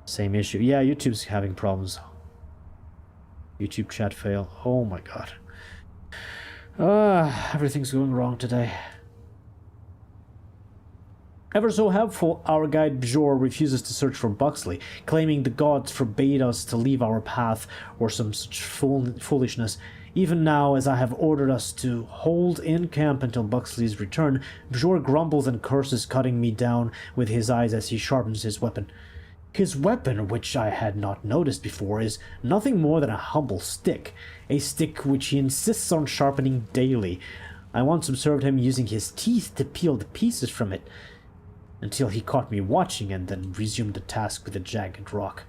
Same issue. Yeah, YouTube's having problems. YouTube chat fail. Oh my god. Everything's going wrong today. Ever so helpful, our guide Bjor refuses to search for Buxley, claiming the gods forbade us to leave our path or some such foolishness. Even now, as I have ordered us to hold in camp until Buxley's return, Bjor grumbles and curses, cutting me down with his eyes as he sharpens his weapon. His weapon, which I had not noticed before, is nothing more than a humble stick, a stick which he insists on sharpening daily. I once observed him using his teeth to peel the pieces from it, until he caught me watching and then resumed the task with a jagged rock.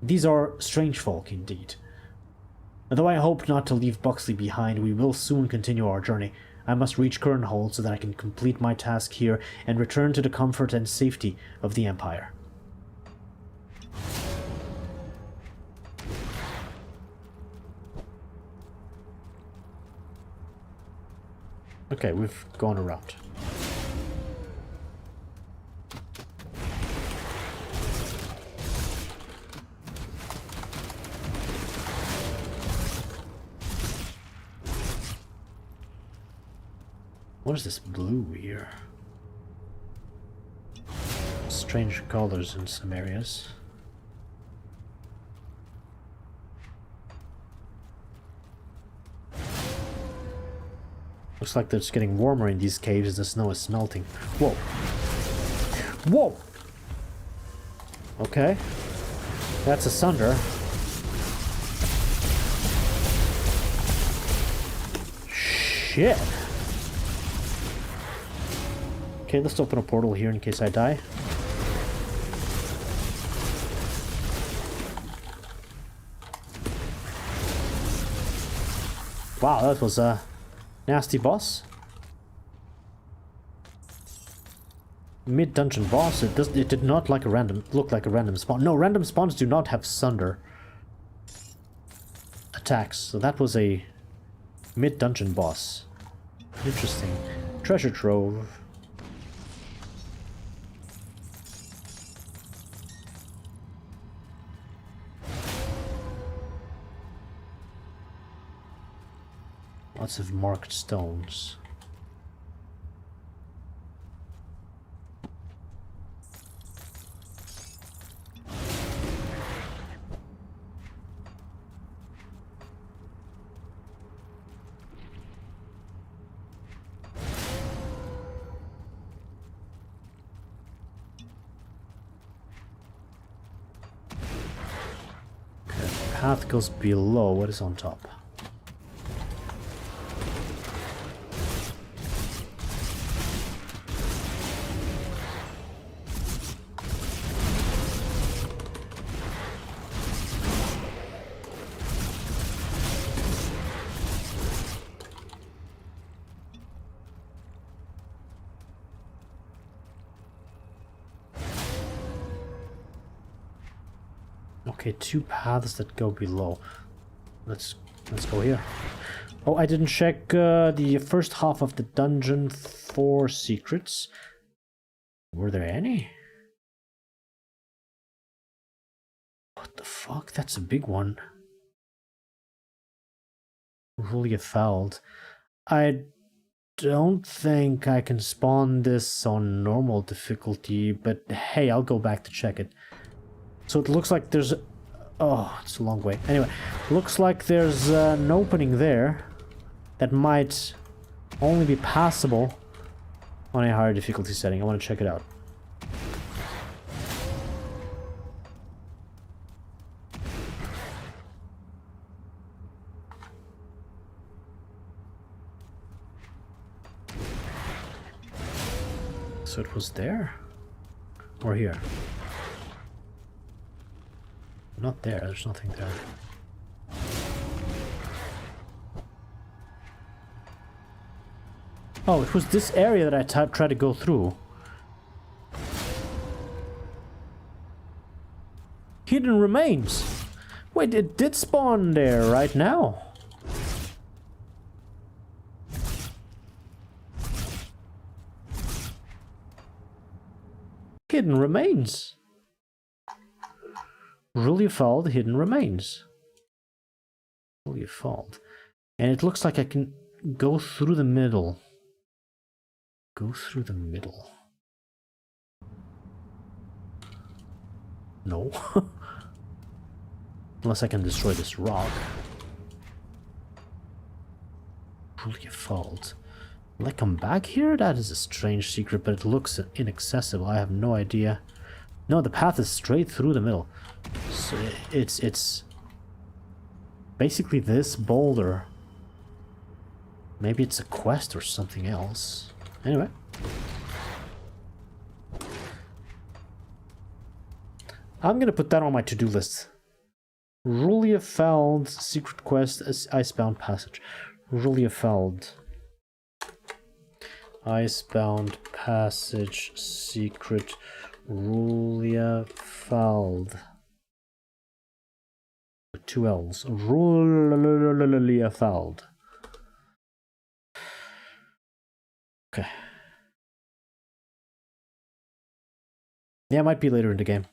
These are strange folk indeed. Though I hope not to leave Buxley behind, we will soon continue our journey. I must reach Kernhold so that I can complete my task here and return to the comfort and safety of the Empire. Okay, we've gone around. What is this blue here? Strange colors in some areas. Looks like it's getting warmer in these caves as the snow is melting. Whoa! Whoa! Okay. That's a sunder. Shit! Okay, let's open a portal here in case I die. Wow, that was a nasty boss. Mid-dungeon boss. It did not look like a random spawn. No, random spawns do not have sunder attacks. So that was a mid-dungeon boss. Interesting. Treasure trove. Lots of marked stones. Okay, the path goes below. What is on top? Okay, two paths that go below. Let's go here. Oh, I didn't check the first half of the dungeon for secrets. Were there any? What the fuck? That's a big one. Ruliefeld. I don't think I can spawn this on normal difficulty, but hey, I'll go back to check it. So it looks like there's... Oh, it's a long way. Anyway, looks like there's an opening there that might only be passable on a higher difficulty setting. I want to check it out. So it was there? Or here? Not there, there's nothing there. Oh, it was this area that I tried to go through. Hidden remains! Wait, it did spawn there right now. Hidden remains. Ruliefeld hidden remains. Ruliefeld. And it looks like I can go through the middle. Go through the middle. No. Unless I can destroy this rock. Ruliefeld. Will I come back here? That is a strange secret, but it looks inaccessible. I have no idea. No, the path is straight through the middle. So it's basically this boulder. Maybe it's a quest or something else. Anyway. I'm gonna put that on my to-do list. Ruliefeld secret quest is Icebound Passage. Ruliefeld. Icebound Passage secret Ruliefeld. With two L's. Ruliefeld. Okay. Yeah, it might be later in the game.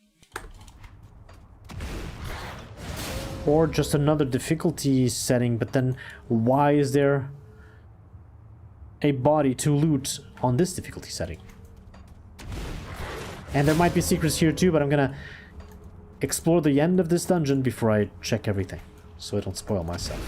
Or just another difficulty setting, but then why is there a body to loot on this difficulty setting? And there might be secrets here too, but I'm gonna explore the end of this dungeon before I check everything, so I don't spoil myself.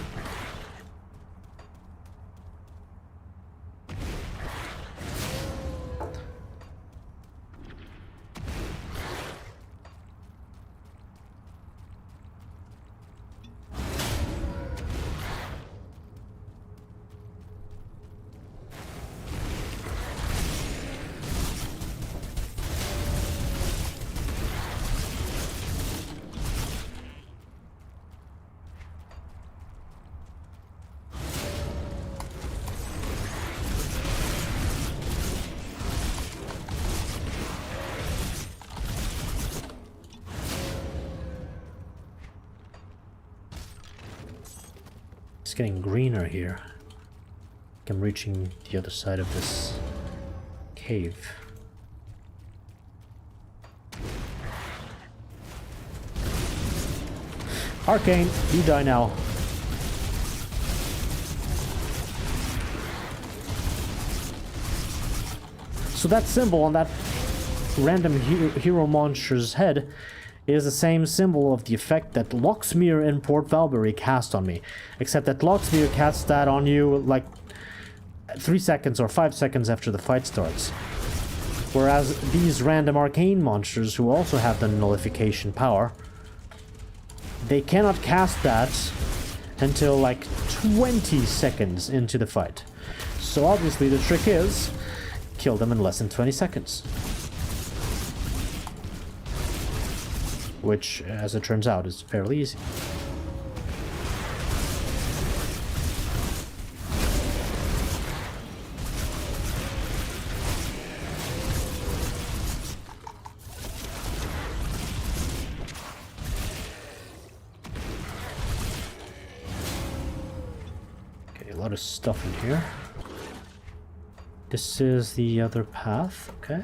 It's getting greener here. I'm reaching the other side of this cave. Arcane, you die now. So that symbol on that random hero monster's head is the same symbol of the effect that Locksmere in Port Valbury cast on me. Except that Locksmere casts that on you like 3 seconds or 5 seconds after the fight starts. Whereas these random arcane monsters, who also have the nullification power, they cannot cast that until like 20 seconds into the fight. So obviously the trick is, kill them in less than 20 seconds. Which, as it turns out, is fairly easy. Okay, a lot of stuff in here. This is the other path, okay.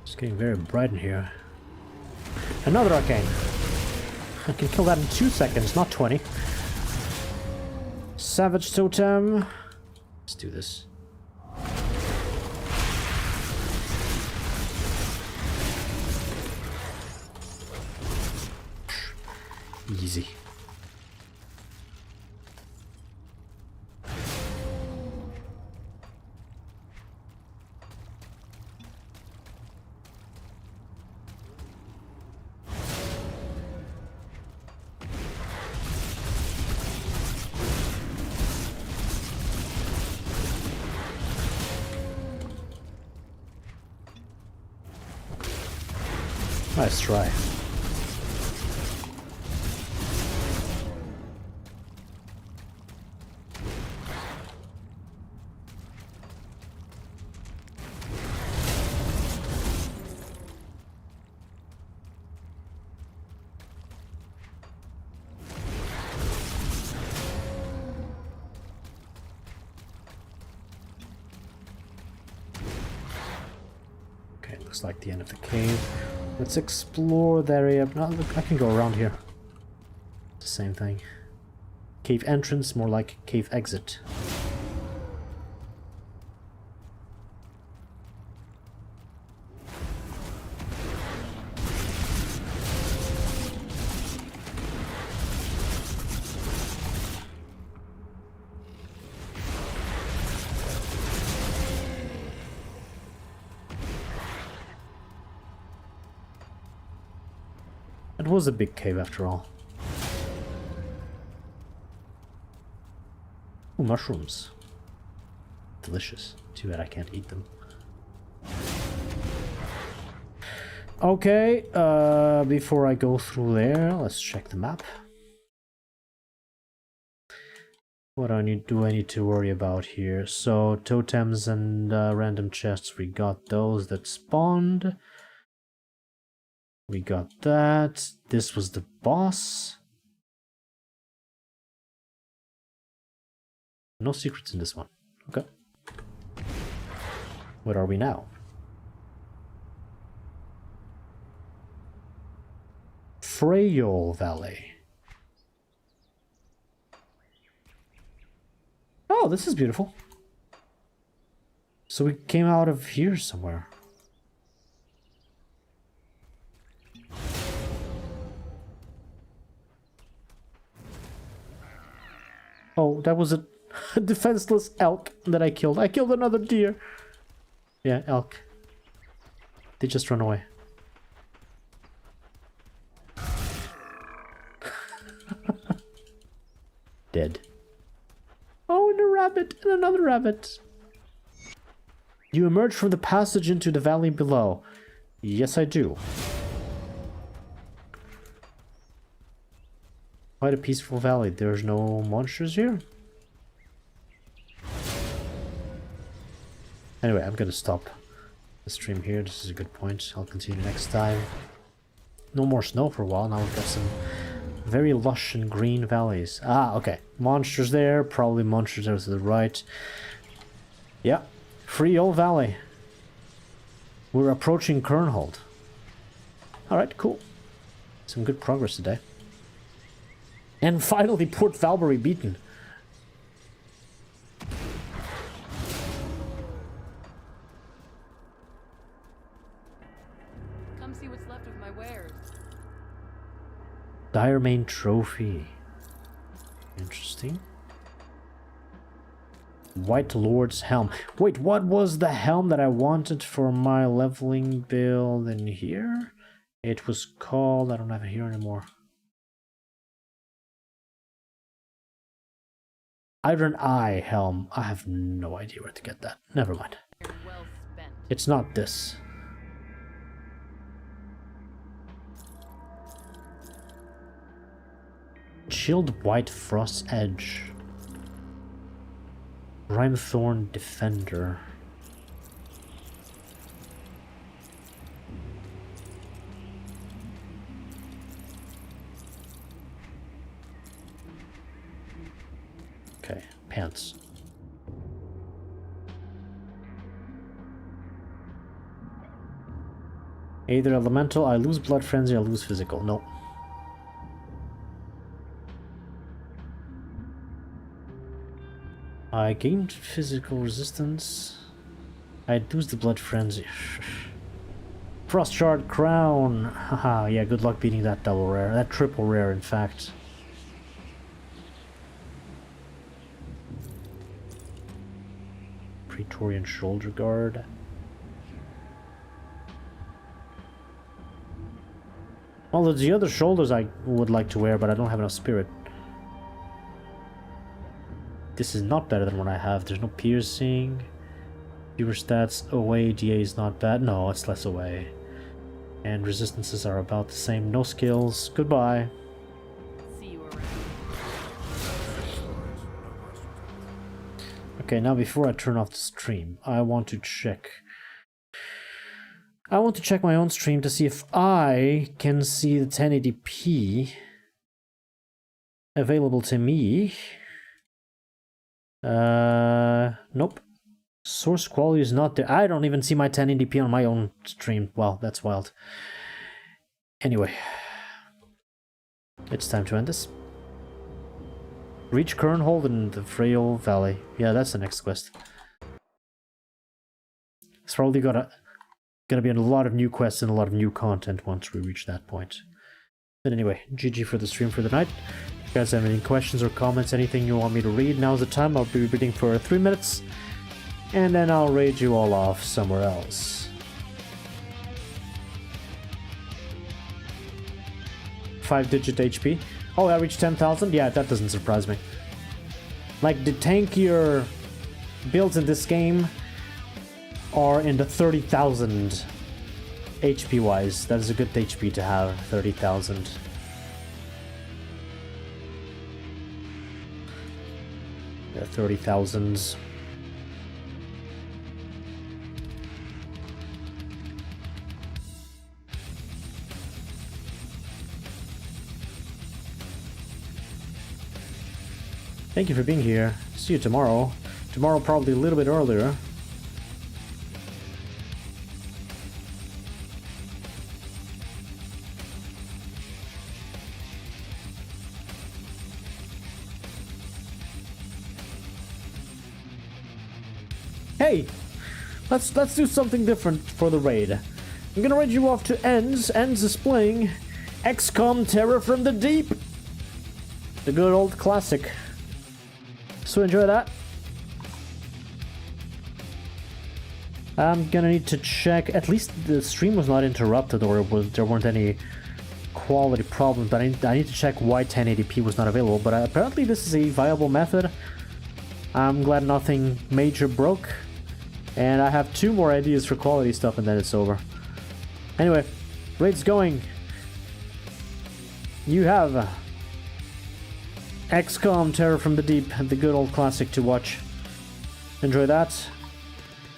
It's getting very bright in here. Another arcane. I can kill that in 2 seconds, not 20. Savage totem. Let's do this. Easy. Nice try. Okay, looks like the end of the cave. Let's explore the area. No, look, I can go around here. It's the same thing. Cave entrance, more like cave exit. It was a big cave after all. Ooh, mushrooms. Delicious. Too bad I can't eat them. Okay, before I go through there, let's check the map. What do I need to worry about here? So, totems and random chests, we got those that spawned. We got that. This was the boss. No secrets in this one. Okay. What are we now? Freyol Valley. Oh, this is beautiful. So we came out of here somewhere. Oh, that was a defenseless elk that I killed. I killed another deer. Yeah, elk. They just run away. Dead. Oh, and a rabbit, and another rabbit. You emerge from the passage into the valley below. Yes, I do. Quite a peaceful valley. There's no monsters here. Anyway, I'm gonna stop the stream here. This is a good point. I'll continue next time. No more snow for a while. Now we've got some very lush and green valleys. Ah, okay. Monsters there. Probably monsters there to the right. Yeah. Freyol Valley. We're approaching Kernhold. Alright, cool. Some good progress today. And finally, Port Valbury beaten. Come see what's left of my wares. Dire Main Trophy. Interesting. White Lord's Helm. Wait, what was the helm that I wanted for my leveling build in here? It was called... I don't have it here anymore. Iron Eye helm. I have no idea where to get that. Never mind. Well spent. It's not this. Chilled White Frost Edge. Brimethorn Defender. Okay, pants. Either elemental, I lose blood frenzy, I lose physical. No. I gained physical resistance. I lose the blood frenzy. Frost Shard Crown. Haha, yeah, good luck beating that double rare. That triple rare, in fact. Praetorian Shoulder Guard. Well, there's the other shoulders I would like to wear, but I don't have enough spirit. This is not better than what I have. There's no piercing. Fewer stats. Away DA is not bad. No, it's less away. And resistances are about the same. No skills. Goodbye. See you around. Okay, now before I turn off the stream, I want to check. I want to check my own stream to see if I can see the 1080p available to me. Nope. Source quality is not there. I don't even see my 1080p on my own stream. Wow, that's wild. Anyway, it's time to end this. Reach Kernhold in the Freyol Valley. Yeah, that's the next quest. It's probably gonna be a lot of new quests and a lot of new content once we reach that point. But anyway, GG for the stream for the night. If you guys have any questions or comments, anything you want me to read, now's the time. I'll be reading for 3 minutes, and then I'll raid you all off somewhere else. 5-digit HP. Oh, I reached 10,000? Yeah, that doesn't surprise me. Like, the tankier builds in this game are in the 30,000 HP wise, that is a good HP to have, 30,000. Yeah, 30,000s. Thank you for being here. See you tomorrow. Tomorrow probably a little bit earlier. Hey! Let's do something different for the raid. I'm gonna raid you off to Ends. Ends is playing XCOM Terror from the Deep. The good old classic. So enjoy that. I'm gonna need to check. At least the stream was not interrupted, or there weren't any quality problems. But I need to check why 1080p was not available. But apparently this is a viable method. I'm glad nothing major broke. And I have 2 more ideas for quality stuff, and then it's over. Anyway, raid's going. You have XCOM Terror from the Deep, the good old classic to watch. Enjoy that.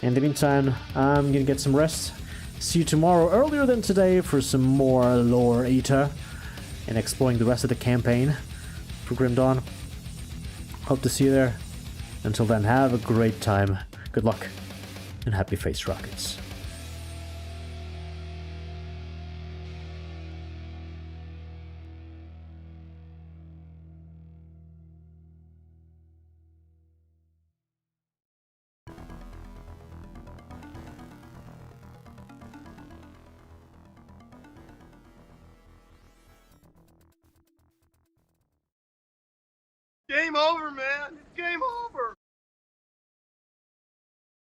In the meantime, I'm gonna get some rest. See you tomorrow earlier than today for some more Lore Eater and exploring the rest of the campaign for Grim Dawn. Hope to see you there. Until then, have a great time. Good luck and happy face rockets. Game over,